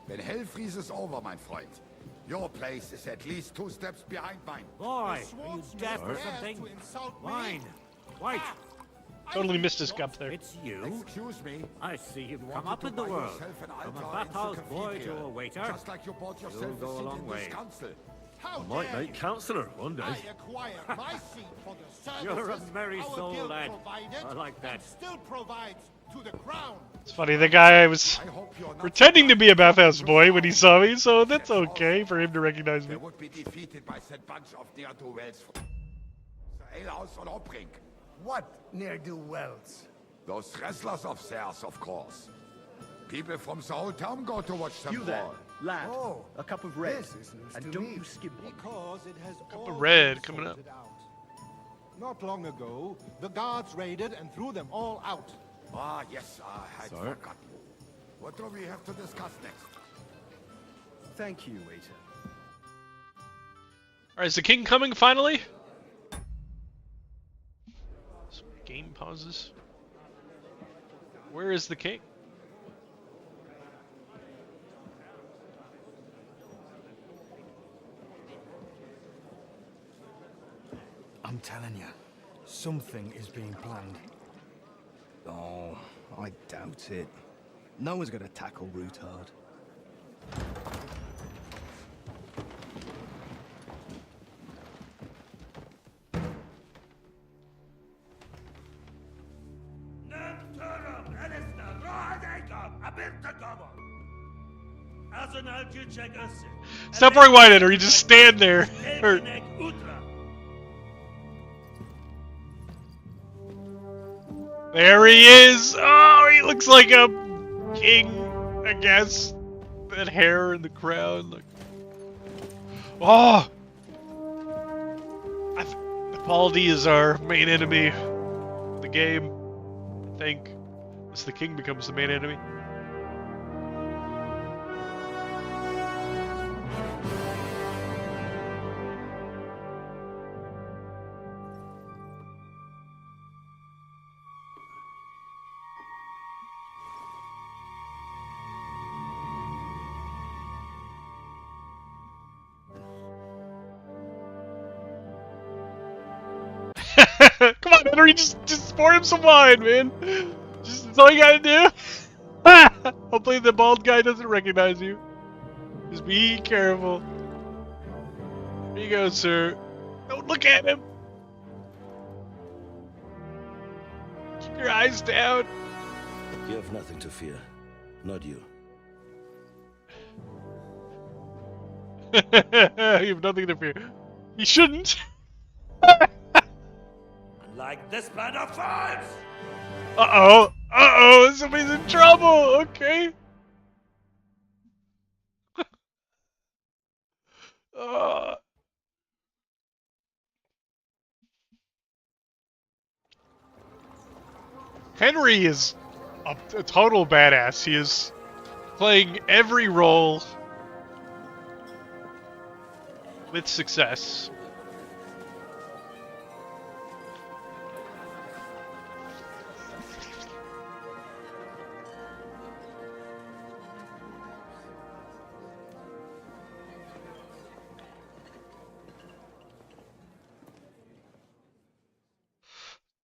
When hell freezes over, my friend, your place is at least 2 steps behind mine. Boy, The are you swordsmith deaf or dares something? to insult me. Mine. Wait! Totally missed his cup there. It's you? Excuse me. I see you've You come wanted up to in the buy world. yourself an From a altar in the bathhouse boy to cathedral, a waiter. Just like you bought yourself You'll go a a seat long in way. this council. How I might dare make you? councillor one day. I acquire my seat for the services You're a merry our soul, guild lad. provided I like that. and still provides to the crown. It's funny, the guy was pretending to be a bathhouse boy when he saw me, so that's okay for him to recognize me. They would be defeated by said bunch of ne'er-do-wells. The alehouse on Obrink. What ne'er-do-wells? Those wrestlers of theirs, of course. People from the whole town go to watch them You there, brawl. lad. Oh, a cup of red. this is news And to don't me. you skip one. Because it has all of red been coming up. sorted out. Not long ago, the guards raided and threw them all out. Ah, yes, I had Sorry. forgotten. What do we have to discuss next? Thank you, waiter. Alright, is the king coming finally? Some game pauses. Where is the king? I'm telling you, something is being planned. Oh, I doubt it. No one's gonna tackle Rootard. Stop wearing white or you just stand there. Or... There he is! Oh, he looks like a king, I guess. That hair and the crown. Like... Oh! Baldi is our main enemy in the game, I think. Unless the king becomes the main enemy. Come on, Henry, just pour him some wine, man. That's all you gotta do. Hopefully the bald guy doesn't recognize you. Just be careful. Here you go, sir. Don't look at him. Keep your eyes down. You have nothing to fear. Not you. You have nothing to fear. You shouldn't. Like this band of fives! Uh-oh. Uh-oh. Somebody's in trouble. Okay. Henry is a total badass. He is playing every role with success.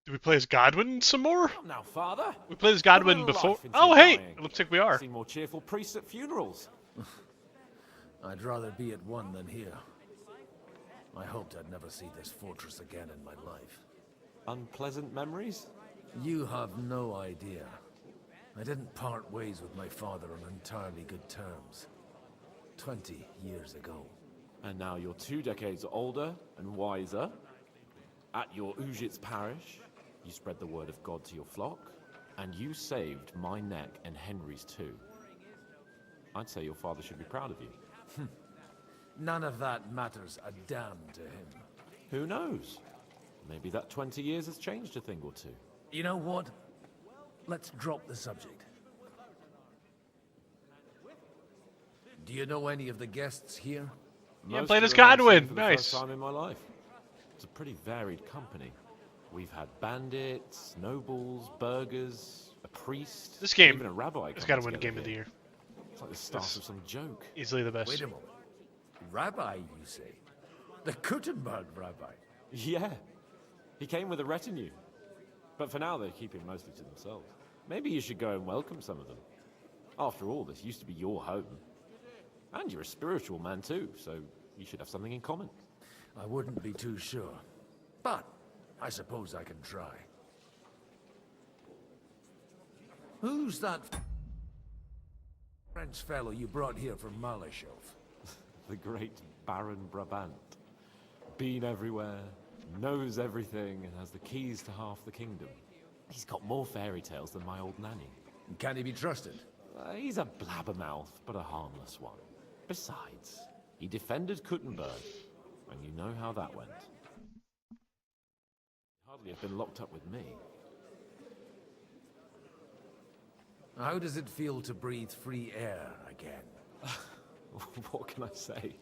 Do we play as Godwin some more? Now, Father. We played as Godwin before. Oh, hey! It looks like we are. See more cheerful priests at funerals. I'd rather be at one than here. I hoped I'd never see this fortress again in my life. Unpleasant memories? You have no idea. I didn't part ways with my father on entirely good terms. 20 years ago. And now you're 2 decades older and wiser. At your Ujit's parish, you spread the word of God to your flock, and you saved my neck and Henry's too. I'd say your father should be proud of you. None of that matters a damn to him. Who knows? Maybe that 20 years has changed a thing or two. You know what? Let's drop the subject. Do you know any of the guests here? Yeah, played as Godwin. Nice. First time in my life. It's a pretty varied company. We've had bandits, nobles, burghers, a priest. This game even a rabbi. has got to win Game of the Year. It's like the start of some joke. Easily the best. Wait a moment. Rabbi, you say? The Kuttenberg rabbi? Yeah. He came with a retinue. But for now, they're keeping mostly to themselves. Maybe you should go and welcome some of them. After all, this used to be your home. And you're a spiritual man too, so you should have something in common. I wouldn't be too sure. But I suppose I can try. Who's that French fellow you brought here from Malashov? The great Baron Brabant. Been everywhere, knows everything, and has the keys to half the kingdom. He's got more fairy tales than my old nanny. Can he be trusted? He's a blabbermouth, but a harmless one. Besides, he defended Kuttenberg, and you know how that went. He'd hardly have been locked up with me. How does it feel to breathe free air again? What can I say?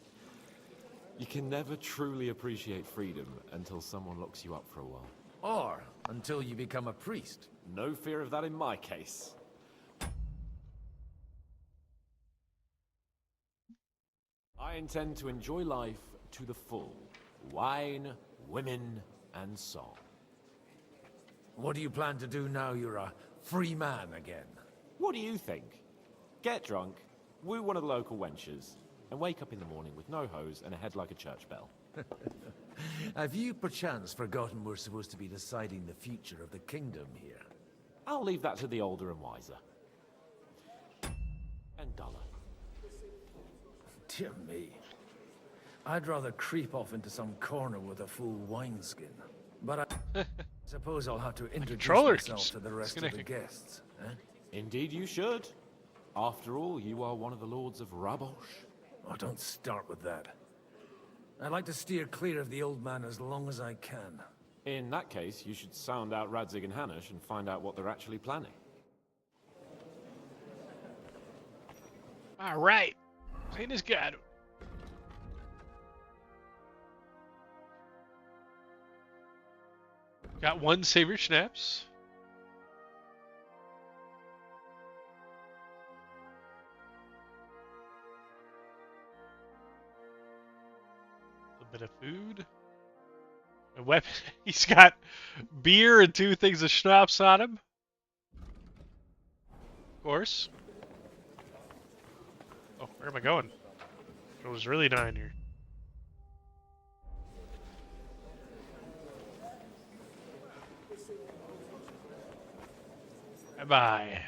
You can never truly appreciate freedom until someone locks you up for a while. Or until you become a priest. No fear of that in my case. I intend to enjoy life to the full. Wine, women, and song. What do you plan to do now you're a free man again? What do you think? Get drunk, woo one of the local wenches, and wake up in the morning with no hose and a head like a church bell. Have you perchance forgotten we're supposed to be deciding the future of the kingdom here? I'll leave that to the older and wiser. And duller. Dear me. I'd rather creep off into some corner with a full wineskin. But I suppose I'll have to introduce myself to the rest of the guests. Eh? Indeed you should. After all, you are one of the lords of Rabosh. Oh, don't start with that. I'd like to steer clear of the old man as long as I can. In that case, you should sound out Radzig and Hanush and find out what they're actually planning. All right. Clean as God. Got one Savior Schnapps. A bit of food. A weapon. He's got beer and 2 things of schnapps on him. Of course. Oh, where am I going? It was really down here. Bye-bye.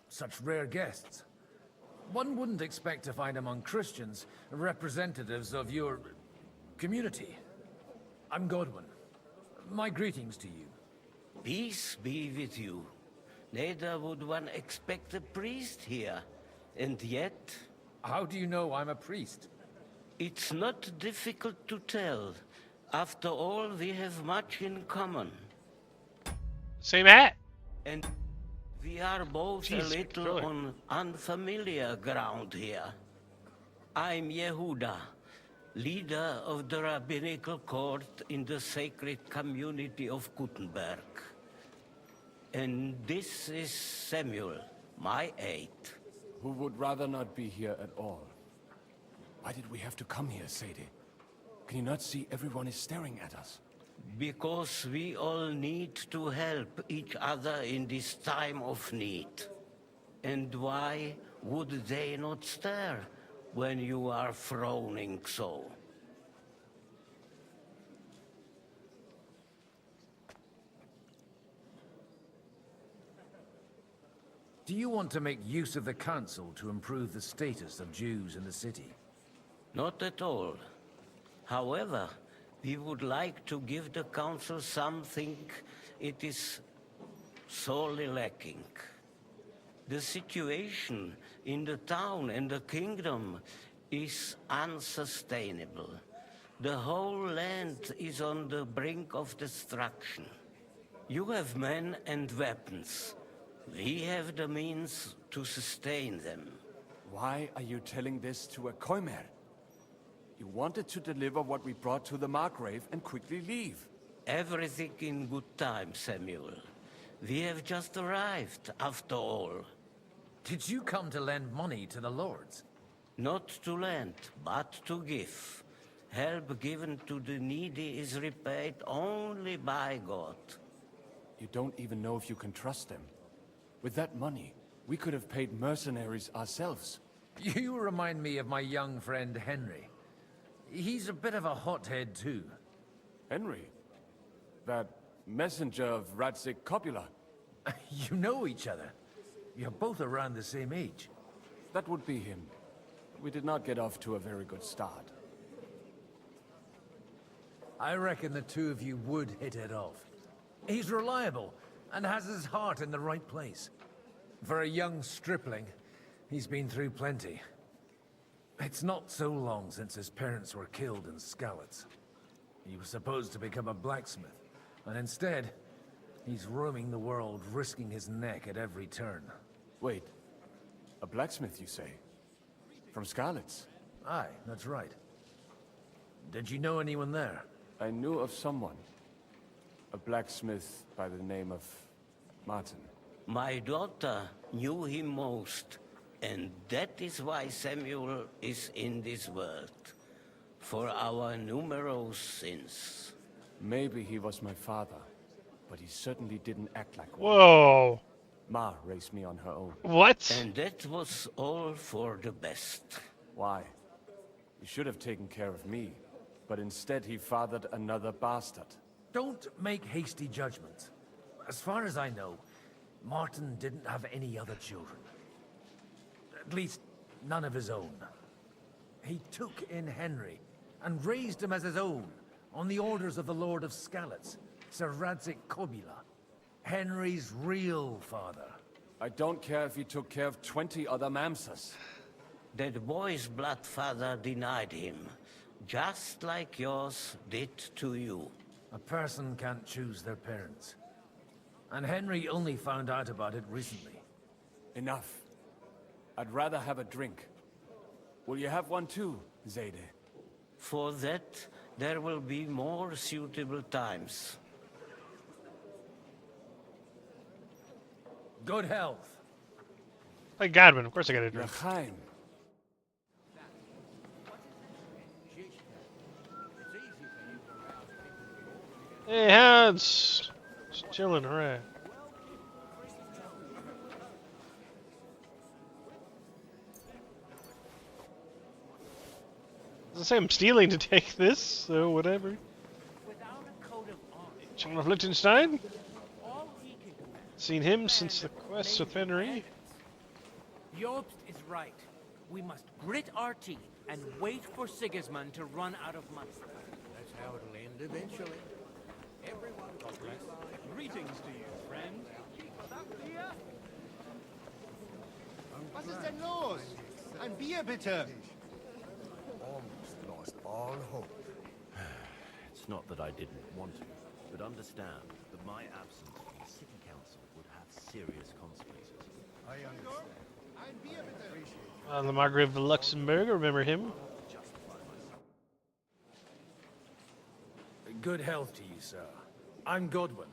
Such rare guests. One wouldn't expect to find among Christians representatives of your community. I'm Godwin. My greetings to you. Peace be with you. Neither would one expect a priest here. And yet... How do you know I'm a priest? It's not difficult to tell. After all, we have much in common. Same hat. And we are both a little on unfamiliar ground here. I'm Yehuda, leader of the rabbinical court in the sacred community of Kuttenberg. And this is Samuel, my aide. Who would rather not be here at all. Why did we have to come here, Sadie? Can you not see everyone is staring at us? Because we all need to help each other in this time of need. And why would they not stare when you are frowning so? Do you want to make use of the council to improve the status of Jews in the city? Not at all. However, we would like to give the council something it is sorely lacking. The situation in the town and the kingdom is unsustainable. The whole land is on the brink of destruction. You have men and weapons. We have the means to sustain them. Why are you telling this to a Koimer? You wanted to deliver what we brought to the Margrave and quickly leave. Everything in good time, Samuel. We have just arrived, after all. Did you come to lend money to the lords? Not to lend, but to give. Help given to the needy is repaid only by God. You don't even know if you can trust them. With that money, we could have paid mercenaries ourselves. You remind me of my young friend Henry. He's a bit of a hothead too. Henry? That messenger of Radzik Copula? You know each other. You're both around the same age. That would be him. We did not get off to a very good start. I reckon the two of you would hit it off. He's reliable, and has his heart in the right place. For a young stripling, he's been through plenty. It's not so long since his parents were killed in Skalitz. He was supposed to become a blacksmith, and instead, he's roaming the world, risking his neck at every turn. Wait, a blacksmith, you say? From Skalitz? Aye, that's right. Did you know anyone there? I knew of someone. A blacksmith by the name of Martin. My daughter knew him most, and that is why Samuel is in this world. For our numerous sins. Maybe he was my father, but he certainly didn't act like one. Whoa. Ma raised me on her own. What? And that was all for the best. Why? He should have taken care of me, but instead he fathered another bastard. Don't make hasty judgments. As far as I know, Martin didn't have any other children. At least, none of his own. He took in Henry, and raised him as his own, on the orders of the Lord of Skalitz, Sir Radzik Copula. Henry's real father. I don't care if he took care of 20 other mamsas. That boy's blood father denied him, just like yours did to you. A person can't choose their parents. And Henry only found out about it recently. Enough. I'd rather have a drink. Will you have one too, Zayde? For that, there will be more suitable times. Good health. Hey, Godwin, of course I got a drink. L'chaim. Hey, Hans! Just chilling, hooray. Doesn't say I'm stealing to take this, so whatever. John of Liechtenstein? Seen him since the quest with Henry. Jobst is right. We must grit our teeth and wait for Sigismund to run out of money. That's how it'll end eventually. Everyone got greetings to you, friend. Was ist denn los? Ein Bier bitte. Almost lost all hope. It's not that I didn't want to, but understand that my absence from the city council would have serious consequences. I understand. Ein Bier bitte. The Margrave of Luxembourg, remember him? Good health to you, sir. I'm Godwin.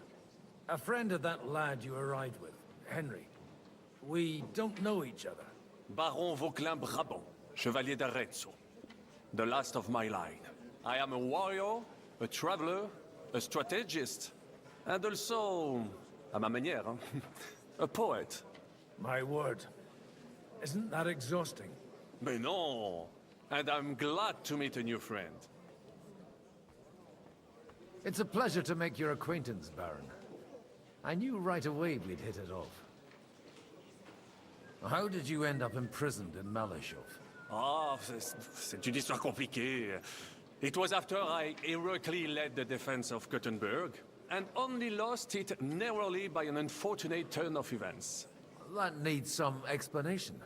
A friend of that lad you arrived with, Henry. We don't know each other. Baron Vauquelin Brabant, Chevalier d'Arezzo. The last of my line. I am a warrior, a traveler, a strategist, and also, à ma manière, a poet. My word. Isn't that exhausting? Mais non! And I'm glad to meet a new friend. It's a pleasure to make your acquaintance, Baron. I knew right away we'd hit it off. How did you end up imprisoned in Malashov? Ah, c'est une histoire compliquée. It was after I heroically led the defense of Gothenburg, and only lost it narrowly by an unfortunate turn of events. That needs some explanation.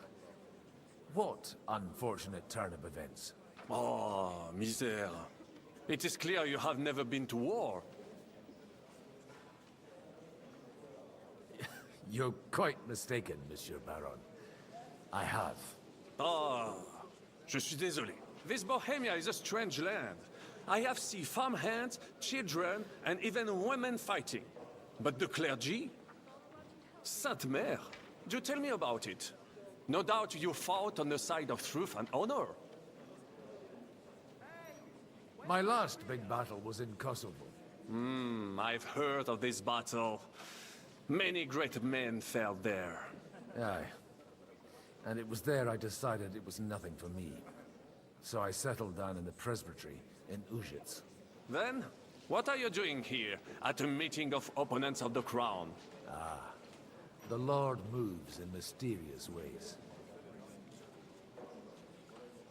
What unfortunate turn of events? Oh, misère. It is clear you have never been to war. You're quite mistaken, Monsieur Baron. I have. Ah, je suis désolé. This Bohemia is a strange land. I have seen farmhands, children, and even women fighting. But the clergy? Sainte Mère, do tell me about it. No doubt you fought on the side of truth and honor. My last big battle was in Kosovo. I've heard of this battle. Many great men fell there. Aye. And it was there I decided it was nothing for me. So I settled down in the presbytery in Ujits. Then, what are you doing here, at a meeting of opponents of the crown? The Lord moves in mysterious ways.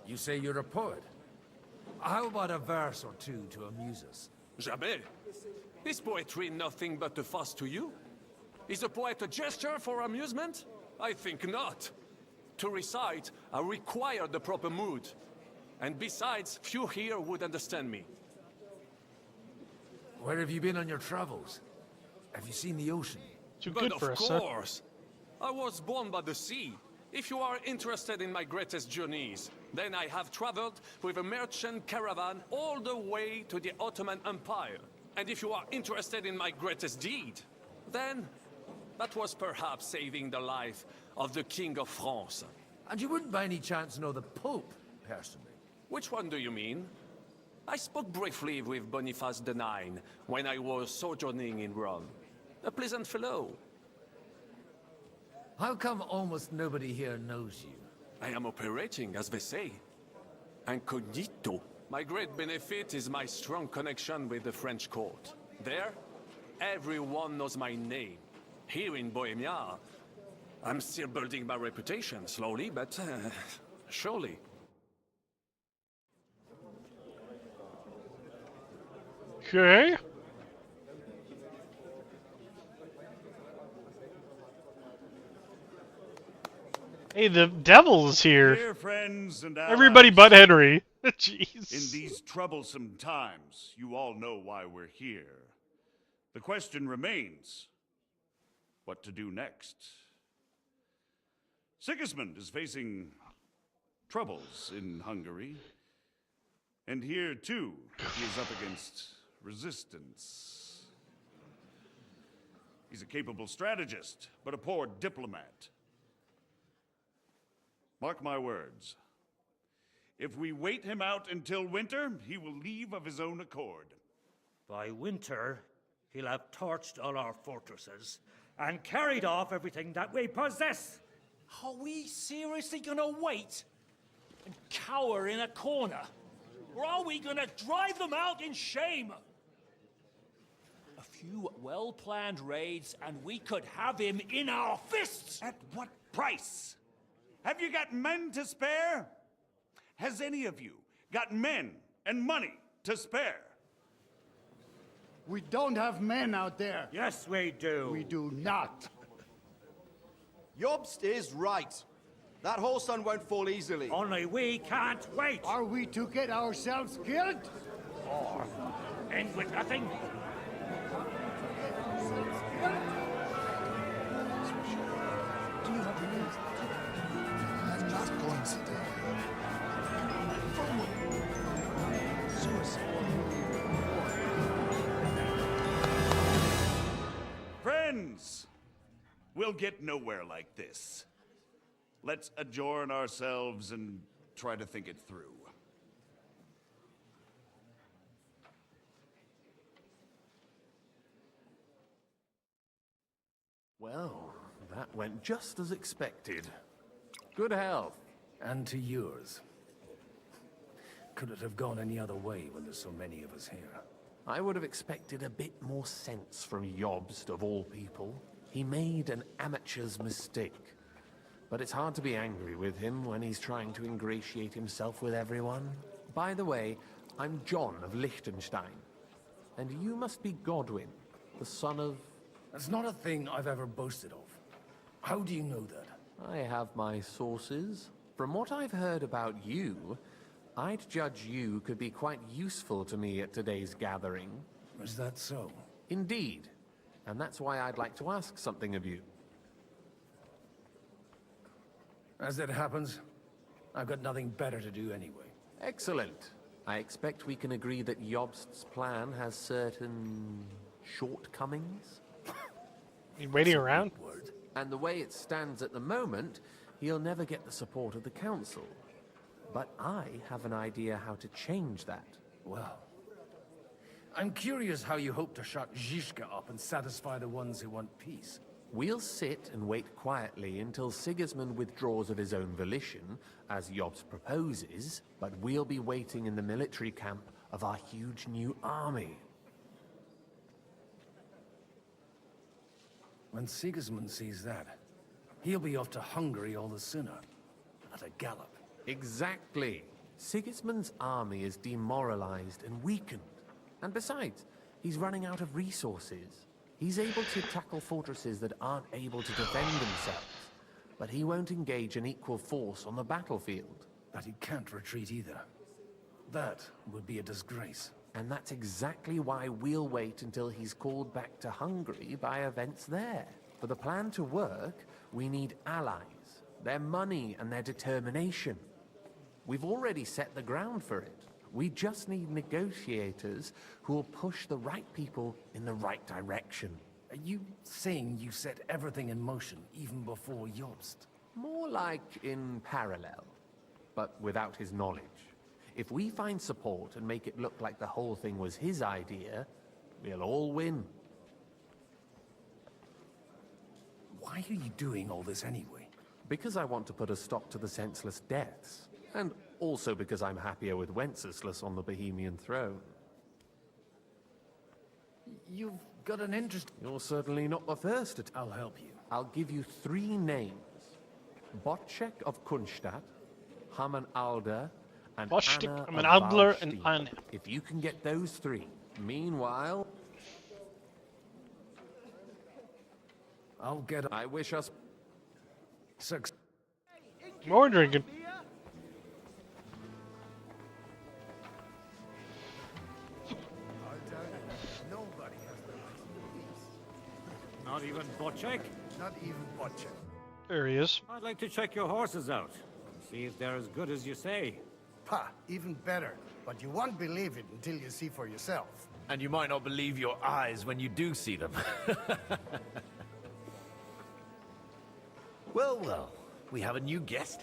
You say you're a poet? How about a verse or two to amuse us? Jamais. Is poetry nothing but a fuss to you? Is a poet a gesture for amusement? I think not. To recite, I require the proper mood. And besides, few here would understand me. Where have you been on your travels? Have you seen the ocean? Too But good of for us, course. I was born by the sea. If you are interested in my greatest journeys, then I have traveled with a merchant caravan all the way to the Ottoman Empire. And if you are interested in my greatest deed, then that was perhaps saving the life of the King of France. And you wouldn't by any chance know the Pope, personally? Which one do you mean? I spoke briefly with Boniface IX when I was sojourning in Rome. A pleasant fellow. How come almost nobody here knows you? I am operating, as they say. Incognito. My great benefit is my strong connection with the French court. There, everyone knows my name. Here in Bohemia, I'm still building my reputation, slowly, but surely. Okay. Hey, the devil's here. Dear friends and Everybody allies, but Henry. Jeez. in these troublesome times, you all know why we're here. The question remains, what to do next? Sigismund is facing troubles in Hungary. And here, too, he is up against resistance. He's a capable strategist, but a poor diplomat. Mark my words. If we wait him out until winter, he will leave of his own accord. By winter, he'll have torched all our fortresses and carried off everything that we possess. Are we seriously gonna wait and cower in a corner? Or are we gonna drive them out in shame? A few well-planned raids and we could have him in our fists! At what price? Have you got men to spare? Has any of you got men and money to spare? We don't have men out there. Yes, we do. We do not. Jobst is right. That whole sun won't fall easily. Only we can't wait. Are we to get ourselves killed? Or end with nothing? Friends, we'll get nowhere like this. Let's adjourn ourselves and try to think it through. Well, that went just as expected. Good health. And to yours. Could it have gone any other way when there's so many of us here? I would have expected a bit more sense from Jobst, of all people. He made an amateur's mistake. But it's hard to be angry with him when he's trying to ingratiate himself with everyone. By the way, I'm John of Liechtenstein. And you must be Godwin, the son of... That's not a thing I've ever boasted of. How do you know that? I have my sources. From what I've heard about you, I'd judge you could be quite useful to me at today's gathering. Is that so? Indeed. And that's why I'd like to ask something of you. As it happens, I've got nothing better to do anyway. Excellent. I expect we can agree that Jobst's plan has certain shortcomings. You waiting around? And the way it stands at the moment, he'll never get the support of the council. But I have an idea how to change that. Well, I'm curious how you hope to shut Zizka up and satisfy the ones who want peace. We'll sit and wait quietly until Sigismund withdraws of his own volition, as Jobs proposes, but we'll be waiting in the military camp of our huge new army. When Sigismund sees that, he'll be off to Hungary all the sooner. At a gallop. Exactly. Sigismund's army is demoralized and weakened. And besides, he's running out of resources. He's able to tackle fortresses that aren't able to defend themselves. But he won't engage an equal force on the battlefield. But he can't retreat either. That would be a disgrace. And that's exactly why we'll wait until he's called back to Hungary by events there. For the plan to work, we need allies, their money and their determination. We've already set the ground for it. We just need negotiators who will push the right people in the right direction. Are you saying you set everything in motion even before Jobst? More like in parallel, but without his knowledge. If we find support and make it look like the whole thing was his idea, we'll all win. Why are you doing all this anyway? Because I want to put a stop to the senseless deaths. And also because I'm happier with Wenceslas on the Bohemian throne. You've got an interest... You're certainly not the first. I'll help you. I'll give you 3 names. Botchek of Kunstadt, Haman Alder, and Botchek, Anna Haman of Adler, and Wallstein. Anna. If you can get those 3. Meanwhile... I'll get... I wish us... success. More drinking. Nobody has the right to peace. Not even Bocek? Not even Botchek. There he is. I'd like to check your horses out. See if they're as good as you say. Ha, even better. But you won't believe it until you see for yourself. And you might not believe your eyes when you do see them. Well, well, we have a new guest.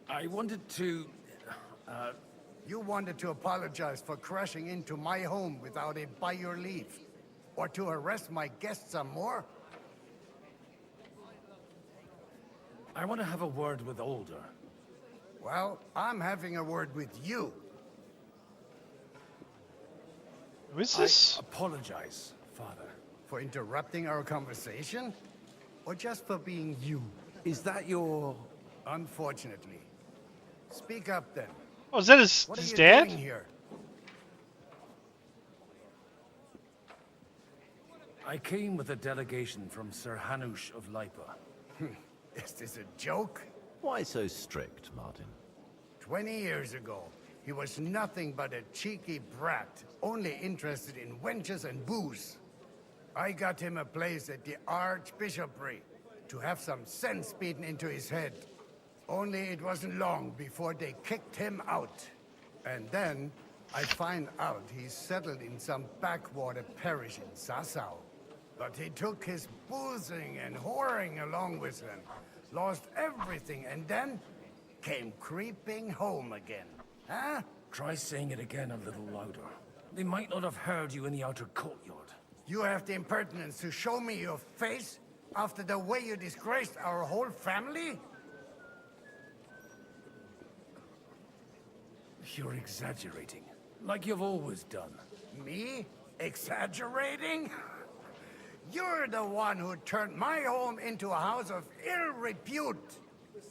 I wanted to... You wanted to apologize for crashing into my home without it by your leave. Or to arrest my guests some more? I want to have a word with Older. Well, I'm having a word with you. Who is this? I apologize, Father. For interrupting our conversation? Or just for being you? Is that your... Unfortunately. Speak up then. Oh, is that his What are you dad? doing here? I came with a delegation from Sir Hanush of Lipa. Is this a joke? Why so strict, Martin? 20 years ago, he was nothing but a cheeky brat, only interested in wenches and booze. I got him a place at the Archbishopry to have some sense beaten into his head. Only it wasn't long before they kicked him out. And then I find out he's settled in some backwater parish in Sassau. But he took his boozing and whoring along with him, lost everything, and then came creeping home again. Huh? Try saying it again a little louder. They might not have heard you in the outer courtyard. You have the impertinence to show me your face after the way you disgraced our whole family? You're exaggerating, like you've always done. Me? Exaggerating? You're the one who turned my home into a house of ill repute.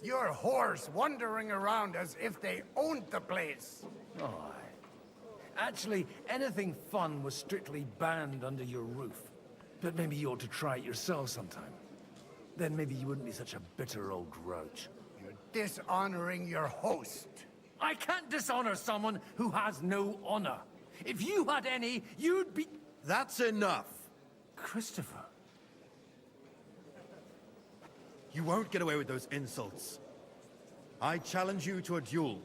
Your whores wandering around as if they owned the place. Oh, actually, anything fun was strictly banned under your roof. But maybe you ought to try it yourself sometime. Then maybe you wouldn't be such a bitter old grouch. You're dishonoring your host. I can't dishonor someone who has no honor. If you had any, you'd be... That's enough. Christopher. You won't get away with those insults. I challenge you to a duel.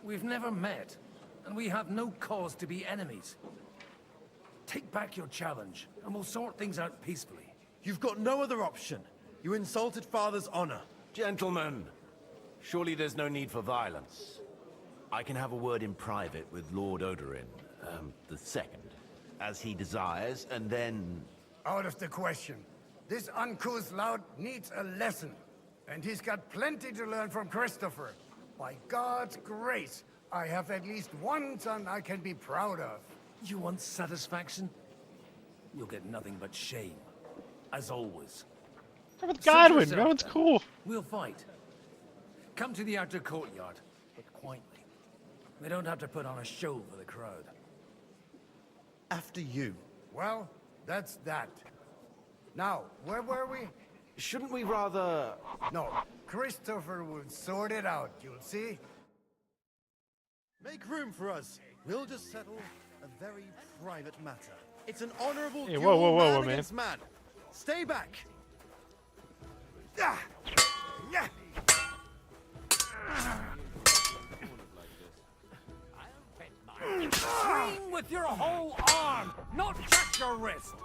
We've never met, and we have no cause to be enemies. Take back your challenge, and we'll sort things out peacefully. You've got no other option. You insulted Father's honor. Gentlemen, Surely there's no need for violence. I can have a word in private with Lord Odorin, the second, as he desires, and then... Out of the question. This uncouth lout needs a lesson. And he's got plenty to learn from Christopher. By God's grace, I have at least one son I can be proud of. You want satisfaction? You'll get nothing but shame. As always. Come with Godwin. Godwin's cool. We'll fight. Come to the outer courtyard, but quietly. We don't have to put on a show for the crowd. After you. Well, that's that. Now, where were we? Shouldn't we rather... No, Christopher will sort it out, you'll see. Make room for us. We'll just settle a very private matter. It's an honorable Hey, duel, whoa, man man. against man. Stay back. Swing with your whole arm, not just your wrist.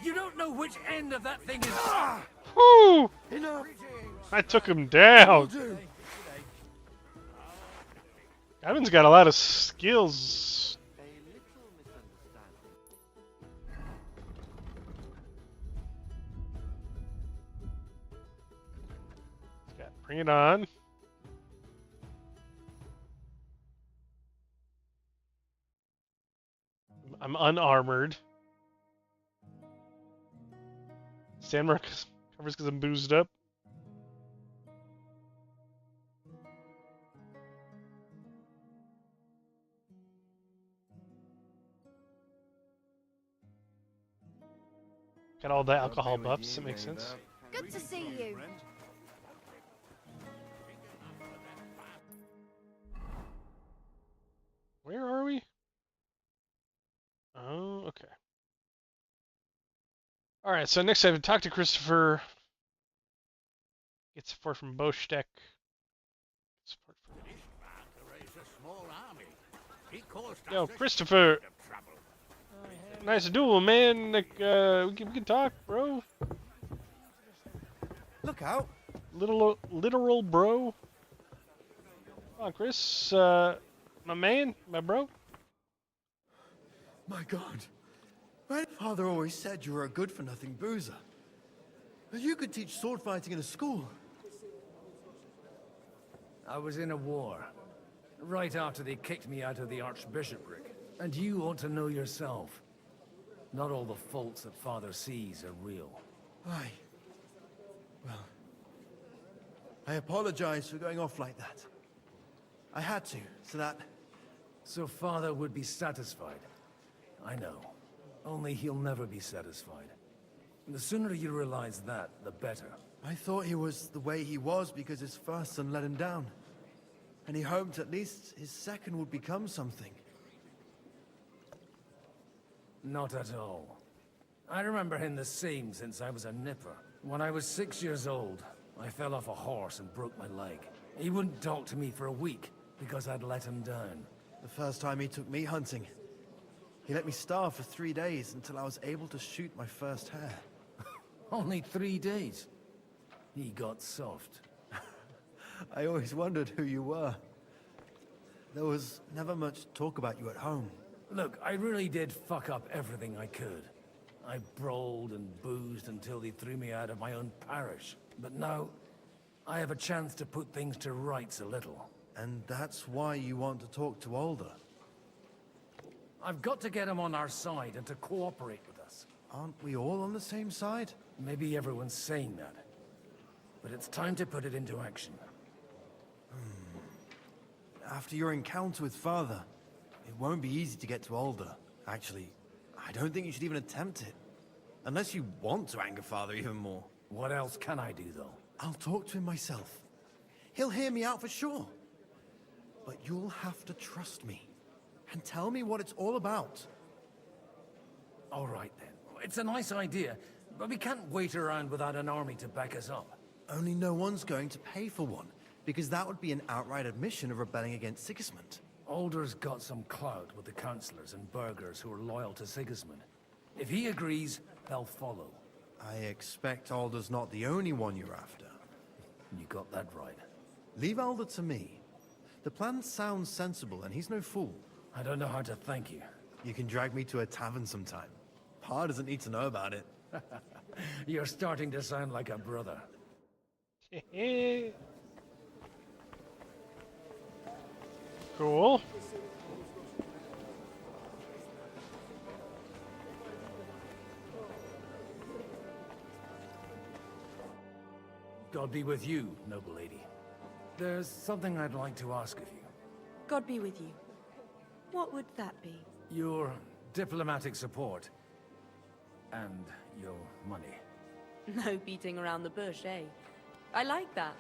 You don't know which end of that thing is. Whew! I took him down. Godwin's got a lot of skills. Bring it on. I'm unarmored. Sandmark covers because I'm boozed up. Got all the alcohol buffs, that makes sense. Good to see you. Where are we? Oh, okay. Alright, so next I have to talk to Christopher. Get support from Boshtek. Support from... Yo, Christopher! Nice duel, man. Like, we can talk, bro. Look out. Literal bro. Come on, Chris. My man, my bro. My God. My father always said you were a good-for-nothing boozer. But you could teach sword fighting in a school. I was in a war. Right after they kicked me out of the archbishopric. And you ought to know yourself. Not all the faults that Father sees are real. Aye. Well, I apologize for going off like that. I had to, so that... So Father would be satisfied. I know. Only he'll never be satisfied. The sooner you realize that, the better. I thought he was the way he was because his first son let him down. And he hoped at least his second would become something. Not at all. I remember him the same since I was a nipper. When I was 6 years old, I fell off a horse and broke my leg. He wouldn't talk to me for a week because I'd let him down. The first time he took me hunting, he let me starve for 3 days until I was able to shoot my first hare. Only 3 days? He got soft. I always wondered who you were. There was never much talk about you at home. Look, I really did fuck up everything I could. I brawled and boozed until they threw me out of my own parish. But now, I have a chance to put things to rights a little. And that's why you want to talk to Alder? I've got to get him on our side and to cooperate with us. Aren't we all on the same side? Maybe everyone's saying that. But it's time to put it into action. After your encounter with Father, it won't be easy to get to Alder. Actually, I don't think you should even attempt it. Unless you want to anger Father even more. What else can I do, though? I'll talk to him myself. He'll hear me out for sure. But you'll have to trust me. And tell me what it's all about. All right, then. It's a nice idea, but we can't wait around without an army to back us up. Only no one's going to pay for one, because that would be an outright admission of rebelling against Sigismund. Alder's got some clout with the councillors and burghers who are loyal to Sigismund. If he agrees, they'll follow. I expect Alder's not the only one you're after. You got that right. Leave Alder to me. The plan sounds sensible, and he's no fool. I don't know how to thank you. You can drag me to a tavern sometime. Pa doesn't need to know about it. You're starting to sound like a brother. Cool. God be with you, noble lady. There's something I'd like to ask of you. God be with you. What would that be? Your diplomatic support. And your money. No beating around the bush, eh? I like that.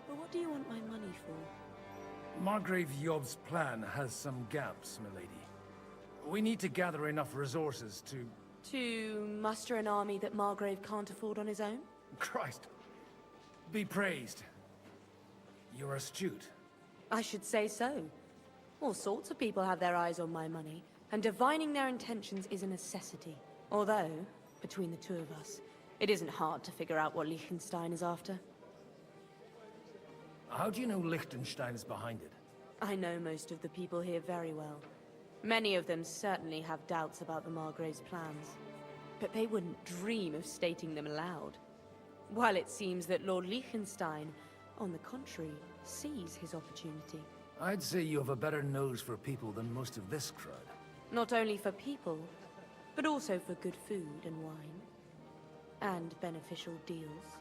But what do you want my money for? Margrave Yob's plan has some gaps, milady. We need to gather enough resources to... To muster an army that Margrave can't afford on his own? Christ. Be praised. You're astute. I should say so. All sorts of people have their eyes on my money, and divining their intentions is a necessity. Although, between the two of us, it isn't hard to figure out what Liechtenstein is after. How do you know Liechtenstein's behind it? I know most of the people here very well. Many of them certainly have doubts about the Margrave's plans. But they wouldn't dream of stating them aloud. While it seems that Lord Liechtenstein, on the contrary, sees his opportunity. I'd say you have a better nose for people than most of this crowd. Not only for people, but also for good food and wine. And beneficial deals.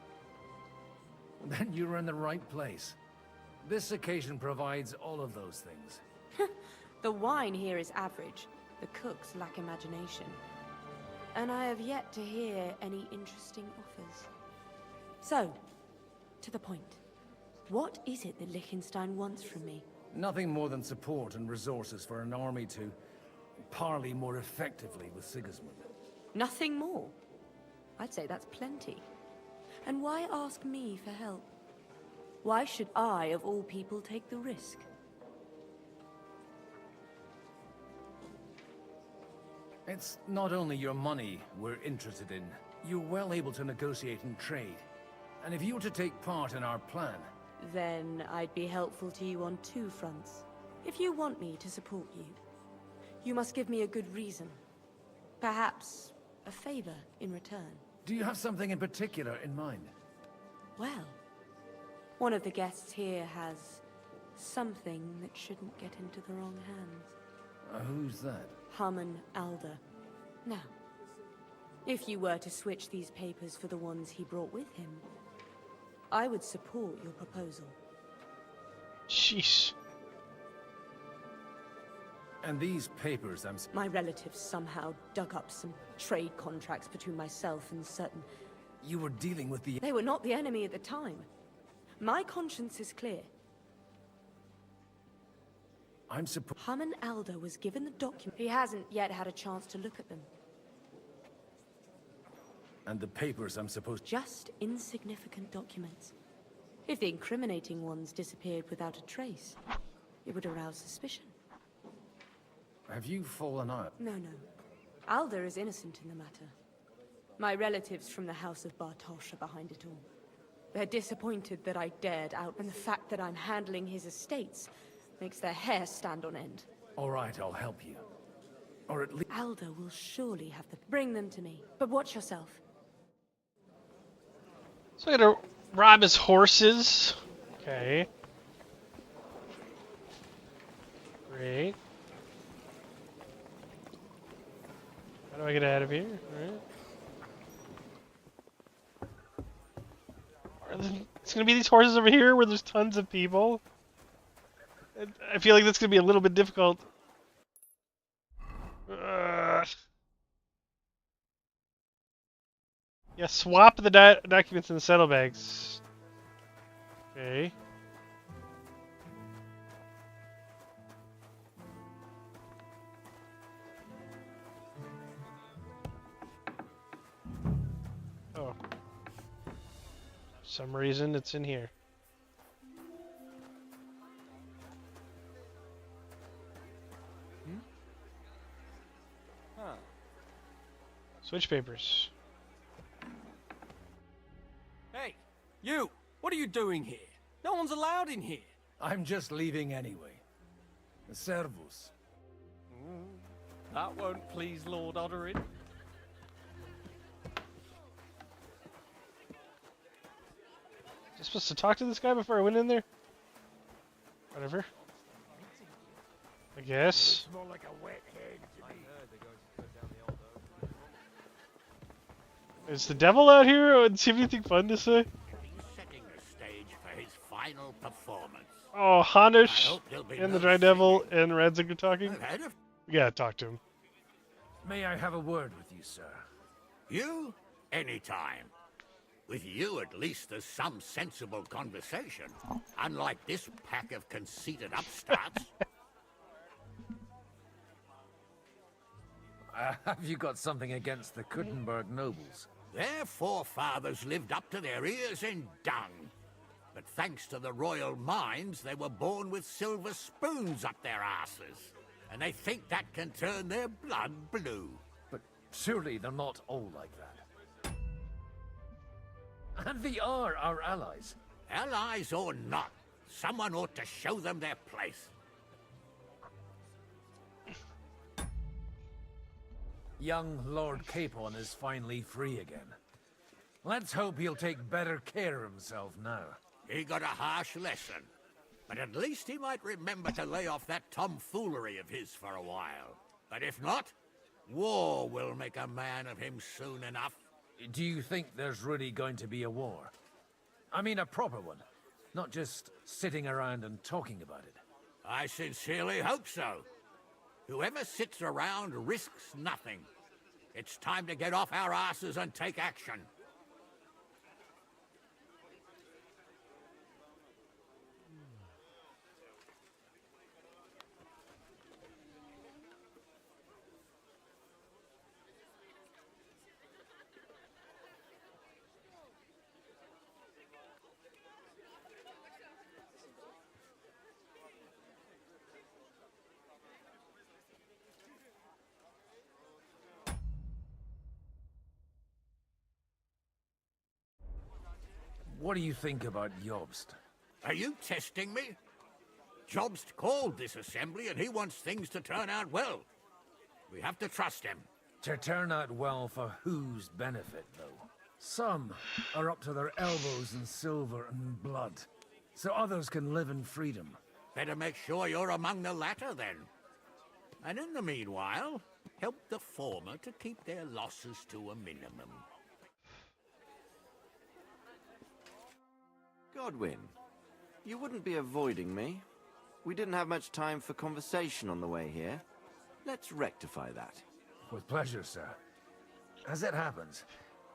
Then you're in the right place. This occasion provides all of those things. The wine here is average. The cooks lack imagination. And I have yet to hear any interesting offers. So, to the point. What is it that Liechtenstein wants from me? Nothing more than support and resources for an army to parley more effectively with Sigismund. Nothing more? I'd say that's plenty. And why ask me for help? Why should I, of all people, take the risk? It's not only your money we're interested in. You're well able to negotiate and trade. And if you were to take part in our plan... Then I'd be helpful to you on two fronts. If you want me to support you, you must give me a good reason. Perhaps a favor in return. Do you have something in particular in mind? Well, one of the guests here has something that shouldn't get into the wrong hands. Who's that? Harman Alder. Now, if you were to switch these papers for the ones he brought with him, I would support your proposal. Sheesh. And these papers, My relatives somehow dug up some trade contracts between myself and certain... You were dealing with the... They were not the enemy at the time. My conscience is clear. Harman Alder was given the document. He hasn't yet had a chance to look at them. And the papers I'm supposed... Just insignificant documents. If the incriminating ones disappeared without a trace, it would arouse suspicion. Have you fallen out? No. Alder is innocent in the matter. My relatives from the House of Bartosz are behind it all. They're disappointed that I dared out, and the fact that I'm handling his estates makes their hair stand on end. All right, I'll help you. Or at least... Alder will surely have the... Bring them to me, but watch yourself. So I gotta rob his horses. Okay. Great. How do I get out of here? Alright. It's gonna be these horses over here where there's tons of people. I feel like that's gonna be a little bit difficult. Yeah, swap the documents in the saddlebags. Okay. Oh. For some reason it's in here. Switch papers. You! What are you doing here? No one's allowed in here. I'm just leaving anyway. Servus. That won't please Lord Odorin. Just supposed to talk to this guy before I went in there? Whatever. I guess. More like a wet head to me. Is the devil out here? Oh, does he have anything fun to say? Setting the stage for his final performance. Oh, I Hanish hope there'll be and no the Dry Devil and Radzig are talking. I've had a... We gotta talk to him. May I have a word with you, sir? You? Anytime. With you, at least, there's some sensible conversation. Unlike this pack of conceited upstarts. Have you got something against the Kuttenberg nobles? Their forefathers lived up to their ears in dung. But thanks to the royal mines, they were born with silver spoons up their asses. And they think that can turn their blood blue. But surely they're not all like that. And they are our allies. Allies or not, someone ought to show them their place. Young Lord Capon is finally free again. Let's hope he'll take better care of himself now. He got a harsh lesson. But at least he might remember to lay off that tomfoolery of his for a while. But if not, war will make a man of him soon enough. Do you think there's really going to be a war? I mean a proper one, not just sitting around and talking about it. I sincerely hope so. Whoever sits around risks nothing. It's time to get off our asses and take action. What do you think about Jobst? Are you testing me? Jobst called this assembly and he wants things to turn out well. We have to trust him. To turn out well for whose benefit, though? Some are up to their elbows in silver and blood, so others can live in freedom. Better make sure you're among the latter, then. And in the meanwhile, help the former to keep their losses to a minimum. Godwin, you wouldn't be avoiding me. We didn't have much time for conversation on the way here. Let's rectify that. With pleasure, sir. As it happens,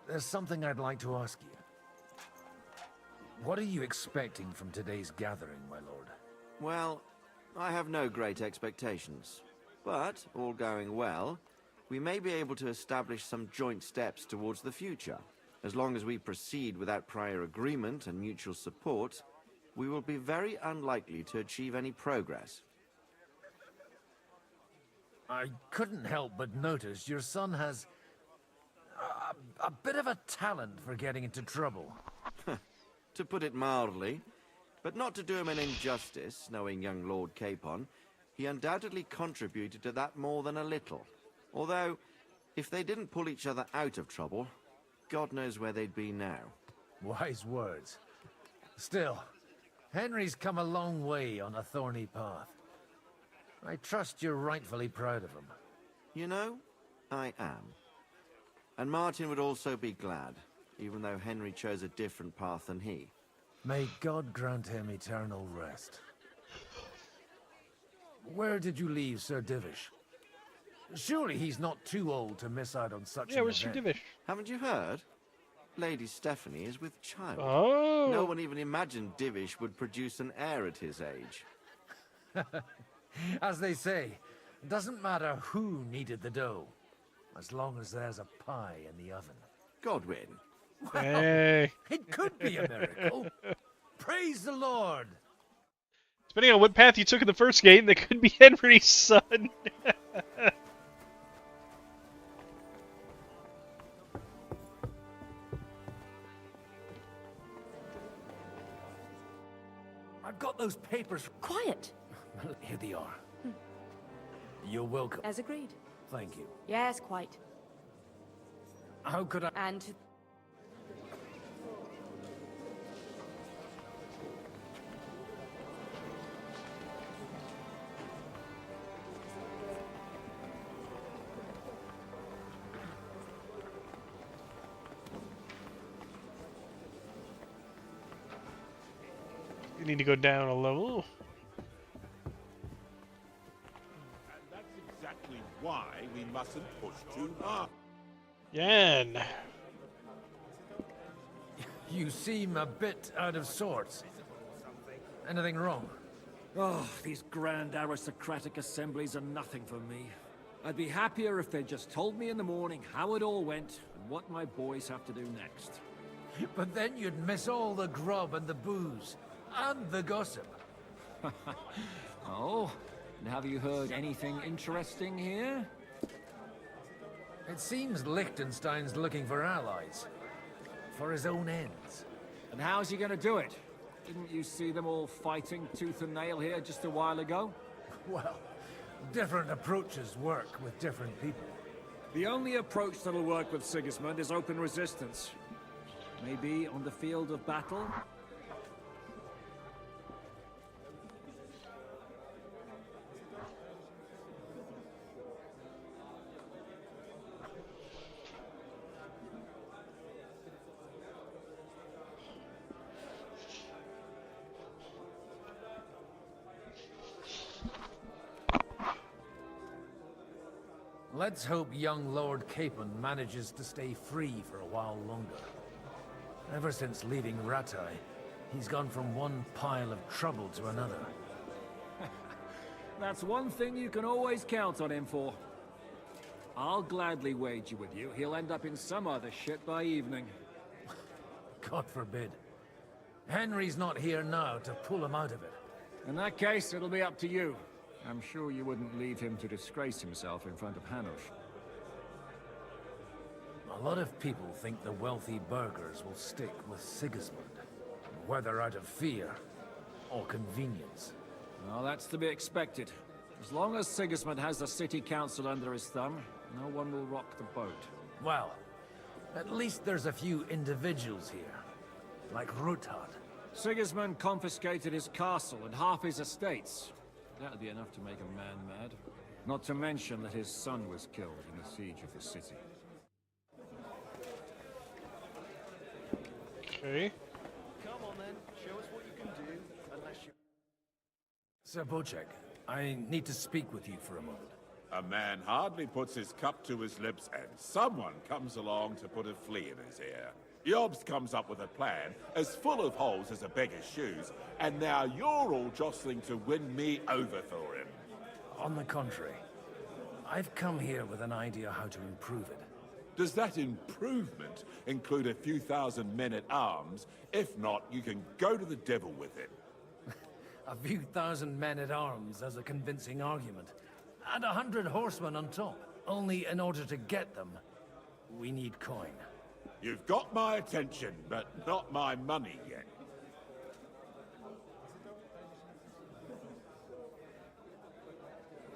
there's something I'd like to ask you. What are you expecting from today's gathering, my lord? Well, I have no great expectations. But, all going well, we may be able to establish some joint steps towards the future. As long as we proceed without prior agreement and mutual support, we will be very unlikely to achieve any progress. I couldn't help but notice your son has a bit of a talent for getting into trouble. To put it mildly, but not to do him an injustice, knowing young Lord Capon, he undoubtedly contributed to that more than a little. Although, if they didn't pull each other out of trouble, God knows where they'd be now. Wise words. Still, Henry's come a long way on a thorny path. I trust you're rightfully proud of him. You know, I am. And Martin would also be glad, even though Henry chose a different path than he. May God grant him eternal rest. Where did you leave Sir Divish? Surely he's not too old to miss out on such an where's Sir event. Divish? Haven't you heard? Lady Stephanie is with child. Oh. No one even imagined Divish would produce an heir at his age. As they say, it doesn't matter who kneaded the dough, as long as there's a pie in the oven. Godwin. Well, Hey. it could be a miracle. Praise the Lord. Depending on what path you took in the first game, that could be Henry's son. papers... Quiet! Here they are. You're welcome. As agreed. Thank you. Yes, quite. How could I... And... You need to go down a level. And that's exactly why we mustn't push too hard. Yan. You seem a bit out of sorts. Anything wrong? Oh, these grand aristocratic assemblies are nothing for me. I'd be happier if they just told me in the morning how it all went and what my boys have to do next. But then you'd miss all the grub and the booze. And the gossip. Oh, and have you heard anything interesting here? It seems Liechtenstein's looking for allies. For his own ends. And how's he gonna do it? Didn't you see them all fighting tooth and nail here just a while ago? Well, different approaches work with different people. The only approach that'll work with Sigismund is open resistance. Maybe on the field of battle? Let's hope young Lord Capon manages to stay free for a while longer. Ever since leaving Rattay, he's gone from one pile of trouble to another. That's one thing you can always count on him for. I'll gladly wager with you he'll end up in some other shit by evening. God forbid. Henry's not here now to pull him out of it. In that case, it'll be up to you. I'm sure you wouldn't leave him to disgrace himself in front of Hanush. A lot of people think the wealthy burghers will stick with Sigismund, whether out of fear or convenience. Well, that's to be expected. As long as Sigismund has the city council under his thumb, no one will rock the boat. Well, at least there's a few individuals here, like Ruthard. Sigismund confiscated his castle and half his estates. That'd be enough to make a man mad. Not to mention that his son was killed in the siege of the city. Okay. Come on then, show us what you can do, unless you... Sir Bocek, I need to speak with you for a moment. A man hardly puts his cup to his lips and someone comes along to put a flea in his ear. Jobst comes up with a plan as full of holes as a beggar's shoes, and now you're all jostling to win me over for him. On the contrary, I've come here with an idea how to improve it. Does that improvement include a few thousand men-at-arms? If not, you can go to the devil with it. A few thousand men-at-arms as a convincing argument, and 100 horsemen on top. Only in order to get them, we need coin. You've got my attention, but not my money yet.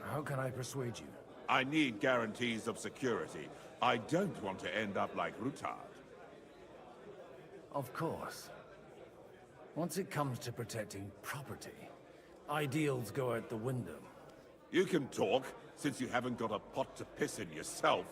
How can I persuade you? I need guarantees of security. I don't want to end up like Ruthard. Of course. Once it comes to protecting property, ideals go out the window. You can talk, since you haven't got a pot to piss in yourself.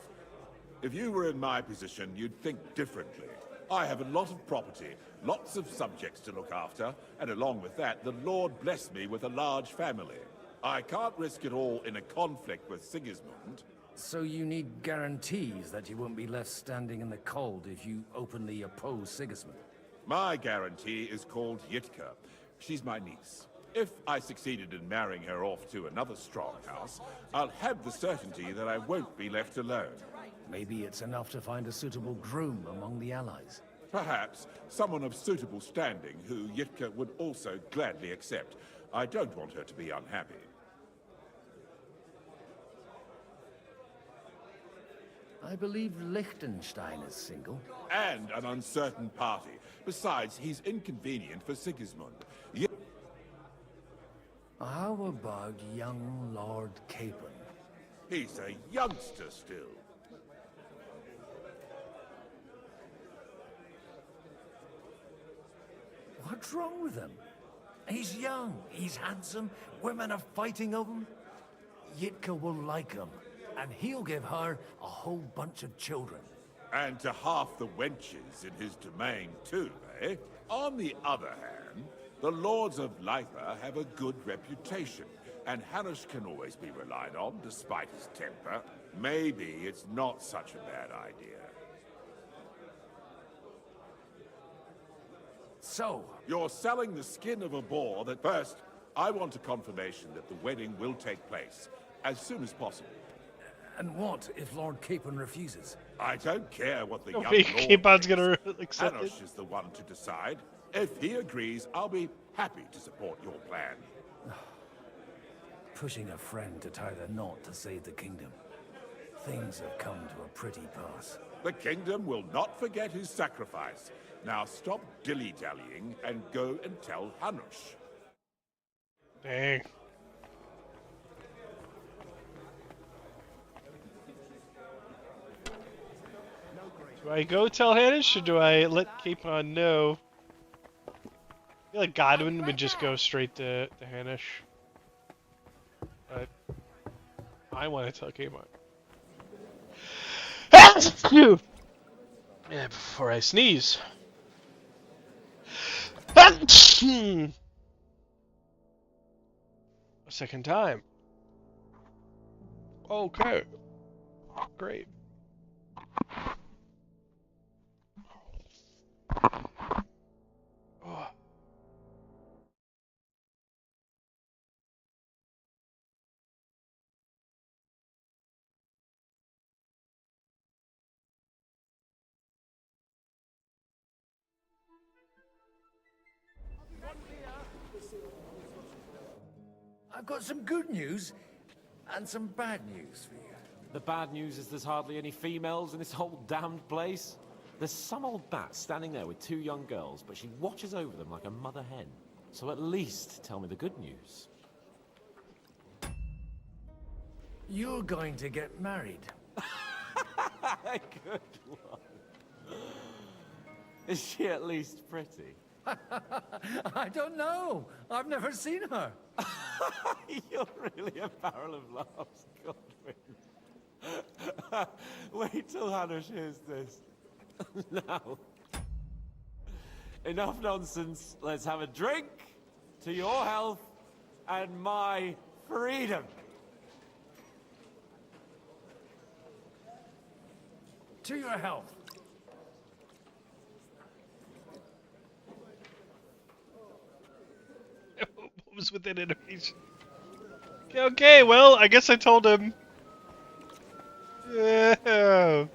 If you were in my position, you'd think differently. I have a lot of property, lots of subjects to look after, and along with that, the Lord blessed me with a large family. I can't risk it all in a conflict with Sigismund. So you need guarantees that you won't be left standing in the cold if you openly oppose Sigismund? My guarantee is called Yitka. She's my niece. If I succeeded in marrying her off to another strong house, I'll have the certainty that I won't be left alone. Maybe it's enough to find a suitable groom among the allies. Perhaps someone of suitable standing who Yitka would also gladly accept. I don't want her to be unhappy. I believe Liechtenstein is single. And an uncertain party. Besides, he's inconvenient for Sigismund. How about young Lord Capon? He's a youngster still. What's wrong with him? He's young, he's handsome, women are fighting over him. Yitka will like him, and he'll give her a whole bunch of children. And to half the wenches in his domain too, eh? On the other hand, the Lords of Lipa have a good reputation, and Hanush can always be relied on despite his temper. Maybe it's not such a bad idea. So, you're selling the skin of a boar that first, I want a confirmation that the wedding will take place as soon as possible. And what if Lord Capon refuses? I don't care what the young Wait, lord Capon's thinks. gonna accept it. Hanush is the one to decide. If he agrees, I'll be happy to support your plan. Pushing a friend to tie the knot to save the kingdom. Things have come to a pretty pass. The kingdom will not forget his sacrifice. Now stop dilly-dallying and go and tell Hanush. Dang. Do I go tell Hanush, or do I let Capon know? I feel like Godwin would just go straight to Hanush. But I want to tell Capon. Yeah, before I sneeze. A second time. Okay. Great. Oh. I've got some good news and some bad news for you. The bad news is there's hardly any females in this whole damned place. There's some old bat standing there with two young girls, but she watches over them like a mother hen. So at least tell me the good news. You're going to get married. Good one. Is she at least pretty? I don't know. I've never seen her. You're really a barrel of laughs, Godwin. Wait till Hanush hears this. Now. Enough nonsense. Let's have a drink to your health and my freedom. To your health. What was with that animation? Okay, well, I guess I told him. Yeah.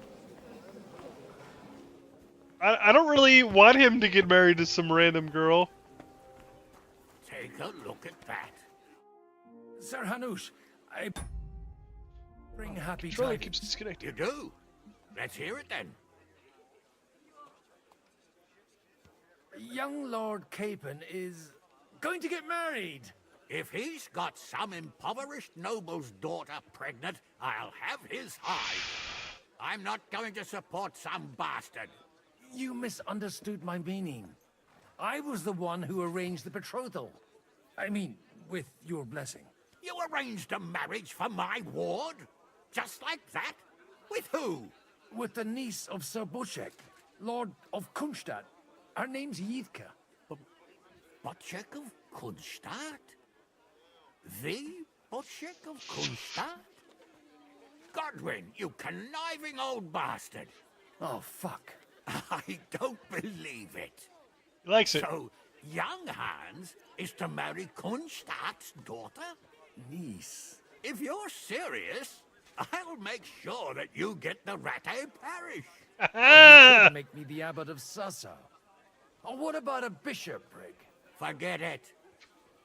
I don't really want him to get married to some random girl. Take a look at that. Sir Hanush, I bring happy Controller tidings. keeps disconnecting. You do? Let's hear it then. Young Lord Capon is going to get married. If he's got some impoverished noble's daughter pregnant, I'll have his hide. I'm not going to support some bastard. You misunderstood my meaning. I was the one who arranged the betrothal. I mean, with your blessing. You arranged a marriage for my ward? Just like that? With who? With the niece of Sir Bochek, Lord of Kunstadt. Her name's Yitka. Bochek of Kunstadt? The Bochek of Kunstadt? Godwin, you conniving old bastard. Oh, fuck. I don't believe it. He likes it. So, young Hans is to marry Kunstadt's daughter? Niece. If you're serious, I'll make sure that you get the Rattay parish. You could make me the abbot of Sassa. Or what about a bishopric? Forget it.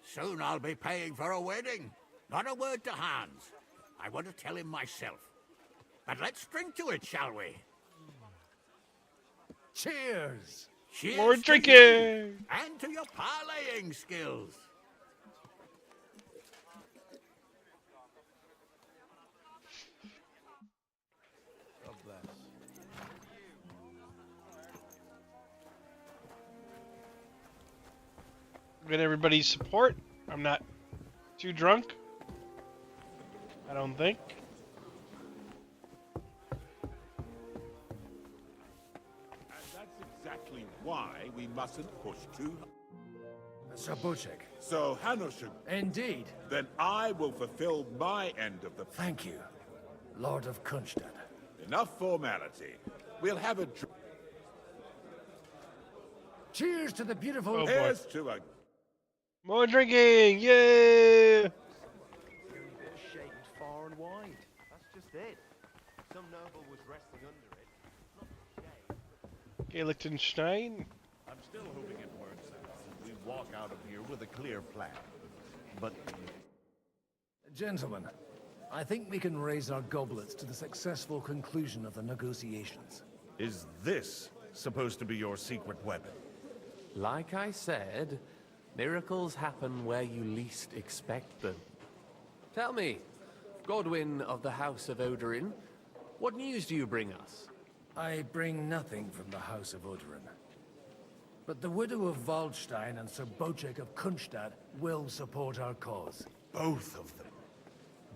Soon I'll be paying for a wedding. Not a word to Hans. I want to tell him myself. But let's drink to it, shall we? Cheers! Cheers More to drinking! you, and to your parlaying skills. Get everybody's support. I'm not too drunk. I don't think. And that's exactly why we mustn't push too hard. Sir Bocek. So, Hanushuk. Indeed. Then I will fulfill my end of the... Thank you, Lord of Kunstad. Enough formality. We'll have a... Cheers to the beautiful... Oh, boy. Here's to a... More drinking! Yay! Shamed far and wide. That's just it. Some noble was wrestling under it. Not shame. Liechtenstein. I'm still hoping it works out. We walk out of here with a clear plan. But Gentlemen, I think we can raise our goblets to the successful conclusion of the negotiations. is this supposed to be your secret weapon? Like I said, miracles happen where you least expect them. Tell me, Godwin of the House of Odorin, what news do you bring us? I bring nothing from the House of Odorin. But the widow of Waldstein and Sir Bocek of Kunstad will support our cause. Both of them.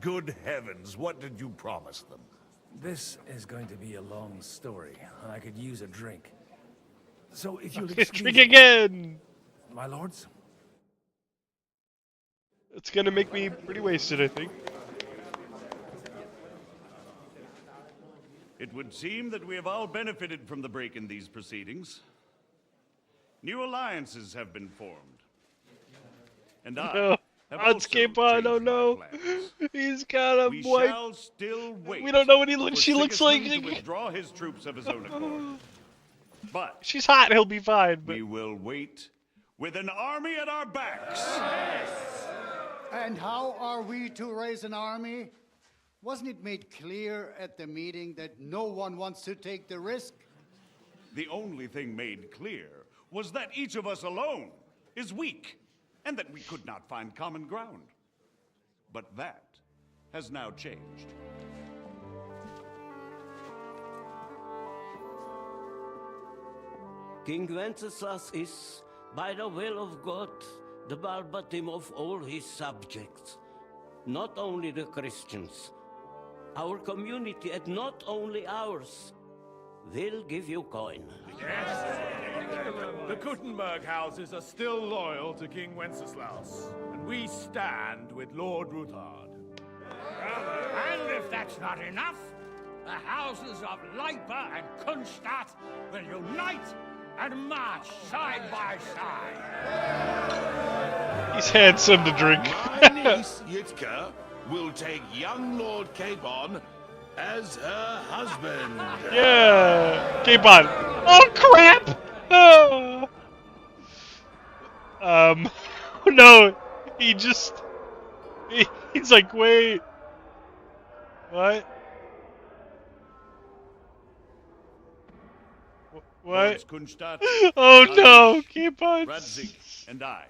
Good heavens, what did you promise them? This is going to be a long story, and I could use a drink. So if you'll Okay, excuse drink me- again! My lords? It's gonna make me pretty wasted, I think. It would seem that we have all benefited from the break in these proceedings. New alliances have been formed. And I No. have Odds also came on, oh changed my no. plans. He's got a We wife. shall still wait. We don't know what for she looks like. Sigismund to withdraw his troops of his own accord. But she's hot, he'll be fine. But we will wait with an army at our backs. And how are we to raise an army? Wasn't it made clear at the meeting that no one wants to take the risk? The only thing made clear was that each of us alone is weak, and that we could not find common ground. But that has now changed. King Wenceslas is, by the will of God, the Balbatim of all his subjects. Not only the Christians, our community, and not only ours, will give you coin. The Kuttenberg houses are still loyal to King Wenceslas, and we stand with Lord Ruthard. And if that's not enough, the houses of Leipa and Kunstadt will unite and march side by side. he's handsome to drink. My niece, Yitka, will take young Lord Capon as her husband. Yeah, Capon. Oh crap! Oh. No, he's like, wait, what? What? Lords Kunstadt, Oh no, Lich, Capon. Radzik, and I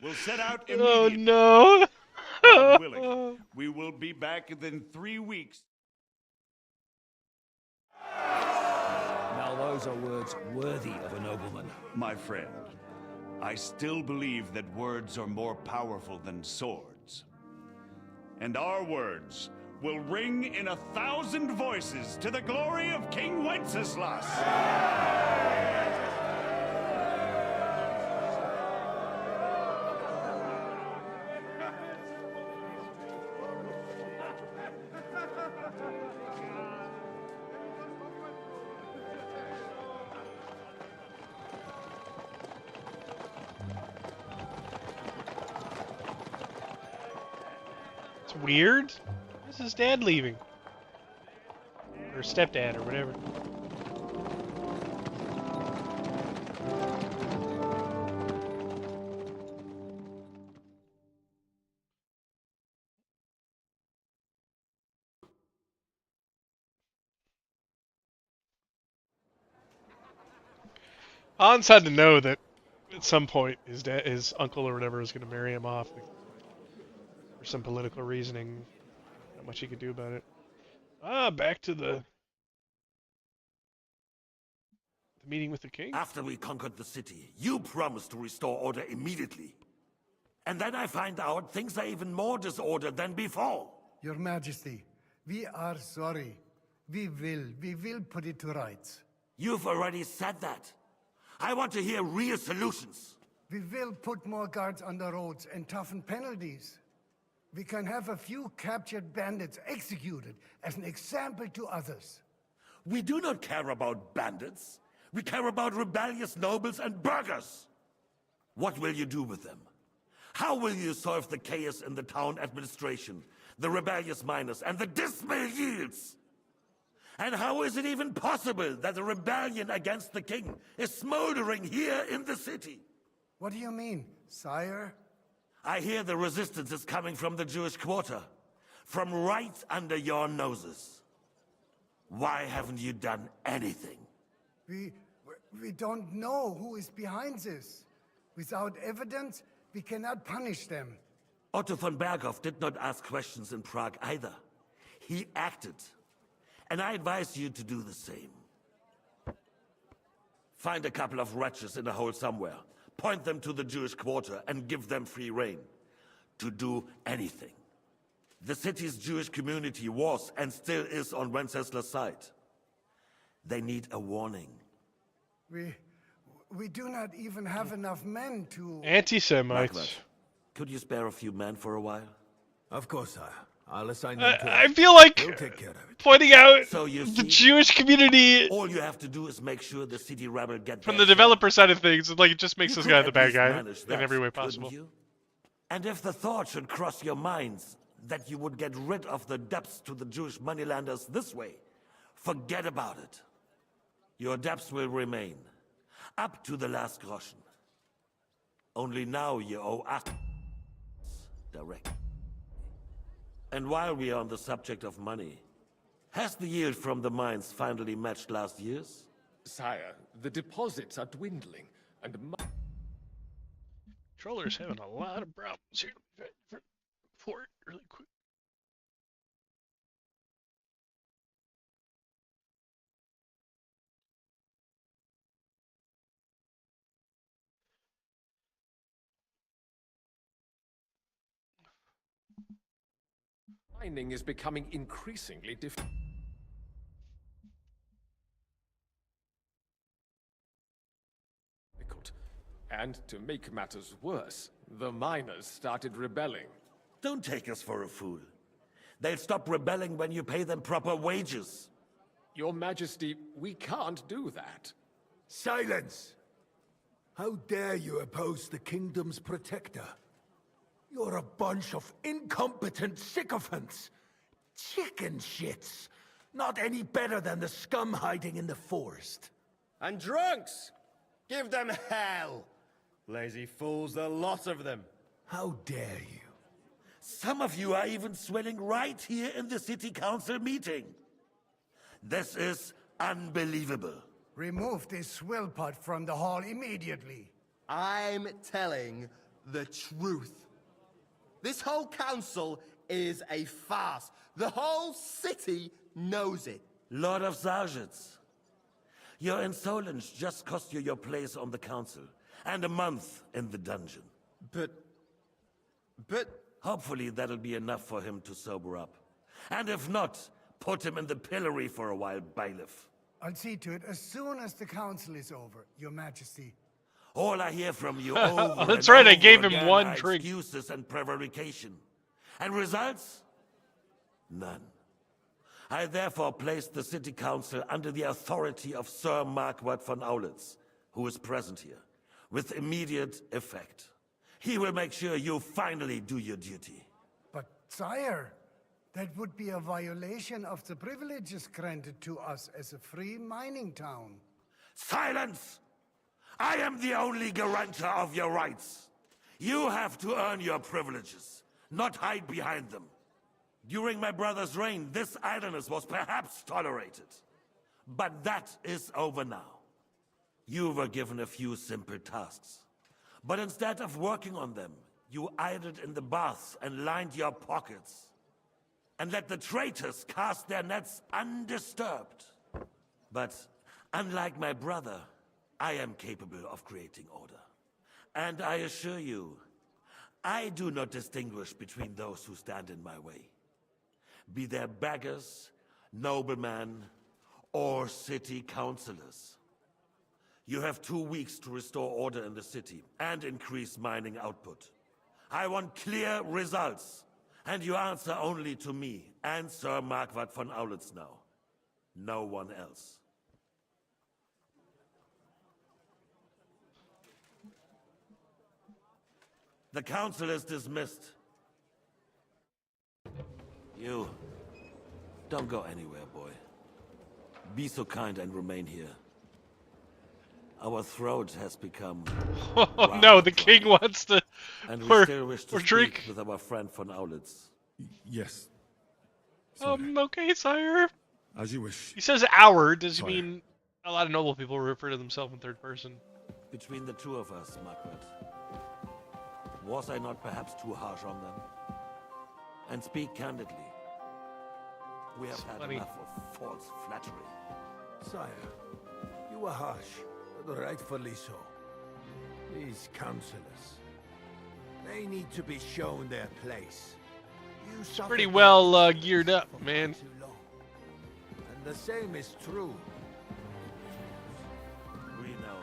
will set out Oh immediately. no. God willing, we will be back within 3 weeks. Now those are words worthy of a nobleman. My friend, I still believe that words are more powerful than swords. And our words will ring in 1,000 voices to the glory of King Wenceslas. It's weird. This is dad leaving. Or stepdad, or whatever. Hans had to know that at some point his uncle or whatever was going to marry him off for some political reasoning. Not much he could do about it. Back to the meeting with the king. After we conquered the city, you promised to restore order immediately. And then I find out things are even more disordered than before. Your Majesty, we are sorry. We will put it to rights. You've already said that. I want to hear real solutions. We will put more guards on the roads and toughen penalties. We can have a few captured bandits executed as an example to others. We do not care about bandits. We care about rebellious nobles and burghers. What will you do with them? How will you solve the chaos in the town administration, the rebellious miners, and the dismal yields? And how is it even possible that a rebellion against the king is smoldering here in the city? What do you mean, sire? I hear the resistance is coming from the Jewish quarter, from right under your noses. Why haven't you done anything? We don't know who is behind this. Without evidence, we cannot punish them. Otto von Berghoff did not ask questions in Prague either. He acted. And I advise you to do the same. Find a couple of wretches in a hole somewhere. Point them to the Jewish quarter and give them free rein. To do anything. The city's Jewish community was and still is on Wenceslas' side. They need a warning. We do not even have enough men to... Anti-Semites. Could you spare a few men for a while? Of course, sire. I'll assign them to... I feel like We'll take care of it. pointing out So you the see, Jewish community all you have to do is make sure the city rebel get from their the developer side of things. Like, it just makes You this could guy at the bad least guy manage in that, every way couldn't possible. you? And if the thought should cross your minds that you would get rid of the debts to the Jewish moneylenders this way, forget about it. Your debts will remain, up to the last groschen. Only now you owe us direct. And while we are on the subject of money, has the yield from the mines finally matched last year's? Sire, the deposits are dwindling, and Controller's having a lot of problems here. For it really quick. mining is becoming increasingly difficult. And to make matters worse, the miners started rebelling. Don't take us for a fool. They'll stop rebelling when you pay them proper wages. Your Majesty, we can't do that. Silence! How dare you oppose the kingdom's protector? You're a bunch of incompetent sycophants! Chicken shits! Not any better than the scum hiding in the forest. And drunks! Give them hell! Lazy fools, the lot of them. How dare you? Some of you are even swelling right here in the city council meeting. This is unbelievable. Remove this swill pot from the hall immediately. I'm telling the truth. This whole council is a farce. The whole city knows it. Lord of Sargets, your insolence just cost you your place on the council, and a month in the dungeon. But... Hopefully that'll be enough for him to sober up. And if not, put him in the pillory for a while, bailiff. I'll see to it as soon as the council is over, Your Majesty. All I hear from you over That's and right, I over gave him again one are drink. excuses and prevarication. And results? None. I therefore placed the city council under the authority of Sir Marquardt von Aulitz, who is present here, with immediate effect. He will make sure you finally do your duty. But, sire, that would be a violation of the privileges granted to us as a free mining town. Silence! I am the only guarantor of your rights. You have to earn your privileges, not hide behind them. During my brother's reign, this idleness was perhaps tolerated. But that is over now. You were given a few simple tasks. But instead of working on them, you idled in the baths and lined your pockets. And let the traitors cast their nets undisturbed. But unlike my brother, I am capable of creating order. And I assure you, I do not distinguish between those who stand in my way. Be they beggars, noblemen, or city councillors. You have 2 weeks to restore order in the city and increase mining output. I want clear results, and you answer only to me and Sir Marquardt von Aulitz now. No one else. The council is dismissed. You, don't go anywhere, boy. Be so kind and remain here. Our throat has become... Oh no, the king wants to... And we still wish to drink speak with our friend von Aulitz. Yes. Okay, sire. As you wish. He says our. Does he Sire. mean a lot of noble people refer to themselves in third person? Between the two of us, Marquardt, was I not perhaps too harsh on them? And speak candidly. We have had enough of false flattery. Sire, you were harsh, but rightfully so. These councillors, they need to be shown their place. You suffered Pretty well geared up, man. too long. And the same is true. We know.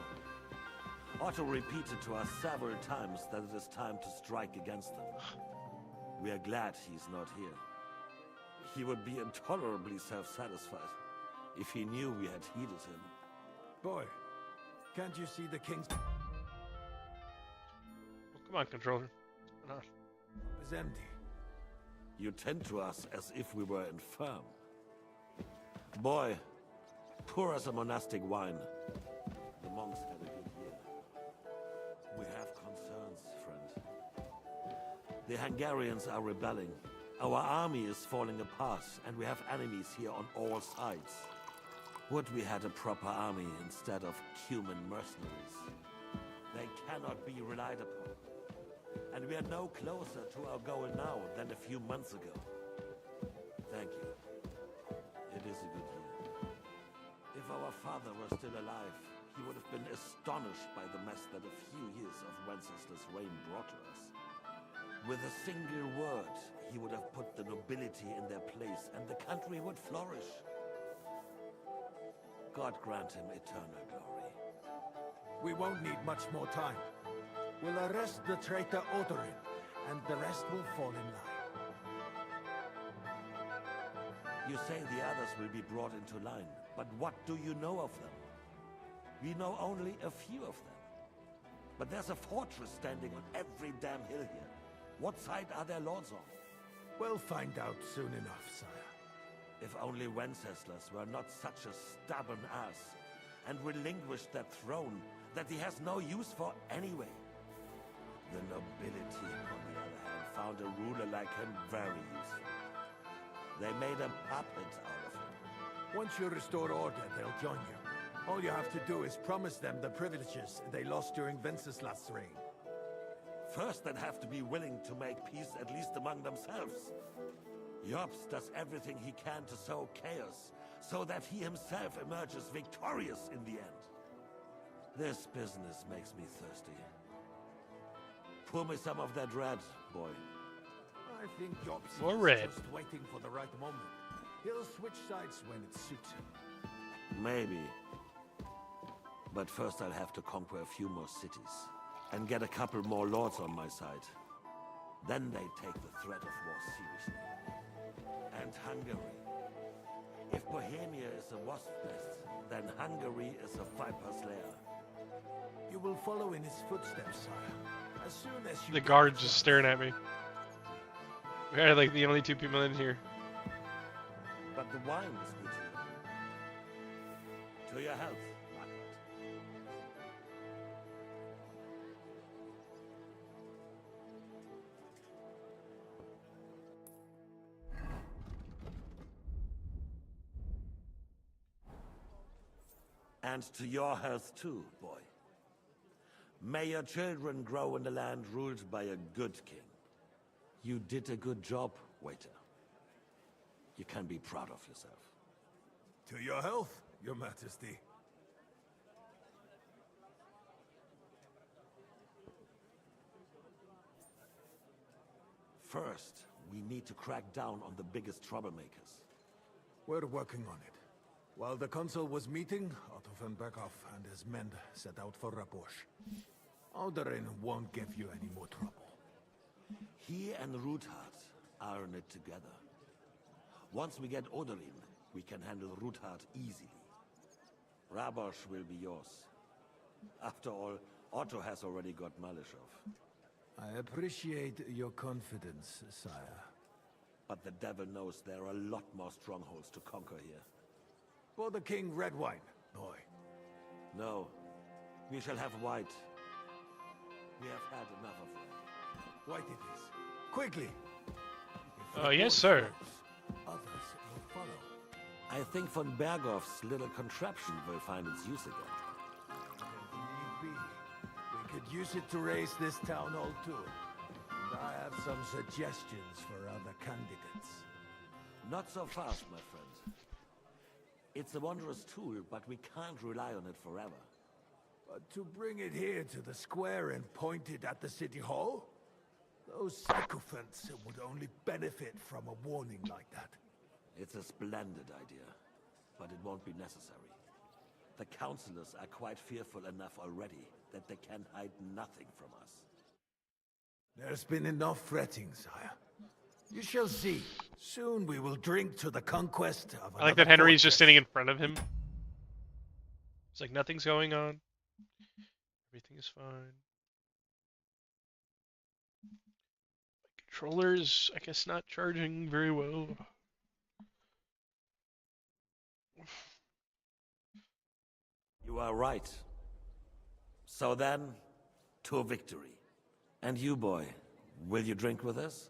Otto repeated to us several times that it is time to strike against them. We are glad he's not here. He would be intolerably self-satisfied if he knew we had heeded him. Boy, can't you see the king's... Come on, controller. Come on. is empty? You tend to us as if we were infirm. Boy, pour us a monastic wine. The monks had a good year. We have concerns, friend. The Hungarians are rebelling. Our army is falling apart, and we have enemies here on all sides. Would we had a proper army instead of human mercenaries? They cannot be relied upon. And we are no closer to our goal now than a few months ago. Thank you. It is a good year. If our father were still alive, he would have been astonished by the mess that a few years of Wenceslas' reign brought to us. With a single word, he would have put the nobility in their place, and the country would flourish. God grant him eternal glory. We won't need much more time. We'll arrest the traitor Odorin, and the rest will fall in line. You say the others will be brought into line, but what do you know of them? We know only a few of them. But there's a fortress standing on every damn hill here. What side are their lords on? We'll find out soon enough, sire. If only Wenceslas were not such a stubborn ass, and relinquished that throne that he has no use for anyway. The nobility, on the other hand, found a ruler like him very useful. They made a puppet out of him. Once you restore order, they'll join you. All you have to do is promise them the privileges they lost during Wenceslas' reign. First, they'd have to be willing to make peace at least among themselves. Jobst does everything he can to sow chaos, so that he himself emerges victorious in the end. This business makes me thirsty. Pour me some of that red, boy. I think Jobst More is red. just waiting for the right moment. He'll switch sides when it suits him. Maybe. But first I'll have to conquer a few more cities, and get a couple more lords on my side. Then they take the threat of war seriously. And Hungary. If Bohemia is a wasp nest, then Hungary is a viper's lair. You will follow in his footsteps, sire. As soon as you... The guard's just staring at me. We are like the only two people in here. But the wine is good here. To your health, Marquardt. And to your health too, boy. May your children grow in a land ruled by a good king. You did a good job, waiter. You can be proud of yourself. To your health, your majesty. First, we need to crack down on the biggest troublemakers. We're working on it. While the council was meeting, Otto von Berghoff and his men set out for Rabosch. Alderin won't give you any more trouble. He and Ruthard are in it together. Once we get Oderin, we can handle Ruthard easily. Rabosch will be yours. After all, Otto has already got Malishov. I appreciate your confidence, sire. But the devil knows there are a lot more strongholds to conquer here. For the king, red wine, boy. No, we shall have white. We have had enough of red. White it is. Quickly! Yes, sir. Others will follow. I think von Berghoff's little contraption will find its use again. Need be. We could use it to raise this town hall too. And I have some suggestions for other candidates. Not so fast, my friend. It's a wondrous tool, but we can't rely on it forever. But to bring it here to the square and point it at the city hall? Those sycophants would only benefit from a warning like that. It's a splendid idea, but it won't be necessary. The councillors are quite fearful enough already that they can hide nothing from us. There's been enough fretting, sire. You shall see. Soon we will drink to the conquest of I like that Henry's just standing in front of him. It's like nothing's going on. Everything is fine. Controllers, I guess, not charging very well. You are right. So then, to victory. And you, boy, will you drink with us?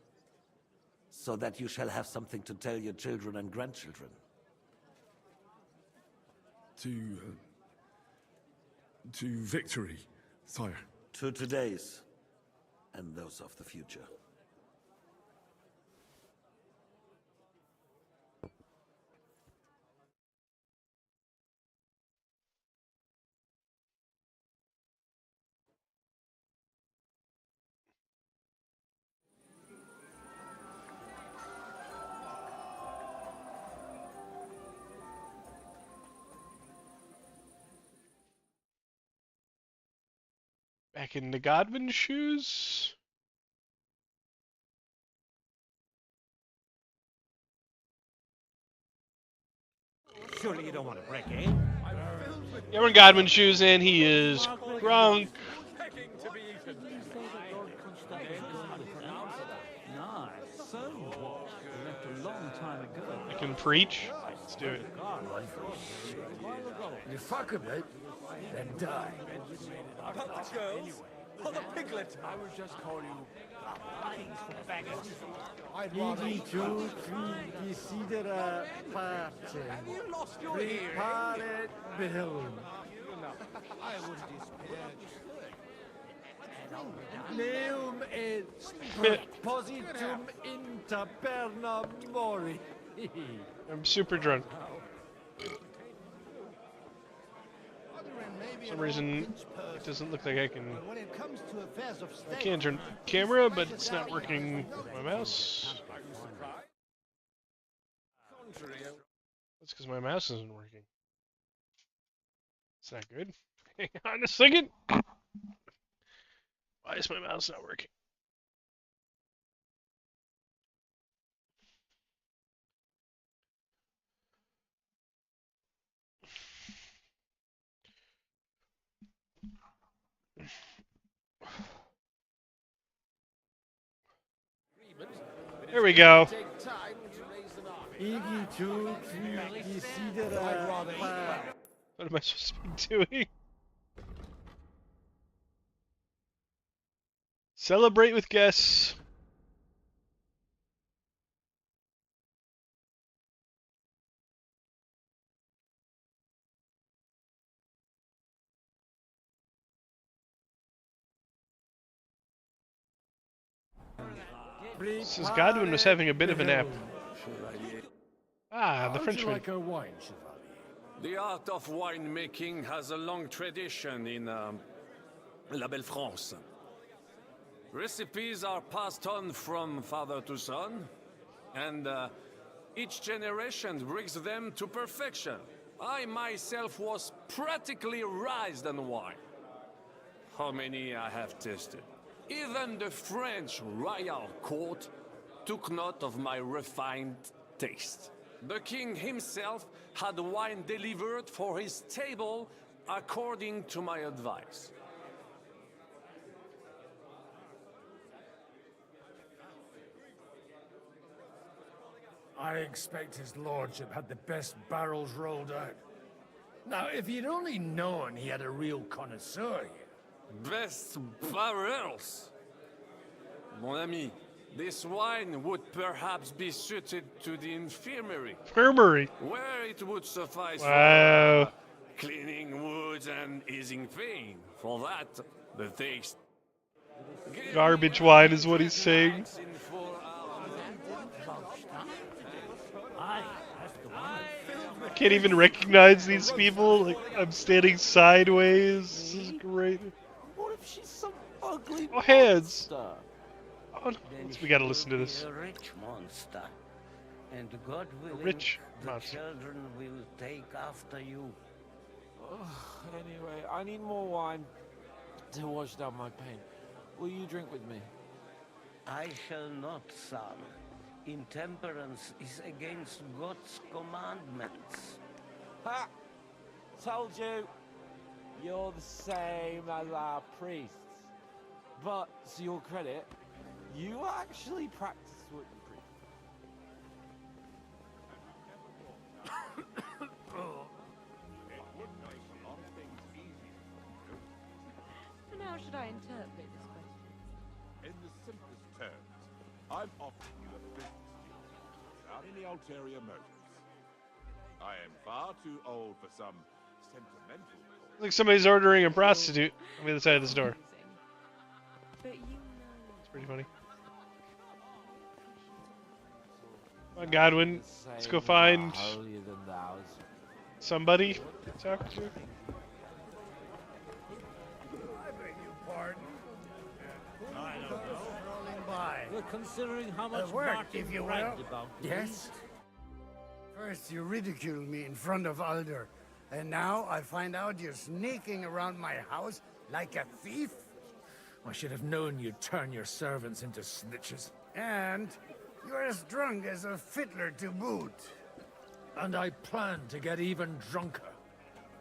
So that you shall have something to tell your children and grandchildren. To victory, sire. To today's, and those of the future. Back into Godwin's shoes. Surely you don't want to break in? Yeah, we're in Godwin's shoes, and he is drunk. I can preach. Let's do it. You fuck him, mate, then die. Puppet girls? Or the piglet? I was just calling you. Igi tu qui desidera pace. Have you lost your hearing? Prepare bellum. I wouldn't despair. Neum et positum inter perna mori. I'm super drunk. For some reason, it doesn't look like I can. I can turn the camera, but it's not working with my mouse. That's because my mouse isn't working. It's not good. Hang on a second. Why is my mouse not working? There we go. What am I supposed to be doing? Celebrate with guests. Says Godwin was having a bit of a nap. Ah, the Frenchman. Like a wine, Chevalier? The art of winemaking has a long tradition in La Belle France. Recipes are passed on from father to son, and each generation brings them to perfection. I myself was practically raised on wine. How many I have tasted. Even the French royal court took note of my refined taste. The king himself had wine delivered for his table according to my advice. I expect his lordship had the best barrels rolled out. Now, if you'd only known he had a real connoisseur here. Best barrels? Mon ami, this wine would perhaps be suited to the infirmary. Infirmary? Where it would suffice Wow. for cleaning wounds and easing pain. For that, the taste. Garbage wine is what he's saying. I can't even recognize these people. Like, I'm standing sideways. This is great. What if she's some ugly Oh, hands. monster? Oh, no. We gotta listen to this. A rich monster. And God willing, Rich the monster. children will take after you. Anyway, I need more wine to wash down my pain. Will you drink with me? I shall not, son. Intemperance is against God's commandments. Ha! Told you! You're the same as our priests. But, to your credit, you actually practice what you preach. And how should I interpret this question? In the simplest terms, I'm offering you a business deal without any ulterior motives. I am far too old for some sentimental cause. Like somebody's ordering a prostitute on the other side of this door. But you know. It's pretty funny. Come on, Godwin. Let's go find somebody to talk to. I beg your pardon. I don't know. Rolling by. Look, considering how much Work, Martin if you will. bragged about me. Yes? First you ridicule me in front of Alder, and now I find out you're sneaking around my house like a thief? I should have known you'd turn your servants into snitches. And you're as drunk as a fiddler to boot. And I plan to get even drunker.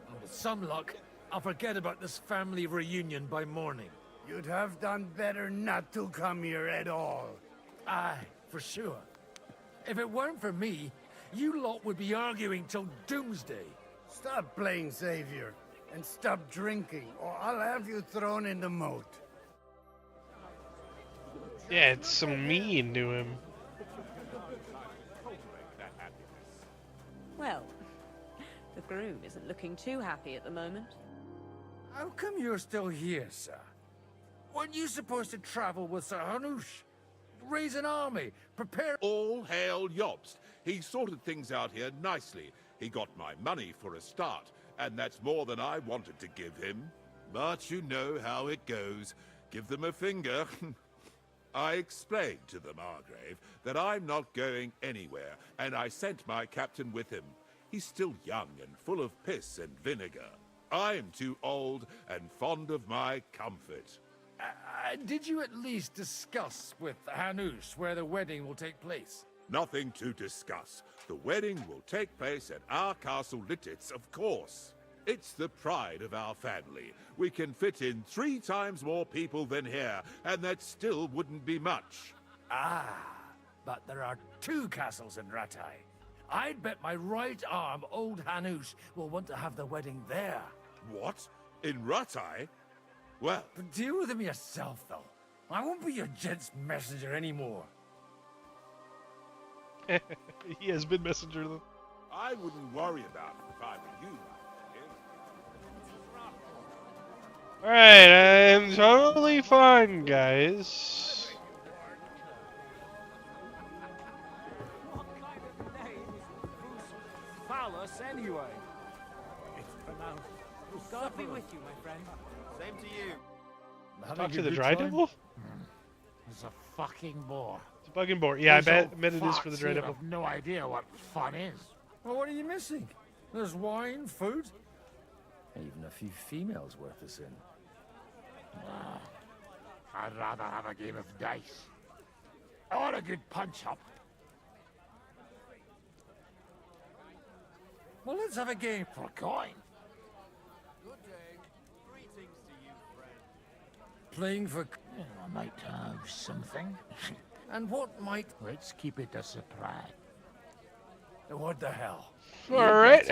And with some luck, I'll forget about this family reunion by morning. You'd have done better not to come here at all. Aye, for sure. If it weren't for me, you lot would be arguing till doomsday. Stop playing savior, and stop drinking, or I'll have you thrown in the moat. Yeah, it's so mean to him. Well, the groom isn't looking too happy at the moment. How come you're still here, sir? Weren't you supposed to travel with Sir Hanush? Raise an army, prepare... All hail Jobst. He sorted things out here nicely. He got my money for a start, and that's more than I wanted to give him. But you know how it goes. Give them a finger. I explained to the Margrave that I'm not going anywhere, and I sent my captain with him. He's still young and full of piss and vinegar. I'm too old and fond of my comfort. Did you at least discuss with Hanush where the wedding will take place? Nothing to discuss. The wedding will take place at our castle Lititz, of course. It's the pride of our family. We can fit in 3 times more people than here, and that still wouldn't be much. Ah, but there are 2 castles in Rattay. I'd bet my right arm old Hanush will want to have the wedding there. What? In Rattay? Well... But deal with him yourself, though. I won't be your gent's messenger anymore. He has been messenger, though. I wouldn't worry about it if I were you. Alright, I'm totally fine, guys. What kind of name is Phallus, anyway? It's pronounced. God be with you, my friend. Same to you. Talk to the dry devil? It's a fucking bore. It's a fucking bore. Yeah, These I old bet it is for farts the here Daredevil. have no idea what fun is. Well, what are you missing? There's wine, food, even a few females worth a sin. I'd rather have a game of dice. Or a good punch-up. Well, let's have a game. For coin. Playing for... I might have something. And what might... Let's keep it a surprise. What the hell? All right.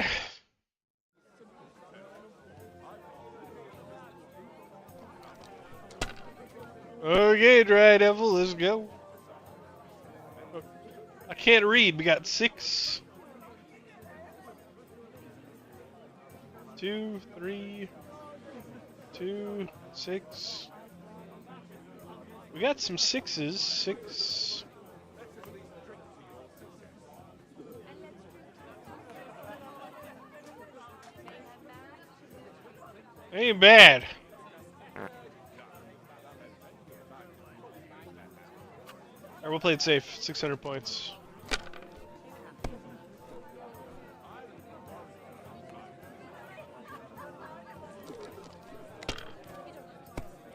Okay, Daredevil, let's go. I can't read. We got 6, 2, 3, 2, 6. We got some 6s. 6. Ain't bad. Alright, we'll play it safe. 600 points.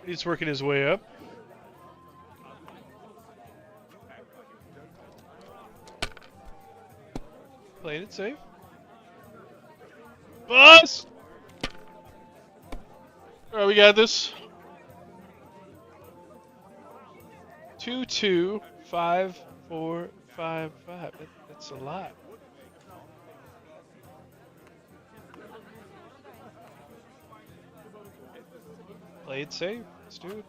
He's working his way up. Playing it safe. Bust! Alright, we got this. 2, 2, 5, 4, 5, 5. That's a lot. Play it safe. Let's do it.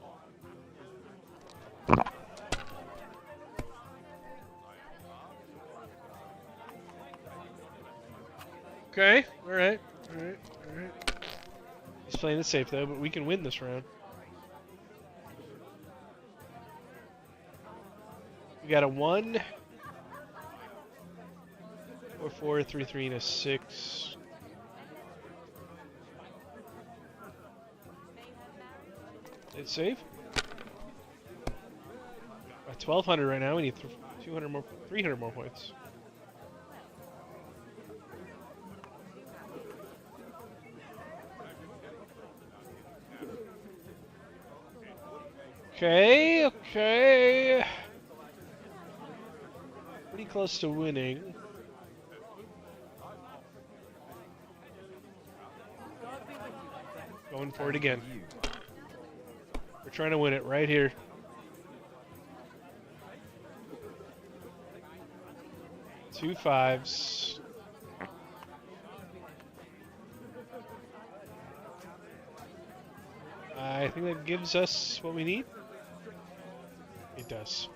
Okay. Alright. Alright. Alright. He's playing it safe though, but we can win this round. We got a 1, 4, 4, 3, 3, and a 6. It's safe. At 1,200 right now. We need 200 more, 300 more points. Okay. Okay. Pretty close to winning. Going for it again. We're trying to win it right here. Two 5s. I think that gives us what we need. It does.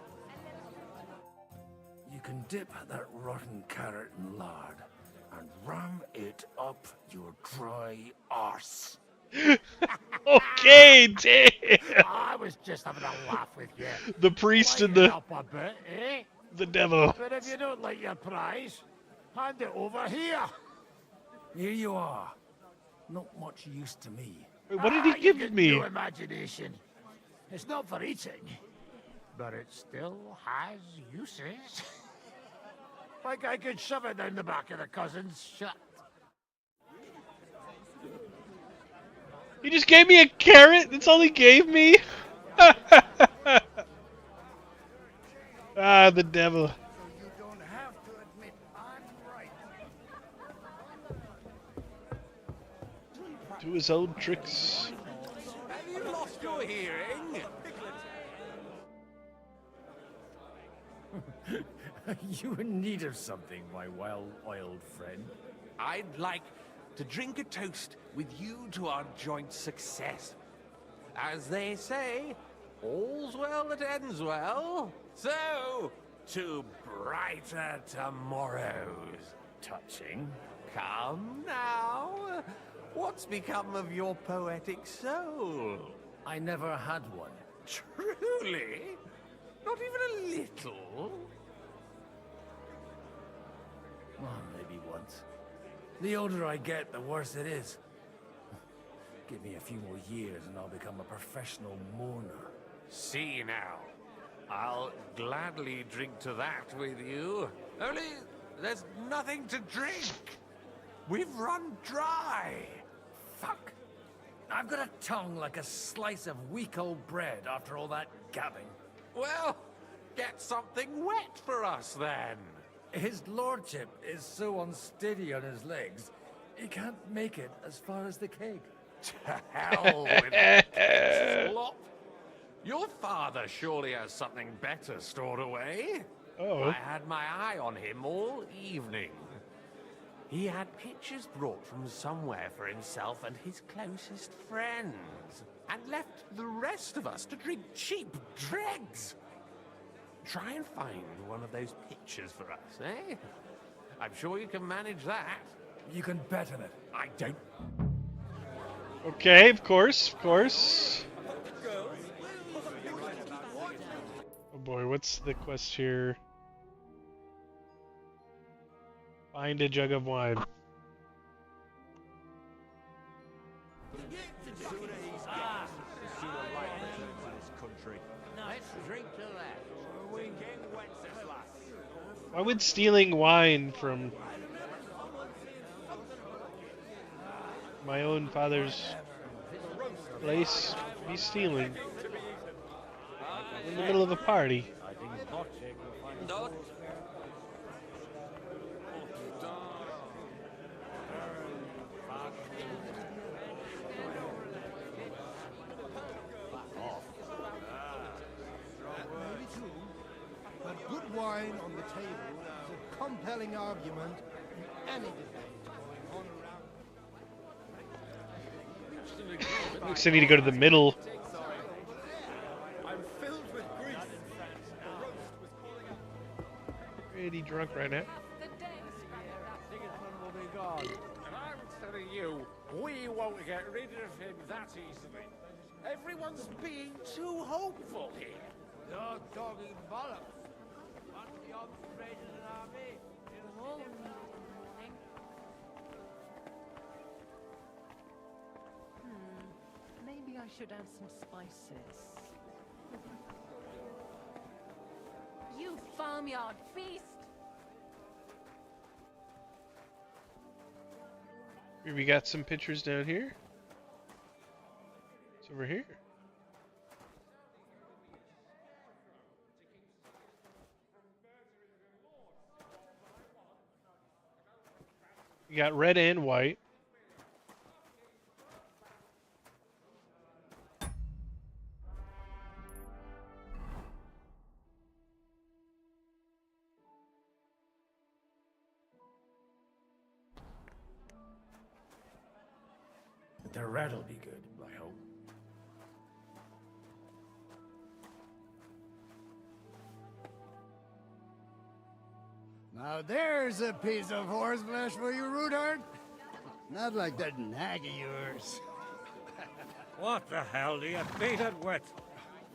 You can dip that rotten carrot in lard and ram it up your dry arse. Okay, damn. I was just having a laugh with you. The priest and Lighten the up a bit, eh? the devil. But if you don't like your prize, hand it over here. Here you are. Not much use to me. Wait, what did he give me? No imagination. It's not for eating, but it still has uses. Like I could shove it down the back of the cousin's shirt. He just gave me a carrot? That's all he gave me? Ah, the devil. Do his own tricks. Have you lost your hearing? You in need of something, my well-oiled friend? I'd like to drink a toast with you to our joint success. As they say, all's well that ends well. So, to brighter tomorrows. Touching. Come now. What's become of your poetic soul? I never had one. Truly? Not even a little? Oh, maybe once. The older I get, the worse it is. Give me a few more years and I'll become a professional mourner. See now. I'll gladly drink to that with you. Only there's nothing to drink. We've run dry. Fuck. I've got a tongue like a slice of weak old bread after all that gabbing. Well, get something wet for us then. His lordship is so unsteady on his legs, he can't make it as far as the keg. To hell with that slop. Your father surely has something better stored away. Oh. I had my eye on him all evening. He had pictures brought from somewhere for himself and his closest friends, and left the rest of us to drink cheap dregs. Try and find one of those pictures for us, eh? I'm sure you can manage that. You can bet on it. I don't. Okay, of course, of course. Oh boy, what's the quest here? Find a jug of wine. Why would stealing wine from my own father's place be stealing? In the middle of a party. But good wine on the table is a compelling argument in any debate going on around. Looks like I need to go to the middle. I'm filled with grief. Pretty drunk right now. Sigismund will be gone. And I'm telling you, we won't get rid of him that easily. Everyone's being too hopeful here. You're talking bollocks. Must be on straight as an army. Maybe I should add some spices. You farmyard beast! We got some pictures down here. It's over here. You got red and white. The red'll be good, I hope. Now there's a piece of horseflesh for you, Rudart. Not like that nag of yours. What the hell do you beat it with?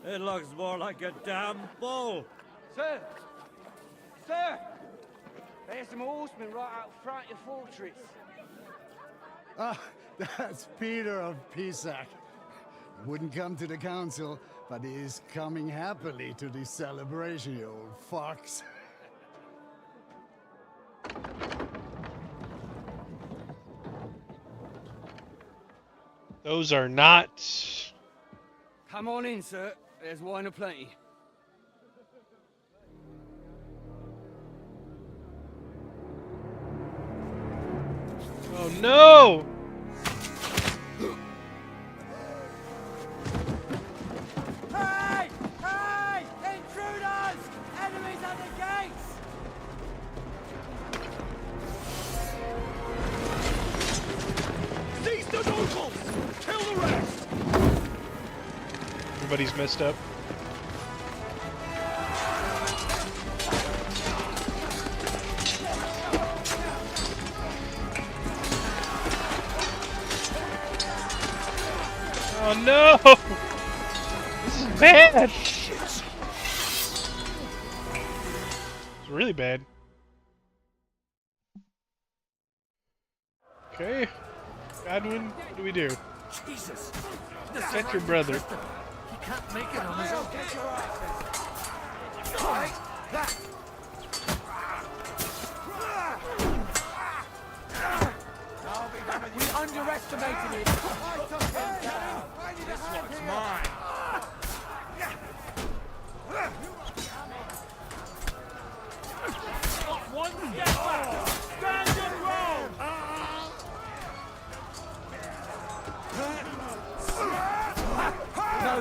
It looks more like a damn bull. Sir! Sir! There's some horsemen right out front of your fortress. Ah, that's Peter of Pisac. Wouldn't come to the council, but he is coming happily to the celebration, you old fox. Those are not. Come on in, sir. There's wine aplenty. Oh no! Hey! Hey! Intruders! Enemies at the gates! Seize the nobles! Kill the rest! Everybody's messed up. Oh no! This is bad! It's really bad. Okay. Godwin, what do we do? Jesus! Protect your brother. He can't make it on his own. We underestimated it. This one's mine. One step back. Stand your ground. No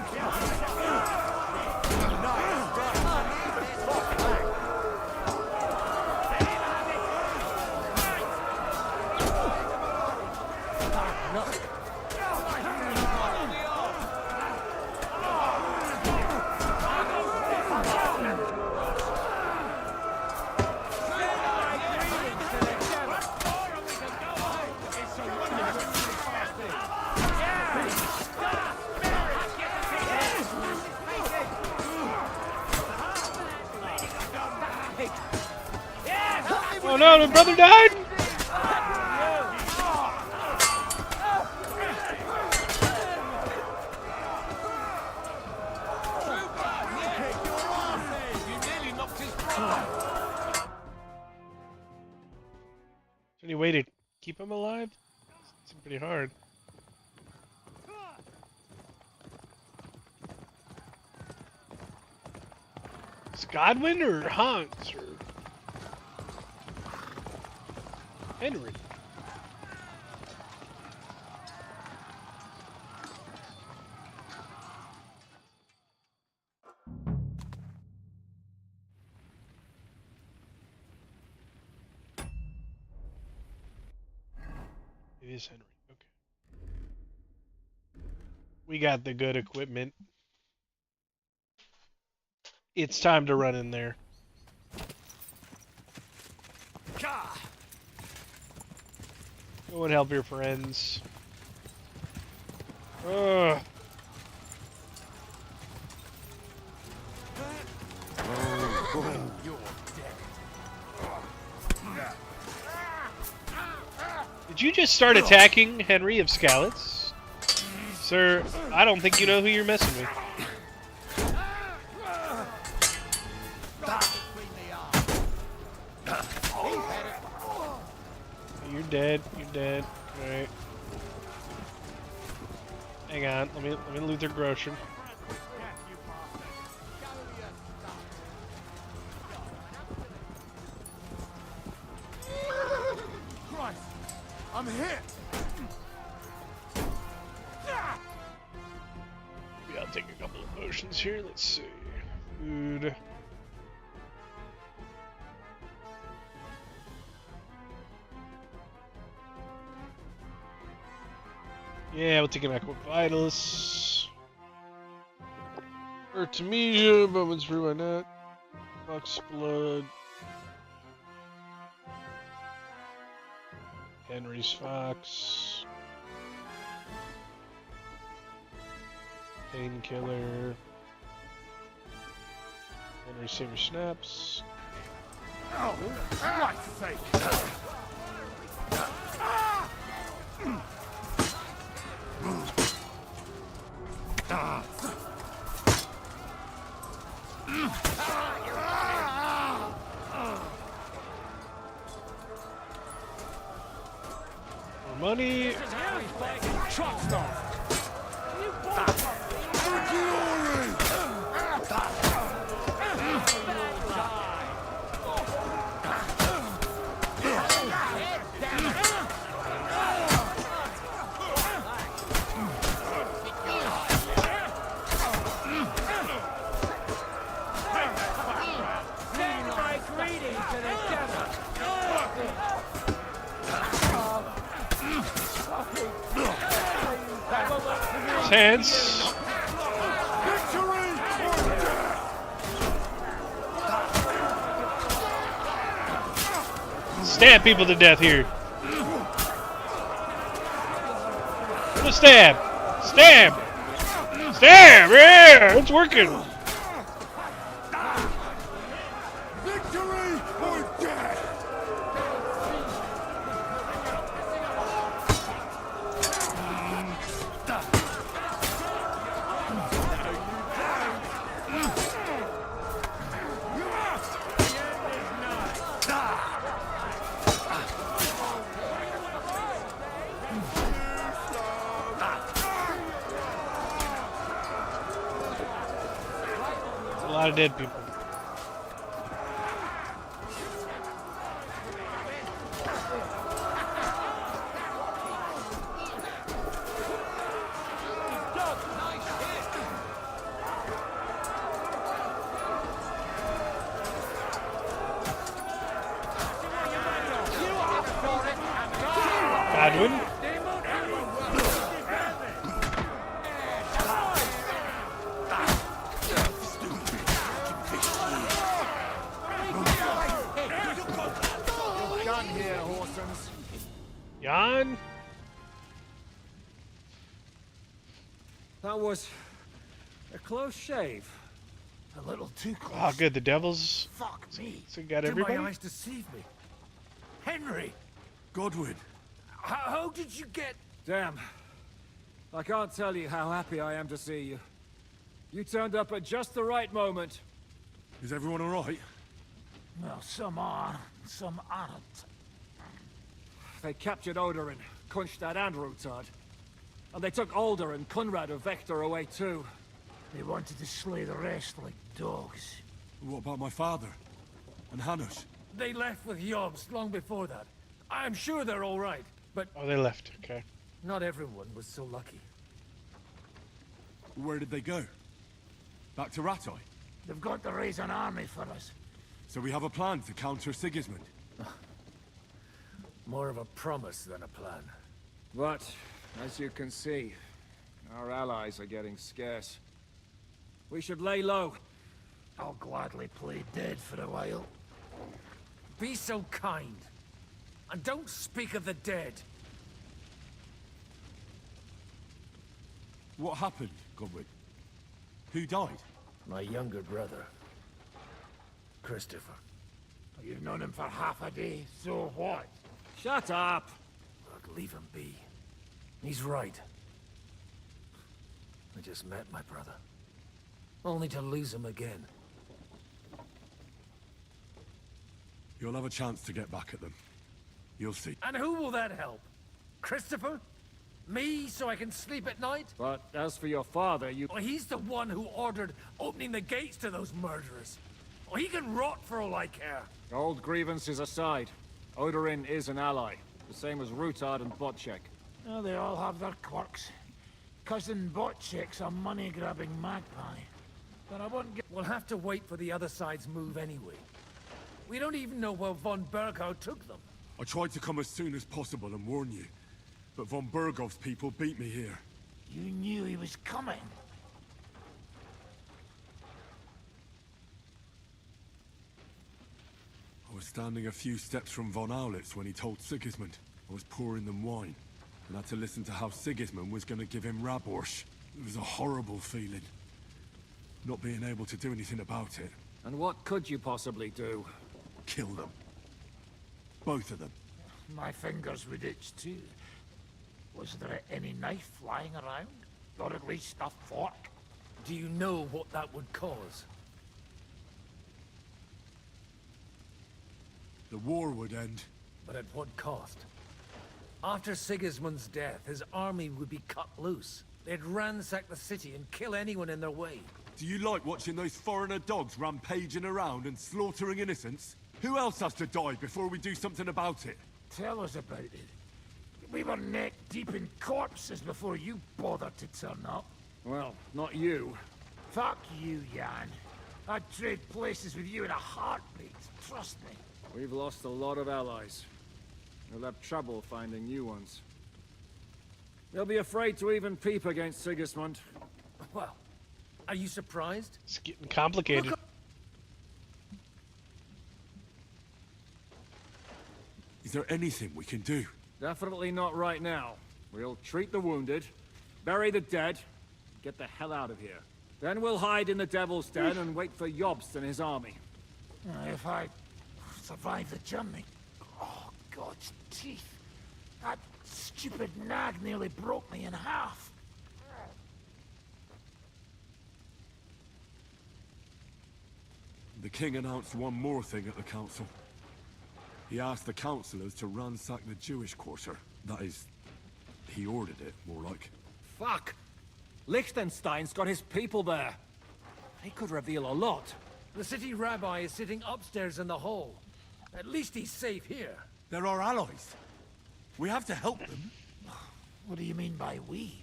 Oh no, my brother died! Any way to keep him alive? It's pretty hard. Is Godwin or Hans or Henry? It is Henry. Okay. We got the good equipment. It's time to run in there. Go and help your friends. Ugh. Did you just start attacking Henry of Skalitz? Sir, I don't think you know who you're messing with. You're dead. You're dead. Alright. Hang on. Let me Luther Groshem. Christ, I'm hit. Maybe I'll take a couple of potions here. Let's see. Food. Yeah, we'll take an Aqua Vitalus. Artemisia, Bowman's Brew, why not? Fox Blood. Henry's Fox. Painkiller. Henry Saber Snaps. Oh, for Christ's sake. More money. Truck stop. Hands. Stab people to death here. Stab! Stab! Stab! Yeah! It's working! Victory or death! lot of dead people. Godwin. Gun here, Horsens. Jan. That was a close shave. A little too close. Oh, good. The devils. Fuck me. So you got Did everybody. my eyes deceive me? Henry! Godwin. How did you get... Damn. I can't tell you how happy I am to see you. You turned up at just the right moment. Is everyone alright? Well, some are, some aren't. They captured Odorin, Kunstad and Rutard. And they took Alder and Kunrad of Vector away too. They wanted to slay the rest like dogs. What about my father? And Hanush? They left with Yobs long before that. I'm sure they're all right, but... Oh, they left. Okay. Not everyone was so lucky. Where did they go? Back to Ratoi? They've got to raise an army for us. So we have a plan to counter Sigismund? More of a promise than a plan. But, as you can see, our allies are getting scarce. We should lay low. I'll gladly play dead for a while. Be so kind. And don't speak of the dead. What happened, Godwin? Who died? My younger brother. Christopher. You've known him for half a day, so what? Shut up! Look, leave him be. He's right. I just met my brother. Only to lose him again. You'll have a chance to get back at them. You'll see. And who will that help? Christopher? Me, so I can sleep at night? But as for your father, you... Well, he's the one who ordered opening the gates to those murderers. Well, he can rot for all I care. Old grievances aside, Odorin is an ally. The same as Rutard and Botchek. Oh, they all have their quirks. Cousin Botchek's a money-grabbing magpie. But I won't get... We'll have to wait for the other side's move anyway. We don't even know where von Berghow took them. I tried to come as soon as possible and warn you. But von Bergov's people beat me here. You knew he was coming. I was standing a few steps from von Aulitz when he told Sigismund. I was pouring them wine, and had to listen to how Sigismund was going to give him Raborsch. It was a horrible feeling. Not being able to do anything about it. And what could you possibly do? Kill them. Both of them. My fingers would itch too. Was there any knife lying around? Or at least a fork? Do you know what that would cause? The war would end. But at what cost? After Sigismund's death, his army would be cut loose. They'd ransack the city and kill anyone in their way. Do you like watching those foreigner dogs rampaging around and slaughtering innocents? Who else has to die before we do something about it? Tell us about it. We were neck deep in corpses before you bothered to turn up. Well, not you. Fuck you, Jan. I'd trade places with you in a heartbeat, trust me. We've lost a lot of allies. We'll have trouble finding new ones. They'll be afraid to even peep against Sigismund. Well, are you surprised? It's getting complicated. Is there anything we can do? Definitely not right now. We'll treat the wounded, bury the dead, get the hell out of here. Then we'll hide in the Devil's Den and wait for Jobst and his army. If I survive the journey... Oh, God's teeth. That stupid nag nearly broke me in half. The king announced one more thing at the council. He asked the councillors to ransack the Jewish quarter. That is, he ordered it, more like. Fuck! Liechtenstein's got his people there. He could reveal a lot. The city rabbi is sitting upstairs in the hall. At least he's safe here. They're our allies. We have to help them. What do you mean by we?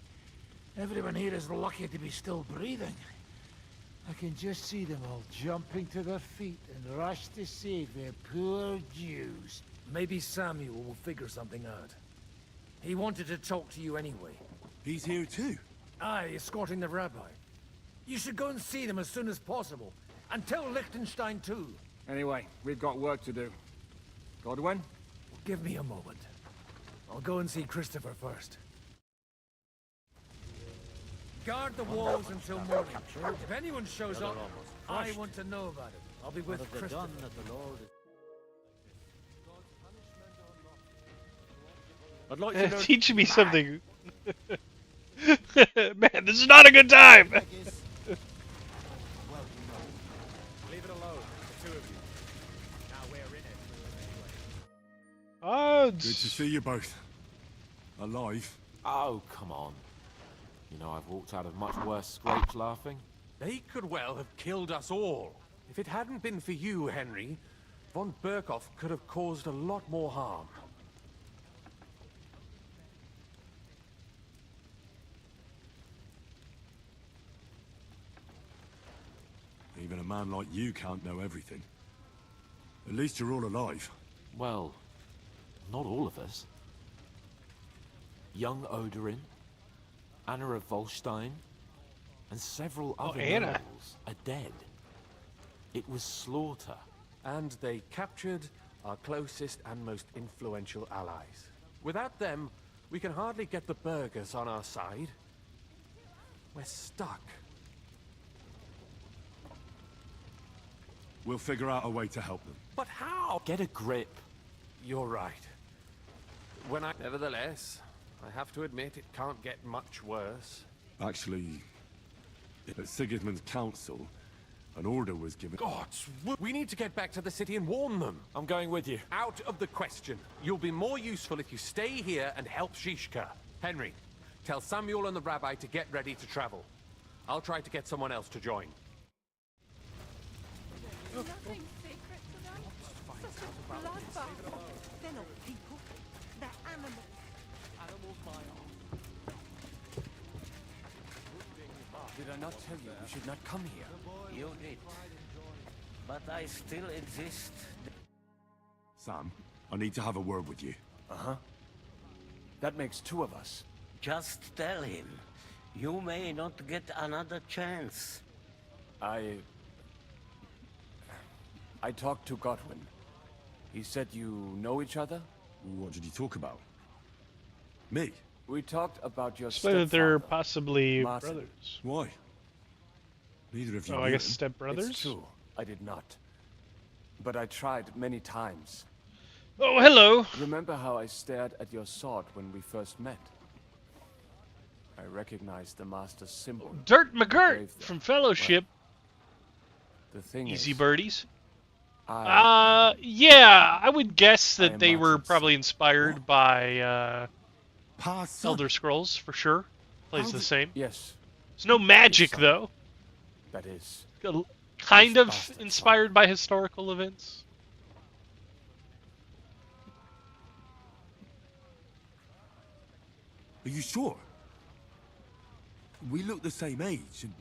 Everyone here is lucky to be still breathing. I can just see them all jumping to their feet and rush to save their poor Jews. Maybe Samuel will figure something out. He wanted to talk to you anyway. He's here too? Aye, escorting the rabbi. You should go and see them as soon as possible. And tell Liechtenstein too. Anyway, we've got work to do. Godwin? Give me a moment. I'll go and see Christopher first. Guard the walls until morning. If anyone shows up, I want to know about it. I'll be with Christopher. I'd like to teach me something. Man, this is not a good time. Leave it alone, the two of you. Now we're in it. Oh, good to see you both. Alive. Oh, come on. You know, I've walked out of much worse scrapes laughing. They could well have killed us all. If it hadn't been for you, Henry, von Berkhoff could have caused a lot more harm. Even a man like you can't know everything. At least you're all alive. Well, not all of us. Young Odorin, Anna of Volstein, and several other nobles are dead. It was slaughter. And they captured our closest and most influential allies. Without them, we can hardly get the burghers on our side. We're stuck. We'll figure out a way to help them. But how? Get a grip. You're right. Nevertheless, I have to admit it can't get much worse. Actually, at Sigismund's council, an order was given. Gods, we need to get back to the city and warn them. I'm going with you. Out of the question. You'll be more useful if you stay here and help Zizka. Henry, tell Samuel and the rabbi to get ready to travel. I'll try to get someone else to join. Nothing sacred to them. Such a bloodbath. They're not people. They're animals. Animals my own. Did I not tell you you should not come here? You did. But I still exist. Sam, I need to have a word with you. Uh-huh. That makes two of us. Just tell him. You may not get another chance. I talked to Godwin. He said you know each other? What did he talk about? Me? We talked about your Explain that they're stepfather, possibly Martin. brothers. Why? Neither of you. Oh, I guess stepbrothers? It's true. I did not. But I tried many times. Oh, hello. Remember how I stared at your sword when we first met? I recognized the Master's symbol. Dirt McGirt from Fellowship. The thing Easy is, birdies. Yeah, I would guess that they were Martin's probably inspired by Past Elder Scrolls, for sure. Plays the same. Yes. There's no magic, son. though. That is. Kind of inspired by historical events. Are you sure? We look the same age, and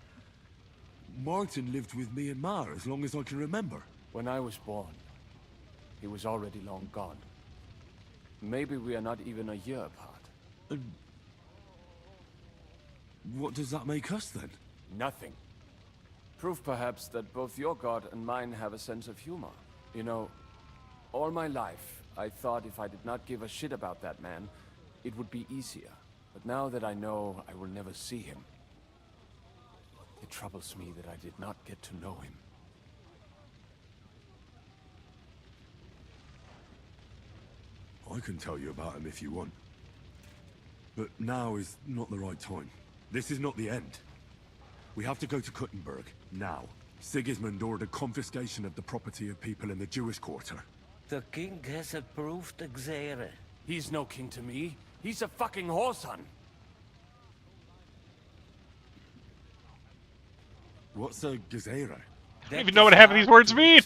Martin lived with me and Ma as long as I can remember. When I was born, he was already long gone. Maybe we are not even a year apart. And what does that make us then? Nothing. Proof perhaps that both your god and mine have a sense of humor. You know, all my life, I thought if I did not give a shit about that man, it would be easier. But now that I know I will never see him, it troubles me that I did not get to know him. I can tell you about him if you want. But now is not the right time. This is not the end. We have to go to Kuttenberg, now. Sigismund ordered confiscation of the property of people in the Jewish quarter. The king has approved Xere. He's no king to me. He's a fucking whoreson. What's a gazera? I don't even know what half of these words mean.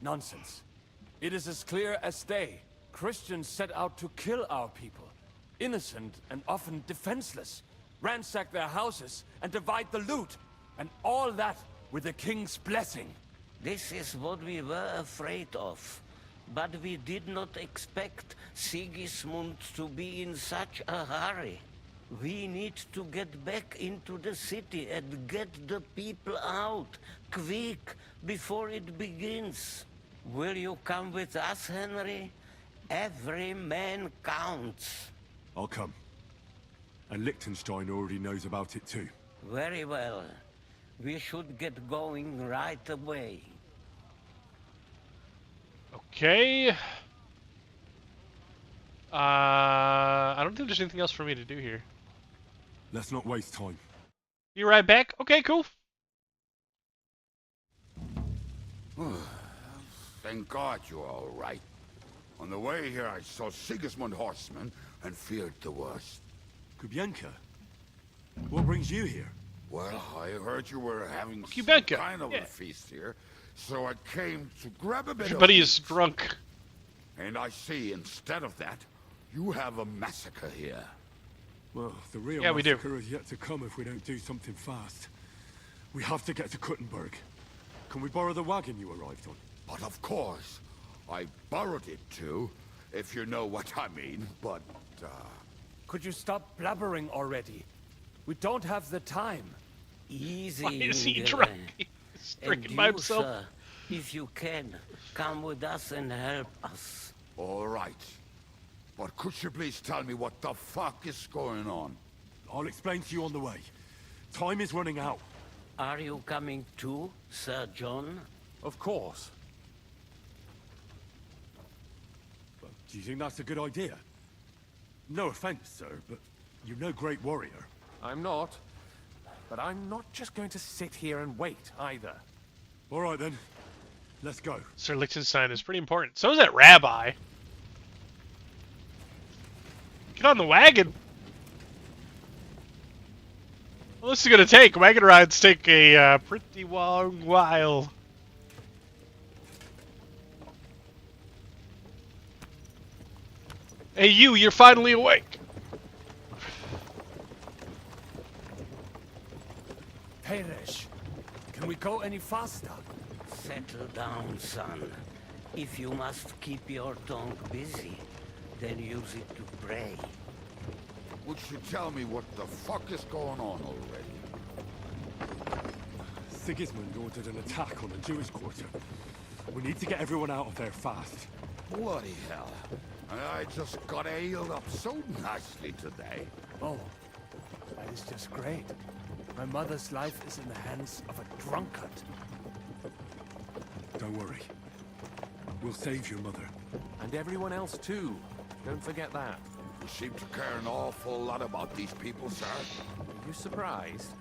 Nonsense. It is as clear as day. Christians set out to kill our people. Innocent and often defenseless. Ransack their houses and divide the loot. And all that with the king's blessing. This is what we were afraid of. But we did not expect Sigismund to be in such a hurry. We need to get back into the city and get the people out, quick, before it begins. Will you come with us, Henry? Every man counts. I'll come. And Liechtenstein already knows about it too. Very well. We should get going right away. Okay. I don't think there's anything else for me to do here. Let's not waste time. You right back? Okay, cool. Thank God you're all right. On the way here, I saw Sigismund horsemen and feared the worst. Kubienka? What brings you here? Well, I heard you were having some Kubienka, kind of a feast here, so I came to grab a bit Everybody of is drunk. And I see, instead of that, you have a massacre here. Well, the real Yeah, we do. massacre is yet to come if we don't do something fast. We have to get to Kuttenberg. Can we borrow the wagon you arrived on? But of course, I borrowed it too, if you know what I mean, but, Could you stop blabbering already? We don't have the time. Easy. Why is he Inge. drunk? He's And drinking you, by himself. sir, if you can, come with us and help us. All right. But could you please tell me what the fuck is going on? I'll explain to you on the way. Time is running out. Are you coming too, Sir John? Of course. Well, do you think that's a good idea? No offense, sir, but you're no great warrior. I'm not. But I'm not just going to sit here and wait, either. All right, then. Let's go. Sir Liechtenstein is pretty important. So is that rabbi. Get on the wagon. Well, this is gonna take. Wagon rides take a pretty long while. Hey, you're finally awake. Peresh, can we go any faster? Settle down, son. If you must keep your tongue busy, then use it to pray. Would you tell me what the fuck is going on already? Sigismund ordered an attack on the Jewish quarter. We need to get everyone out of there fast. Bloody hell. I just got ailed up so nicely today. Oh, that is just great. My mother's life is in the hands of a drunkard. Don't worry. We'll save your mother. And everyone else too. Don't forget that. You seem to care an awful lot about these people, sir. Are you surprised?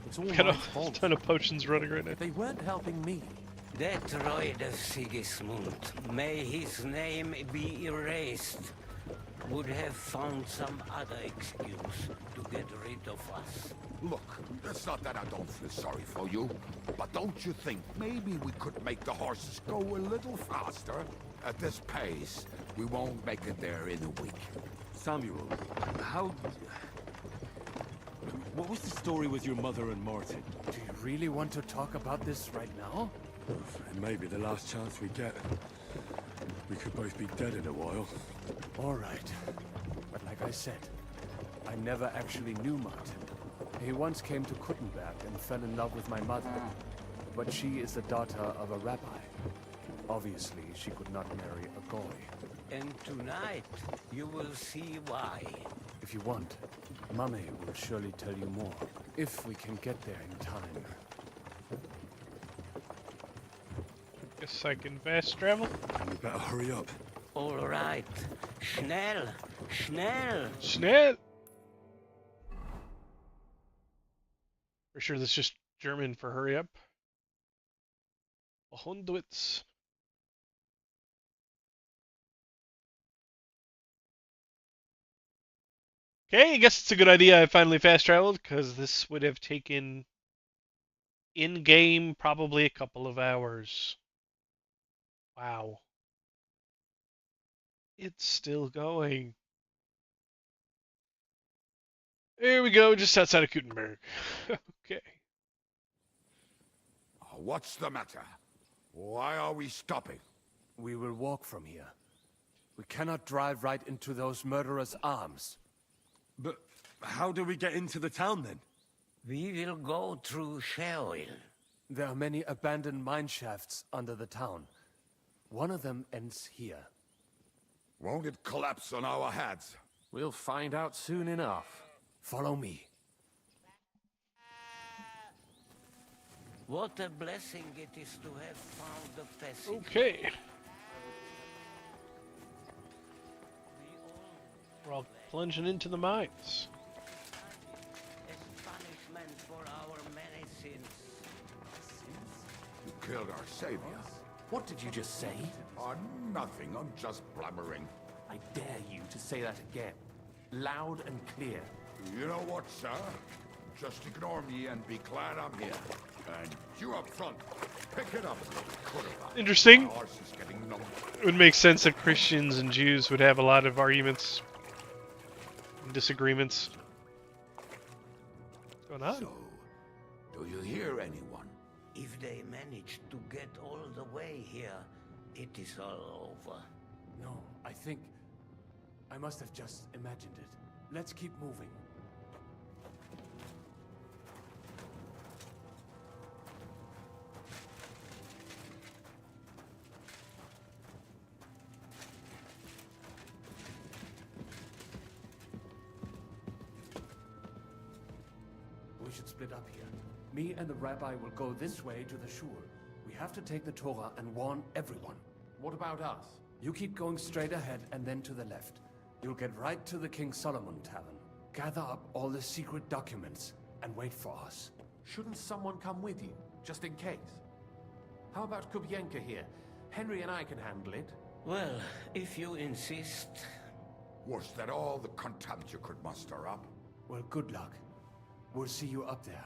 It's all Got my a fault. ton of potions running right now. They weren't helping me. That Royd of Sigismund, may his name be erased, would have found some other excuse to get rid of us. Look, it's not that I don't feel sorry for you, but don't you think maybe we could make the horses go a little faster? At this pace, we won't make it there in a week. Samuel, what was the story with your mother and Martin? Do you really want to talk about this right now? It may be the last chance we get. We could both be dead in a while. All right. But like I said, I never actually knew Martin. He once came to Kuttenberg and fell in love with my mother. But she is the daughter of a rabbi. Obviously, she could not marry a goy. And tonight, you will see why. If you want, Mummy will surely tell you more. If we can get there in time. Guess I can fast travel. We better hurry up. All right. Schnell! Schnell! Schnell! For sure that's just German for hurry up. Hundwitz. Okay, I guess it's a good idea I finally fast traveled, because this would have taken In game, probably a couple of hours. Wow. It's still going. Here we go, just outside of Gutenberg. Okay. What's the matter? Why are we stopping? We will walk from here. We cannot drive right into those murderers' arms. But how do we get into the town then? We will go through Sherwill. There are many abandoned mine shafts under the town. One of them ends here. Won't it collapse on our heads? We'll find out soon enough. Follow me. What a blessing it is to have found the passage. Okay. We're all plunging into the mines. As punishment for our many sins. You killed our savior. What did you just say? Oh, nothing. I'm just blubbering. I dare you to say that again. Loud and clear. You know what, sir? Just ignore me and be glad I'm here. And you up front, pick it up. Interesting. My horse is getting numb. It would make sense that Christians and Jews would have a lot of arguments and disagreements. What's going on? So, do you hear anyone? If they manage to get all the way here, it is all over. No, I think... I must have just imagined it. Let's keep moving. We should split up here. Me and the rabbi will go this way to the shore. We have to take the Torah and warn everyone. What about us? You keep going straight ahead and then to the left. You'll get right to the King Solomon Tavern. Gather up all the secret documents and wait for us. Shouldn't someone come with you, just in case? How about Kubienka here? Henry and I can handle it. Well, if you insist. Was that all the contempt you could muster up? Well, good luck. We'll see you up there.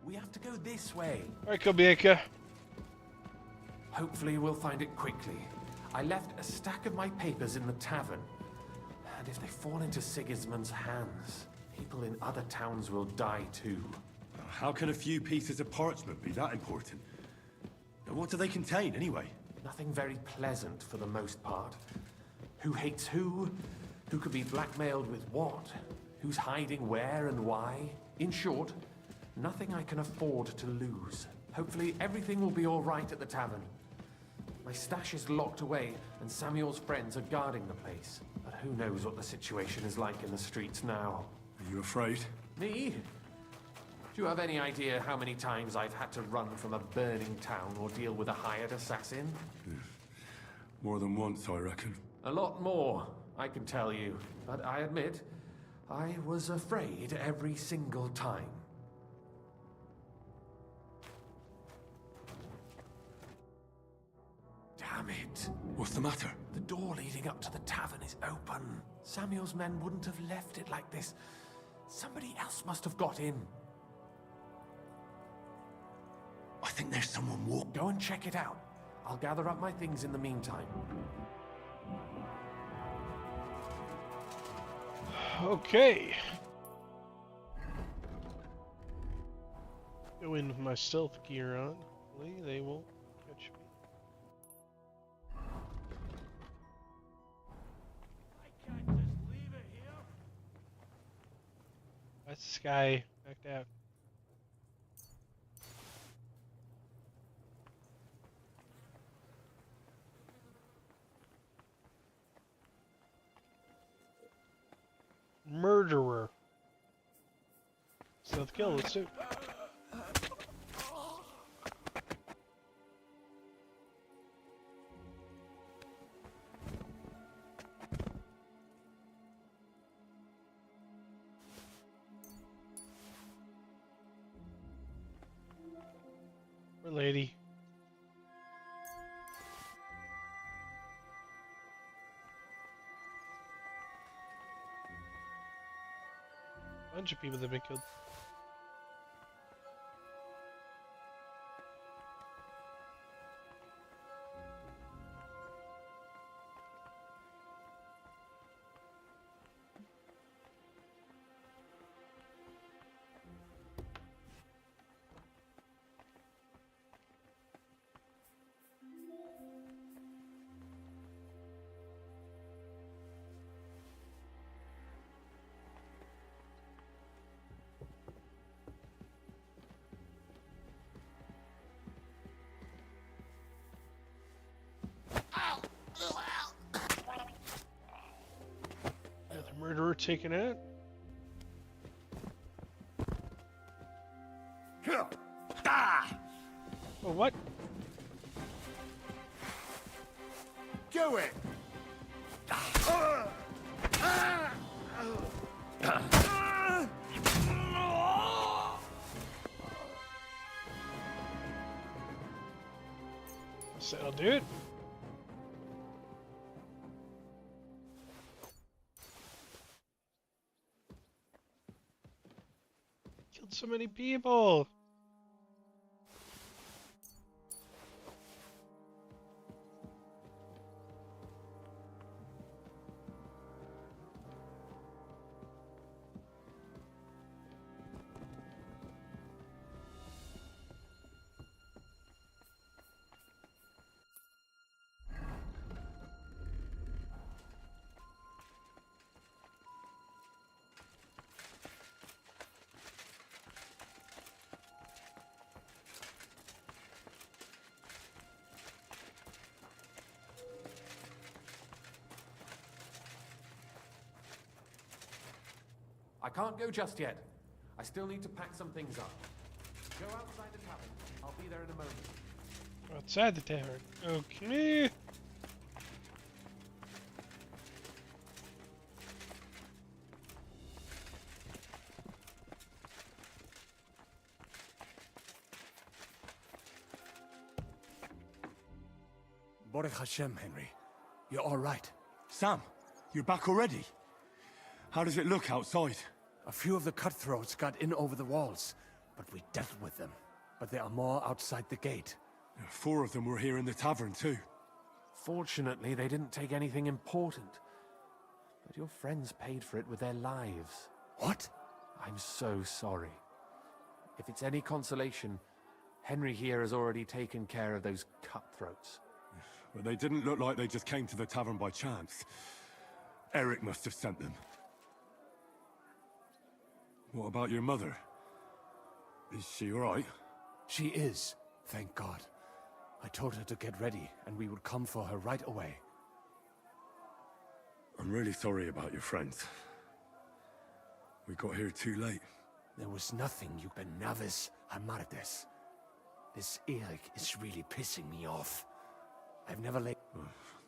We have to go this way. Alright, Kobieka. Hopefully we'll find it quickly. I left a stack of my papers in the tavern. And if they fall into Sigismund's hands, people in other towns will die too. How can a few pieces of parchment be that important? And what do they contain, anyway? Nothing very pleasant for the most part. Who hates who? Who could be blackmailed with what? Who's hiding where and why? In short, nothing I can afford to lose. Hopefully everything will be all right at the tavern. My stash is locked away, and Samuel's friends are guarding the place. But who knows what the situation is like in the streets now? Are you afraid? Me? Do you have any idea how many times I've had to run from a burning town or deal with a hired assassin? More than once, I reckon. A lot more, I can tell you. But I admit, I was afraid every single time. Damn it. What's the matter? The door leading up to the tavern is open. Samuel's men wouldn't have left it like this. Somebody else must have got in. I think there's someone walking. Go and check it out. I'll gather up my things in the meantime. Okay. Go in with my stealth gear on. Hopefully they won't catch me. I can't just leave it here. That's this guy backed out. Murderer. Stealth kill, let's do it. Poor lady. Bunch of people that have been killed. Murderer taken out. Oh, what? Do it! That'll do it. Killed so many people. I can't go just yet. I still need to pack some things up. Go outside the tavern. I'll be there in a moment. Outside the tavern. Okay. Baruch Hashem, Henry. You're all right. Sam, you're back already? How does it look outside? A few of the cutthroats got in over the walls, but we dealt with them. But there are more outside the gate. 4 of them were here in the tavern too. Fortunately, they didn't take anything important. But your friends paid for it with their lives. What? I'm so sorry. If it's any consolation, Henry here has already taken care of those cutthroats. But they didn't look like they just came to the tavern by chance. Eric must have sent them. What about your mother? Is she all right? She is, thank God. I told her to get ready, and we would come for her right away. I'm really sorry about your friends. We got here too late. There was nothing you benavis hamartes. This Eric is really pissing me off. I've never laid...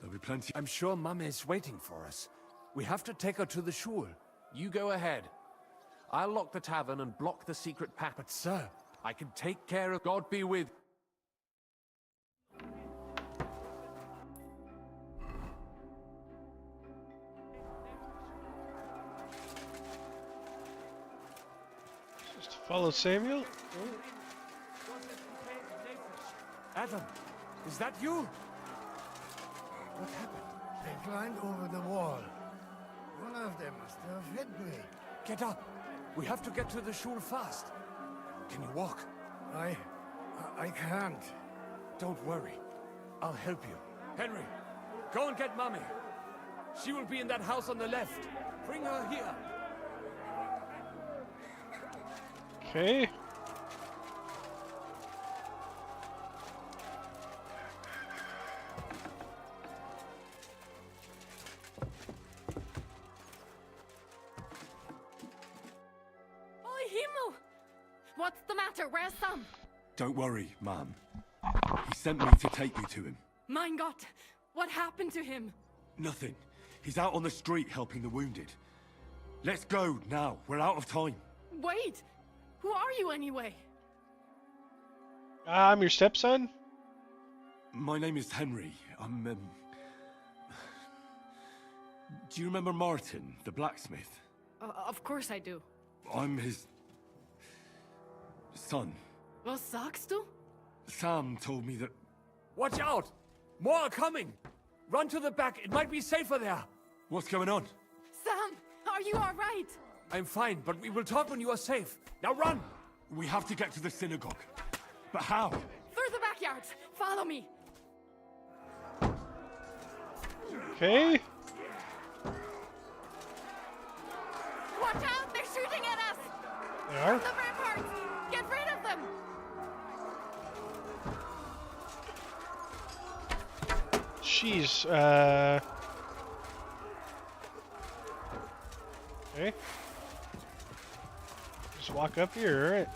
There'll be plenty... I'm sure Mama is waiting for us. We have to take her to the shul. You go ahead. I'll lock the tavern and block the secret path. But sir... I can take care of... God be with... Just follow Samuel. Adam, is that you? What happened? They climbed over the wall. One of them must have hit me. Get up. We have to get to the shul fast. Can you walk? I can't. Don't worry. I'll help you. Henry, go and get Mommy. She will be in that house on the left. Bring her here. Okay. What's the matter? Where's Sam? Don't worry, ma'am. He sent me to take you to him. Mein Gott! What happened to him? Nothing. He's out on the street helping the wounded. Let's go now. We're out of time. Wait! Who are you anyway? I'm your stepson? My name is Henry. I'm, Do you remember Martin, the blacksmith? Of course I do. I'm his... son. Was sagst du? Sam told me that... Watch out! More are coming! Run to the back, it might be safer there! What's going on? Sam, are you alright? I'm fine, but we will talk when you are safe. Now run! We have to get to the synagogue. But how? Through the backyards! Follow me! Okay. Watch out! They're shooting at us! They are? The ramparts! Get rid of them! Jeez, Okay. Just walk up here, alright.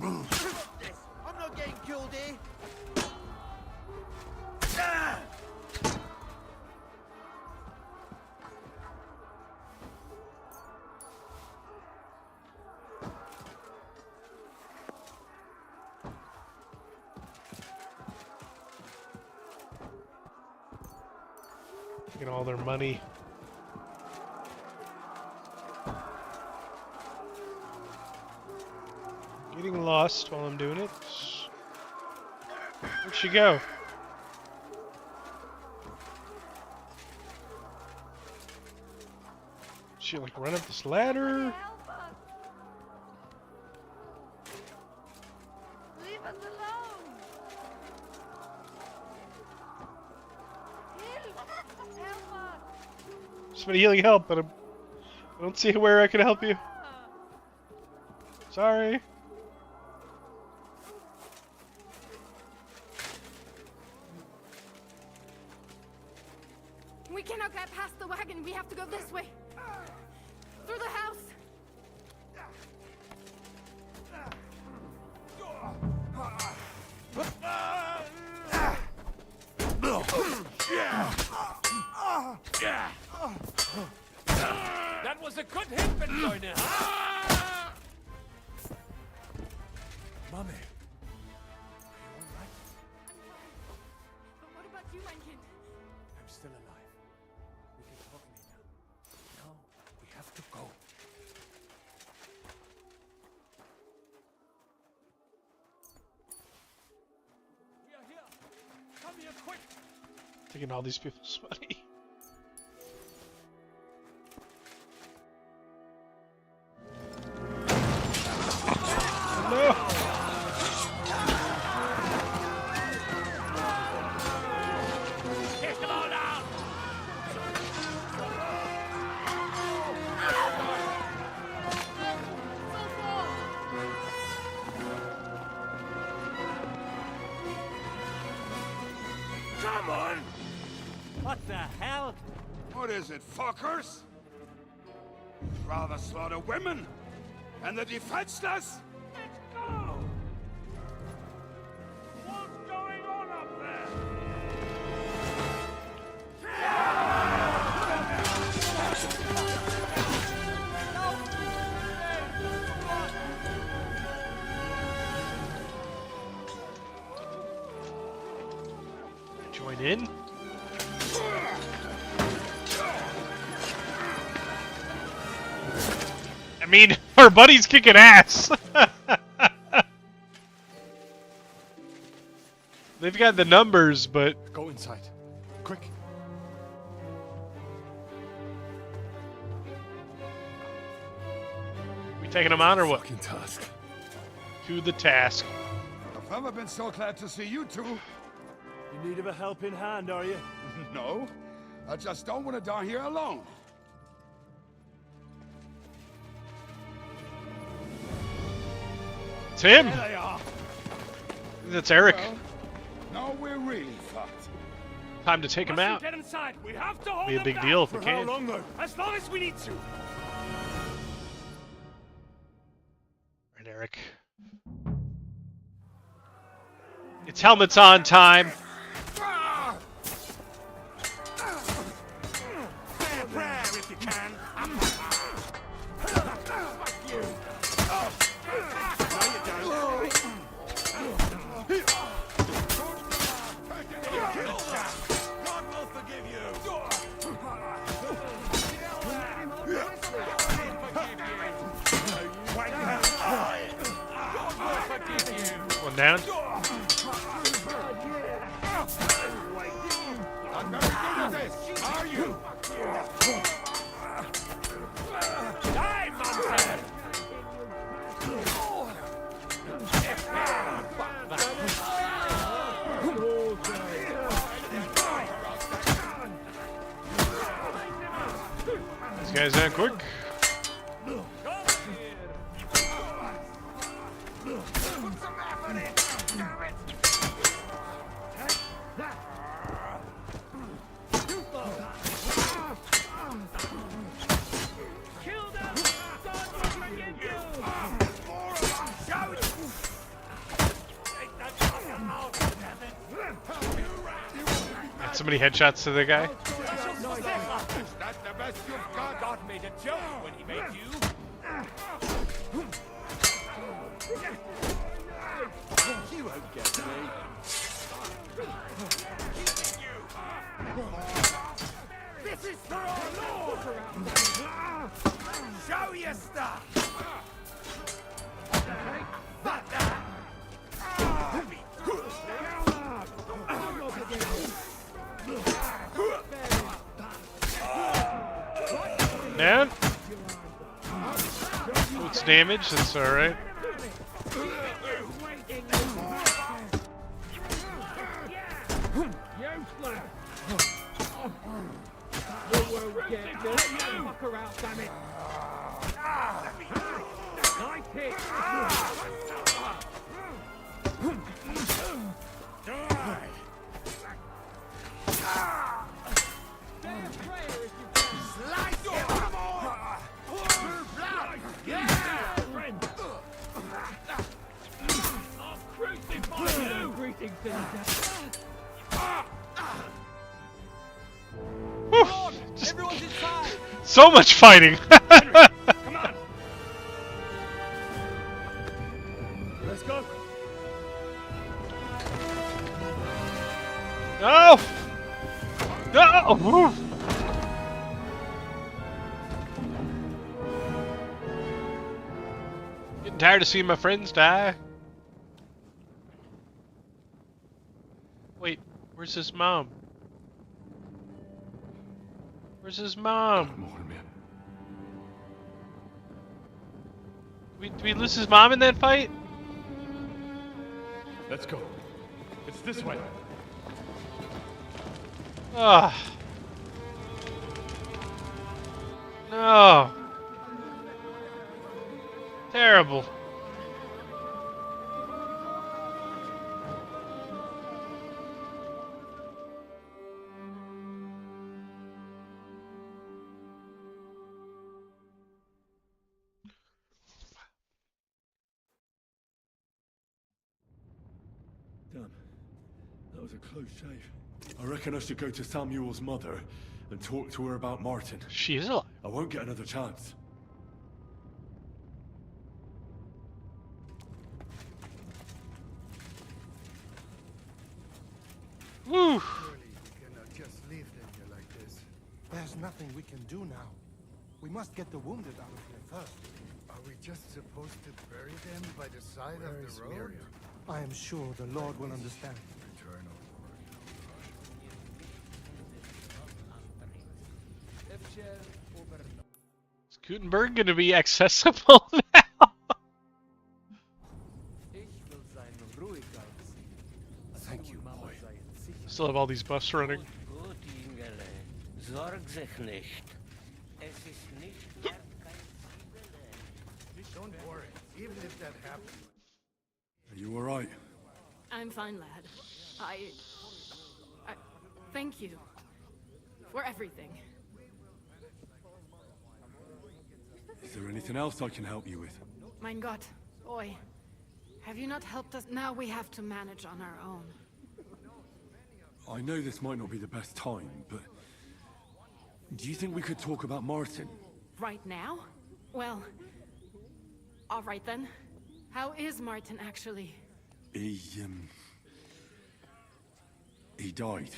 I'm not getting killed here. Get all their money. Getting lost while I'm doing it. Where'd she go? She like run up this ladder? Leave us alone! Help us! Somebody healing help, but I don't see where I can help you. Sorry. We cannot get past the wagon. We have to go this way. Through the house. That was a good hit, Benjoyner. Mummy. But what about you, mein Kind? I'm still alive. We can talk later. Now, we have to go. We are here. Come here quick. Taking all these people's money. No! Take them all down. Come on! What the hell? What is it, fuckers? Rather slaughter women and the defenseless? Let's go. What's going on up there? Join in. I mean, our buddy's kicking ass. They've got the numbers, but Go inside. Quick. we taking them on or what? Fucking task. To the task. I've never been so glad to see you two. In need of a helping hand, are you? No, I just don't want to die here alone. It's him. There they are. That's Eric. Well, now we're really fucked. Time to take him out. Get inside. We have to hold Be a them big back. deal if we For how can. long, though? As long as we need to. Alright, Eric. It's helmets on time. Say a prayer if you can. Fuck you. God will forgive you. One down. I'm very good at this. Are you? Die, monster! These guys aren't quick. Got so many headshots to the guy. That's the best you've got. God made a joke when he made you. You won't get me. This is for our Lord! Show your stuff! Man, it's damage. That's all right. Everyone's inside. So much fighting. Come on. Let's go. No! No! Getting tired of seeing my friends die. Wait, where's his mom? Where's his mom? Come on, man. Did we lose his mom in that fight? Let's go. It's this way. Ah. No. Terrible. Damn. That was a close shave. I reckon I should go to Samuel's mother and talk to her about Martin. She is alive. I won't get another chance. Woo! Surely we cannot just leave them here like this. There's nothing we can do now. We must get the wounded out of here first. Are we just supposed to bury them by the side Where of is the road? Miriam? I am sure the Lord will understand. Eternal. Is Gutenberg going to be accessible now? Thank you, boy. Still have all these buffs running. Gut, Jüngerle. Sorg sich nicht. Es ist nicht wert, kein Siegele. Don't worry. Even if that happens. Are you alright? I'm fine, lad. I thank you for everything. Is there anything else I can help you with? Mein Gott, boy. Have you not helped us? Now we have to manage on our own. I know this might not be the best time, but... do you think we could talk about Martin? Right now? Well, all right then. How is Martin actually? He died.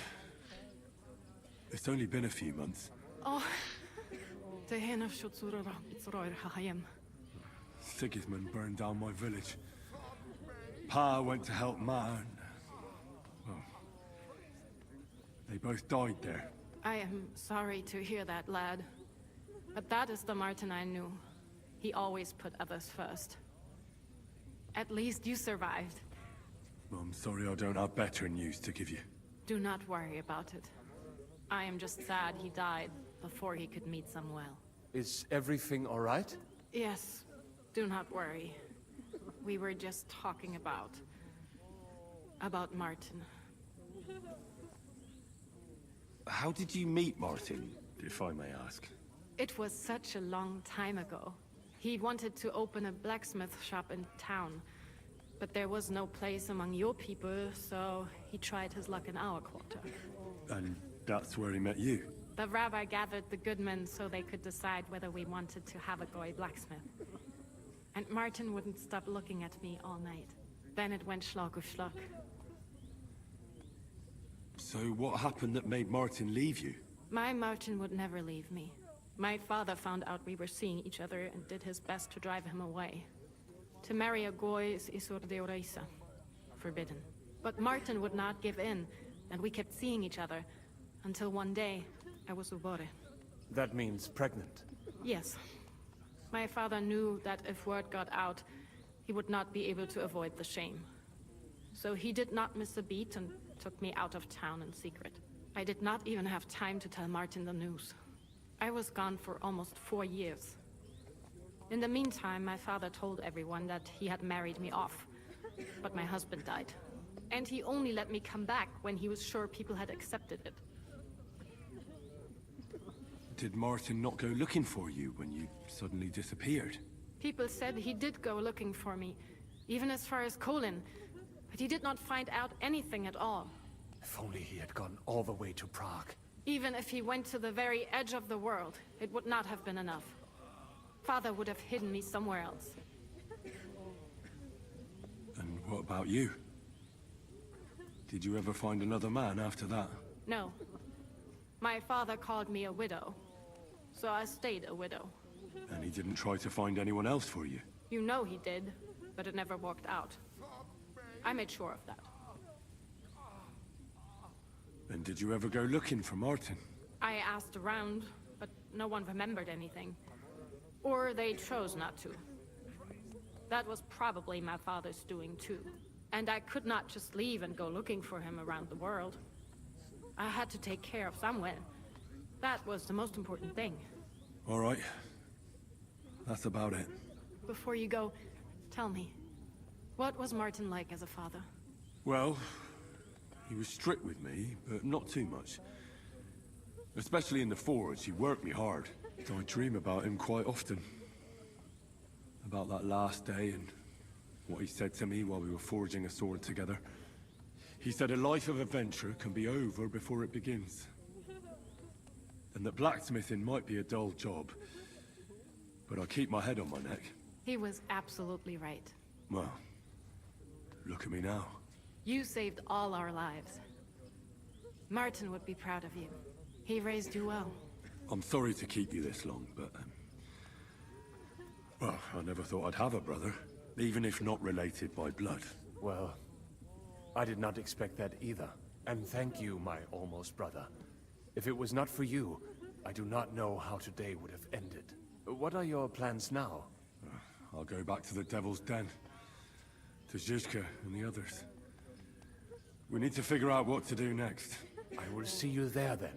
It's only been a few months. Oh. Sigismund burned down my village. Pa went to help Ma and... well, they both died there. I am sorry to hear that, lad. But that is the Martin I knew. He always put others first. At least you survived. I'm sorry I don't have better news to give you. Do not worry about it. I am just sad he died before he could meet Samuel. Is everything all right? Yes, do not worry. We were just talking about Martin. How did you meet Martin, if I may ask? It was such a long time ago. He wanted to open a blacksmith shop in town. But there was no place among your people, so he tried his luck in our quarter. And that's where he met you? The rabbi gathered the good men so they could decide whether we wanted to have a goy blacksmith. And Martin wouldn't stop looking at me all night. Then it went schlag auf schlag. So what happened that made Martin leave you? My Martin would never leave me. My father found out we were seeing each other and did his best to drive him away. To marry a goy is isur deoraisa, forbidden. But Martin would not give in, and we kept seeing each other, until one day, I was ubore. That means pregnant. Yes. My father knew that if word got out, he would not be able to avoid the shame. So he did not miss a beat and took me out of town in secret. I did not even have time to tell Martin the news. I was gone for almost 4 years. In the meantime, my father told everyone that he had married me off. But my husband died. And he only let me come back when he was sure people had accepted it. Did Martin not go looking for you when you suddenly disappeared? People said he did go looking for me, even as far as Colin. But he did not find out anything at all. If only he had gone all the way to Prague. Even if he went to the very edge of the world, it would not have been enough. Father would have hidden me somewhere else. And what about you? Did you ever find another man after that? No. My father called me a widow, so I stayed a widow. And he didn't try to find anyone else for you? You know he did, but it never worked out. I made sure of that. And did you ever go looking for Martin? I asked around, but no one remembered anything. Or they chose not to. That was probably my father's doing too. And I could not just leave and go looking for him around the world. I had to take care of someone. That was the most important thing. All right. That's about it. Before you go, tell me, what was Martin like as a father? Well, he was strict with me, but not too much. Especially in the forge, he worked me hard. I dream about him quite often. About that last day and what he said to me while we were forging a sword together. He said a life of adventure can be over before it begins. And that blacksmithing might be a dull job, but I keep my head on my neck. He was absolutely right. Well, look at me now. You saved all our lives. Martin would be proud of you. He raised you well. I'm sorry to keep you this long, but... well, I never thought I'd have a brother, even if not related by blood. Well, I did not expect that either. And thank you, my almost brother. If it was not for you, I do not know how today would have ended. What are your plans now? I'll go back to the Devil's Den. To Zizka and the others. We need to figure out what to do next. I will see you there then.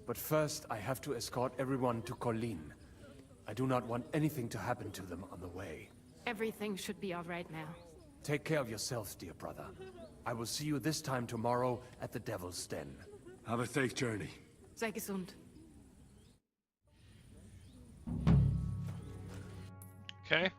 But first, I have to escort everyone to Colleen. I do not want anything to happen to them on the way. Everything should be all right now. Take care of yourselves, dear brother. I will see you this time tomorrow at the Devil's Den. Have a safe journey. Sei gesund. Okay.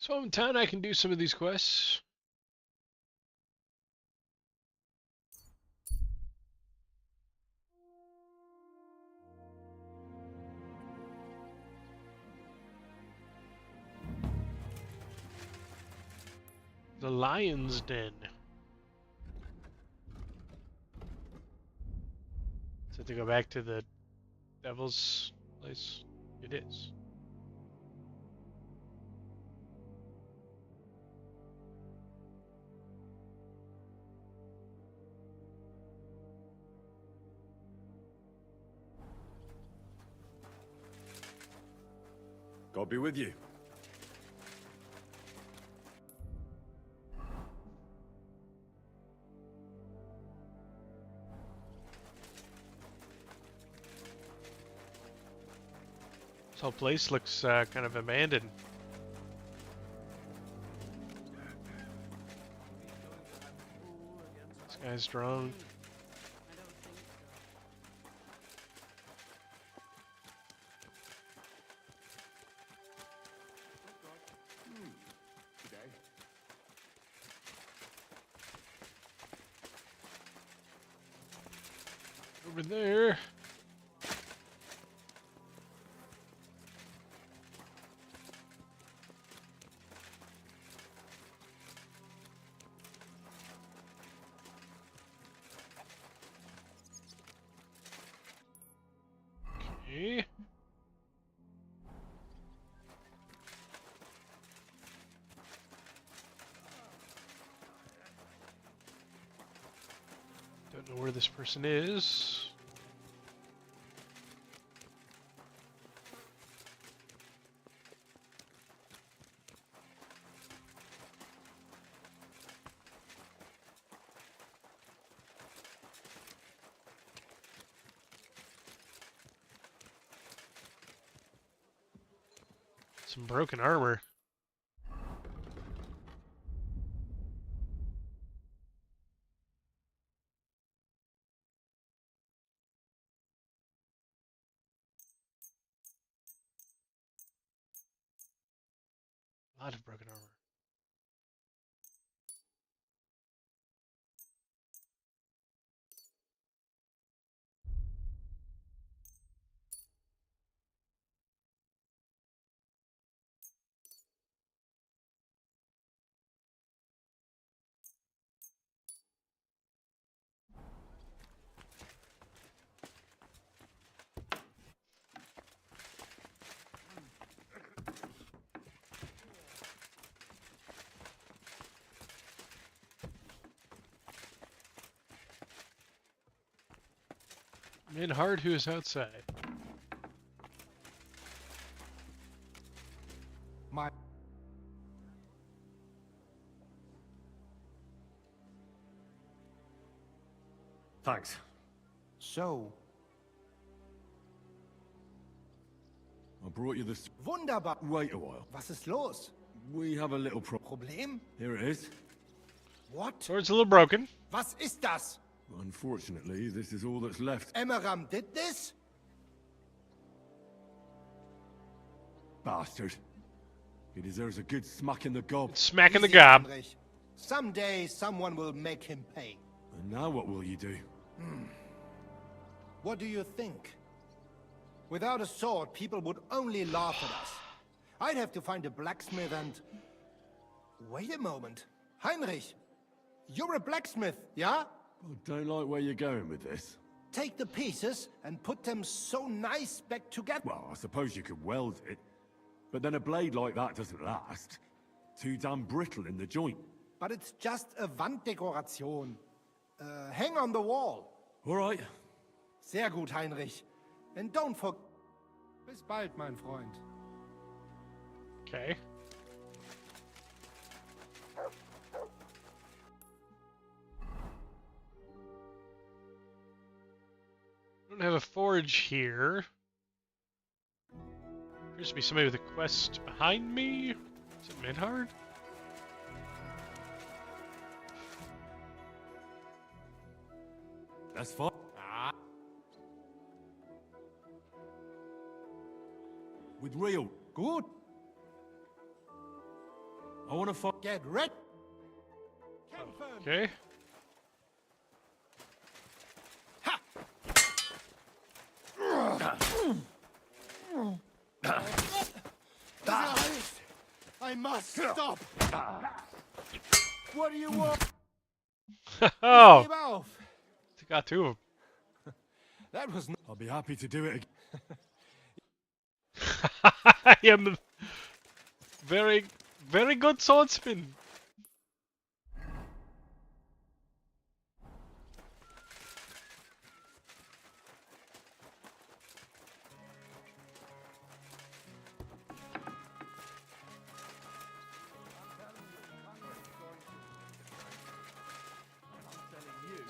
So I'm in town, I can do some of these quests. The Lion's Den. So to go back to the Devil's place, it is. God be with you. This whole place looks kind of abandoned. This guy's drunk. Over there. Okay. Don't know where this person is. Some broken armor. A lot of broken armor. Minhard, who is outside. My Thanks. So, I brought you this. wunderbar. Wait a while. Was ist los? We have a little Problem? Here it is. What? Sword's a little broken. Was ist das? Unfortunately, this is all that's left. Emmeram did this? Bastard. He deserves a good smack in the gob. Smack in the Easy, gob. Heinrich. Someday, someone will make him pay. And now what will you do? What do you think? Without a sword, people would only laugh at us. I'd have to find a blacksmith and... Wait a moment. Heinrich, you're a blacksmith, yeah? I don't like where you're going with this. Take the pieces and put them so nice back together. Well, I suppose you could weld it. But then a blade like that doesn't last. Too damn brittle in the joint. But it's just a Wanddekoration. Hang on the wall. All right. Sehr gut, Heinrich. And don't forget... Bis bald, mein Freund. Okay. Don't have a forge here. Appears to be somebody with a quest behind me. Is it Minhard? That's fine. With real. Good. I want to find. Get ready. Okay. I must stop. What do you want? Oh! Gib auf. Got two of them. That was. I'll be happy to do it again. I am a very, very good swordsman.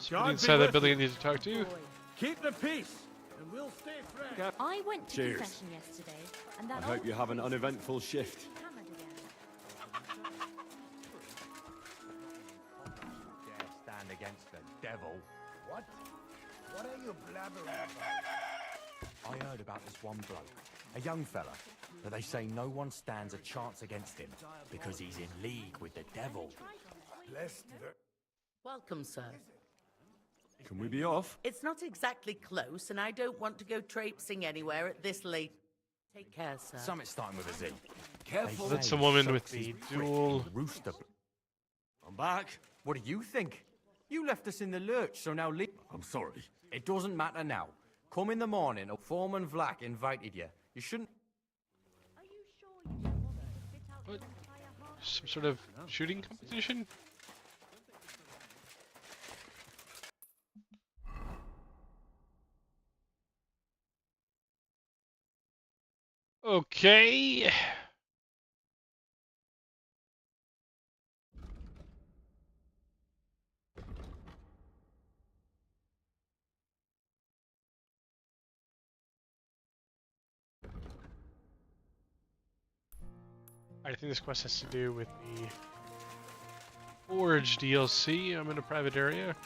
Somebody inside that building I need to talk to. Keep the peace, and we'll stay friends. I went to Cheers. confession yesterday, and that I hope you have an uneventful shift. Dare stand against the devil. What? What are you blabbering about? I heard about this one bloke, a young fella, but they say no one stands a chance against him because he's in league with the devil. Bless the... Welcome, sir. Can we be off? It's not exactly close, and I don't want to go traipsing anywhere at this late. Take care, sir. Something's starting with a Z. Careful. That's the woman with the dual. Rooster. I'm back. What do you think? You left us in the lurch, so now leave. I'm sorry. It doesn't matter now. Come in the morning. Foreman Vlack invited you. You shouldn't. What? Some sort of shooting competition? Okay. I think this quest has to do with the Forge DLC. I'm in a private area.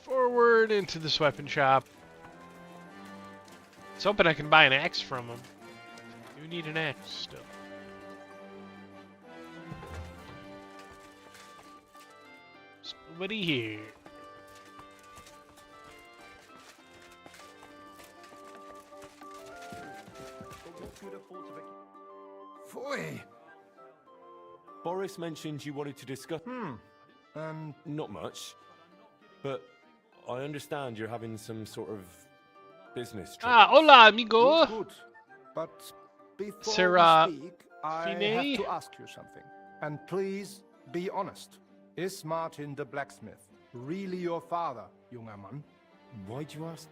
Forward into this weapon shop. Let's hoping I can buy an axe from him. I do need an axe still. There's nobody here. Pfui. Boris mentioned you wanted to discuss. Not much, but I understand you're having some sort of business trip. Ah, hola, amigo. Good. But before Sarah we speak, I Finney? have to ask you something. And please be honest. Is Martin the blacksmith really your father, junger Mann? Why'd you ask?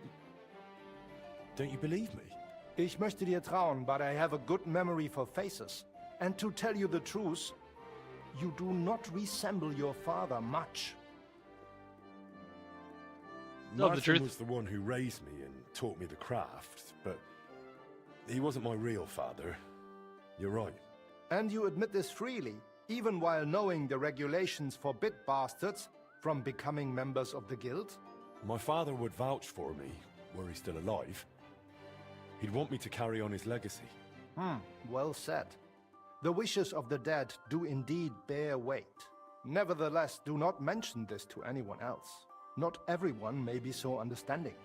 Don't you believe me? Ich möchte dir trauen, but I have a good memory for faces. And to tell you the truth, you do not resemble your father much. Tell the Martin truth. was the one who raised me and taught me the craft, but he wasn't my real father. You're right. And you admit this freely, even while knowing the regulations forbid bastards from becoming members of the guild? My father would vouch for me, were he still alive. He'd want me to carry on his legacy. Well said. The wishes of the dead do indeed bear weight. Nevertheless, do not mention this to anyone else. Not everyone may be so understanding,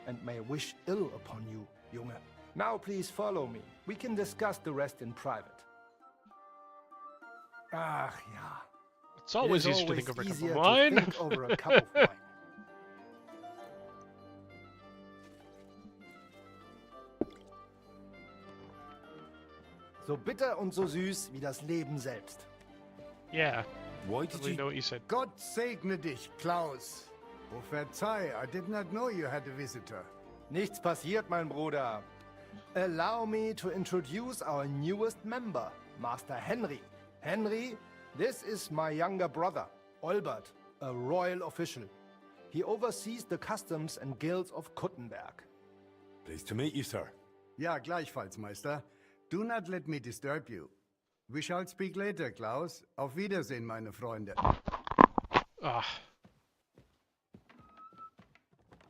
and may wish ill upon you, Junge. Now please follow me. We can discuss the rest in private. Ach ja. It's always easier to think over a cup easier of to wine. think over a cup of wine. So bitter und so süß wie das Leben selbst. Yeah. Why did you know what you said? Gott segne dich, Klaus. Oh, verzeih, I did not know you had a visitor. Nichts passiert, mein Bruder. Allow me to introduce our newest member, Master Henry. Henry, this is my younger brother, Olbert, a royal official. He oversees the customs and guilds of Kuttenberg. Pleased to meet you, sir. Ja, gleichfalls, Meister. Do not let me disturb you. We shall speak later, Klaus. Auf Wiedersehen, meine Freunde. Ah.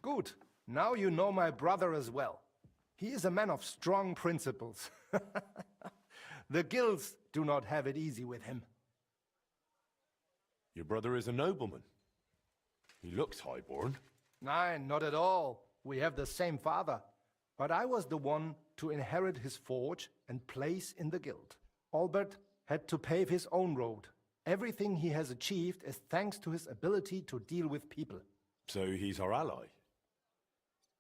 Good. Now you know my brother as well. He is a man of strong principles. The guilds do not have it easy with him. Your brother is a nobleman. He looks highborn. Nein, not at all. We have the same father. But I was the one to inherit his forge and place in the guild. Albert had to pave his own road. Everything he has achieved is thanks to his ability to deal with people. So he's our ally?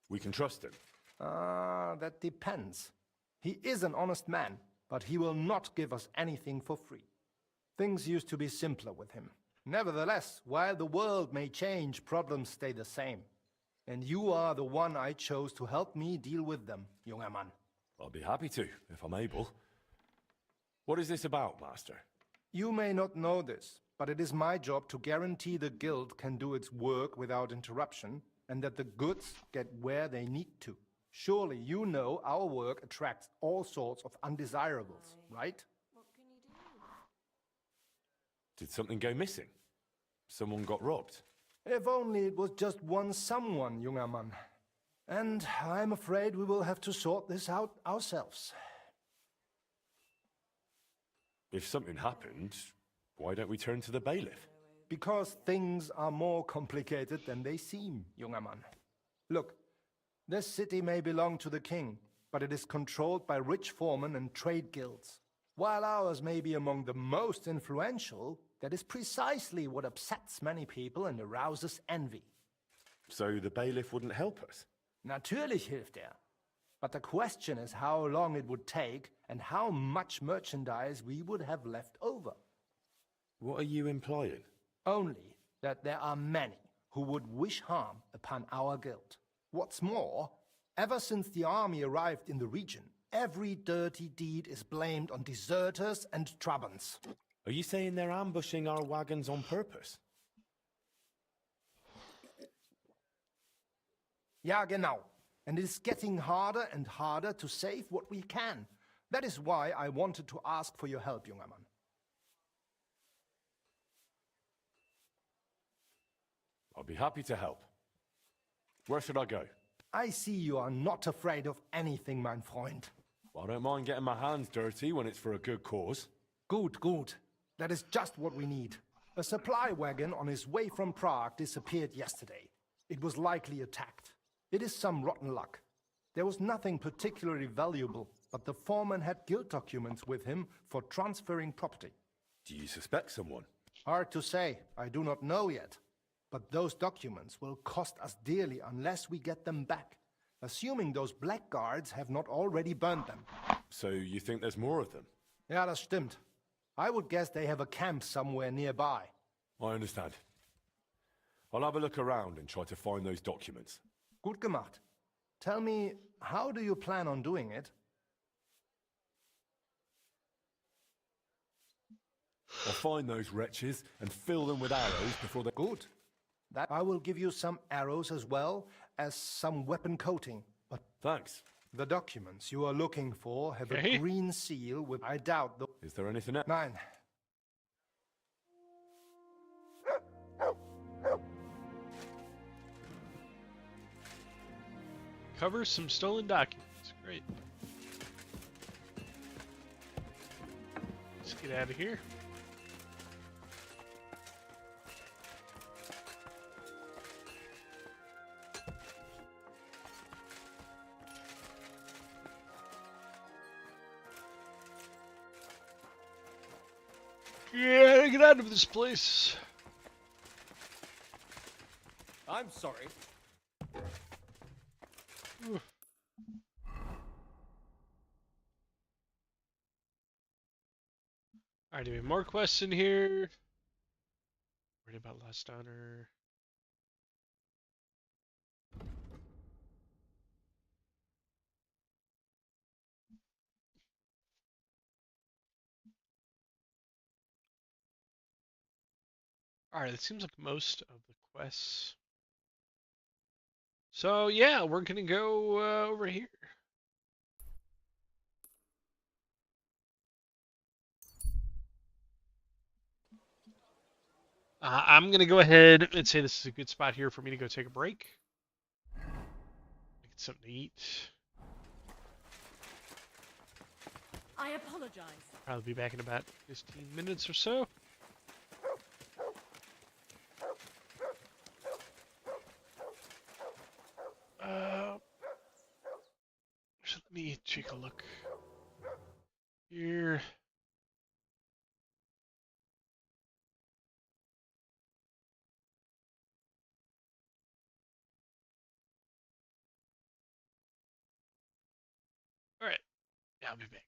We can trust him? That depends. He is an honest man, but he will not give us anything for free. Things used to be simpler with him. Nevertheless, while the world may change, problems stay the same. And you are the one I chose to help me deal with them, junger Mann. I'll be happy to, if I'm able. What is this about, Master? You may not know this, but it is my job to guarantee the guild can do its work without interruption, and that the goods get where they need to. Surely you know our work attracts all sorts of undesirables, right? Did something go missing? Someone got robbed? If only it was just one someone, junger Mann. And I'm afraid we will have to sort this out ourselves. If something happened, why don't we turn to the bailiff? Because things are more complicated than they seem, junger Mann. Look, this city may belong to the king, but it is controlled by rich foremen and trade guilds. While ours may be among the most influential, that is precisely what upsets many people and arouses envy. So the bailiff wouldn't help us? Natürlich hilft er. But the question is how long it would take and how much merchandise we would have left over. What are you implying? Only that there are many who would wish harm upon our guild. What's more, ever since the army arrived in the region, every dirty deed is blamed on deserters and Trabants. Are you saying they're ambushing our wagons on purpose? Ja, genau. And it is getting harder and harder to save what we can. That is why I wanted to ask for your help, junger Mann. I'll be happy to help. Where should I go? I see you are not afraid of anything, mein Freund. I don't mind getting my hands dirty when it's for a good cause. Good, good. That is just what we need. A supply wagon on his way from Prague disappeared yesterday. It was likely attacked. It is some rotten luck. There was nothing particularly valuable, but the foreman had guild documents with him for transferring property. Do you suspect someone? Hard to say. I do not know yet. But those documents will cost us dearly unless we get them back, assuming those blackguards have not already burned them. So you think there's more of them? Ja, das stimmt. I would guess they have a camp somewhere nearby. I understand. I'll have a look around and try to find those documents. Gut gemacht. Tell me, how do you plan on doing it? I'll find those wretches and fill them with arrows before they... Good. That I will give you some arrows as well as some weapon coating. But thanks. The documents you are looking for have a green seal with... I doubt the... Is there anything else? Nein. Cover some stolen documents. Great. Let's get out of here. Yeah, get out of this place. I'm sorry. Alright, do we have more quests in here? Worried about Lost Honor. Alright, it seems like most of the quests. So yeah, we're gonna go over here. I'm gonna go ahead and say this is a good spot here for me to go take a break. Get something to eat. I apologize. Probably be back in about 15 minutes or so. So let me take a Here. All right, I'll be back.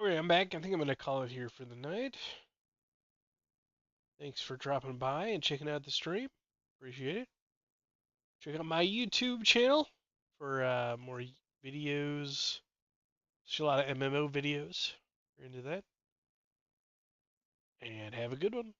Okay, I'm back. I think I'm going to call it here for the night. Thanks for dropping by and checking out the stream. Appreciate it. Check out my YouTube channel for more videos. There's a lot of MMO videos. If you're into that. And have a good one.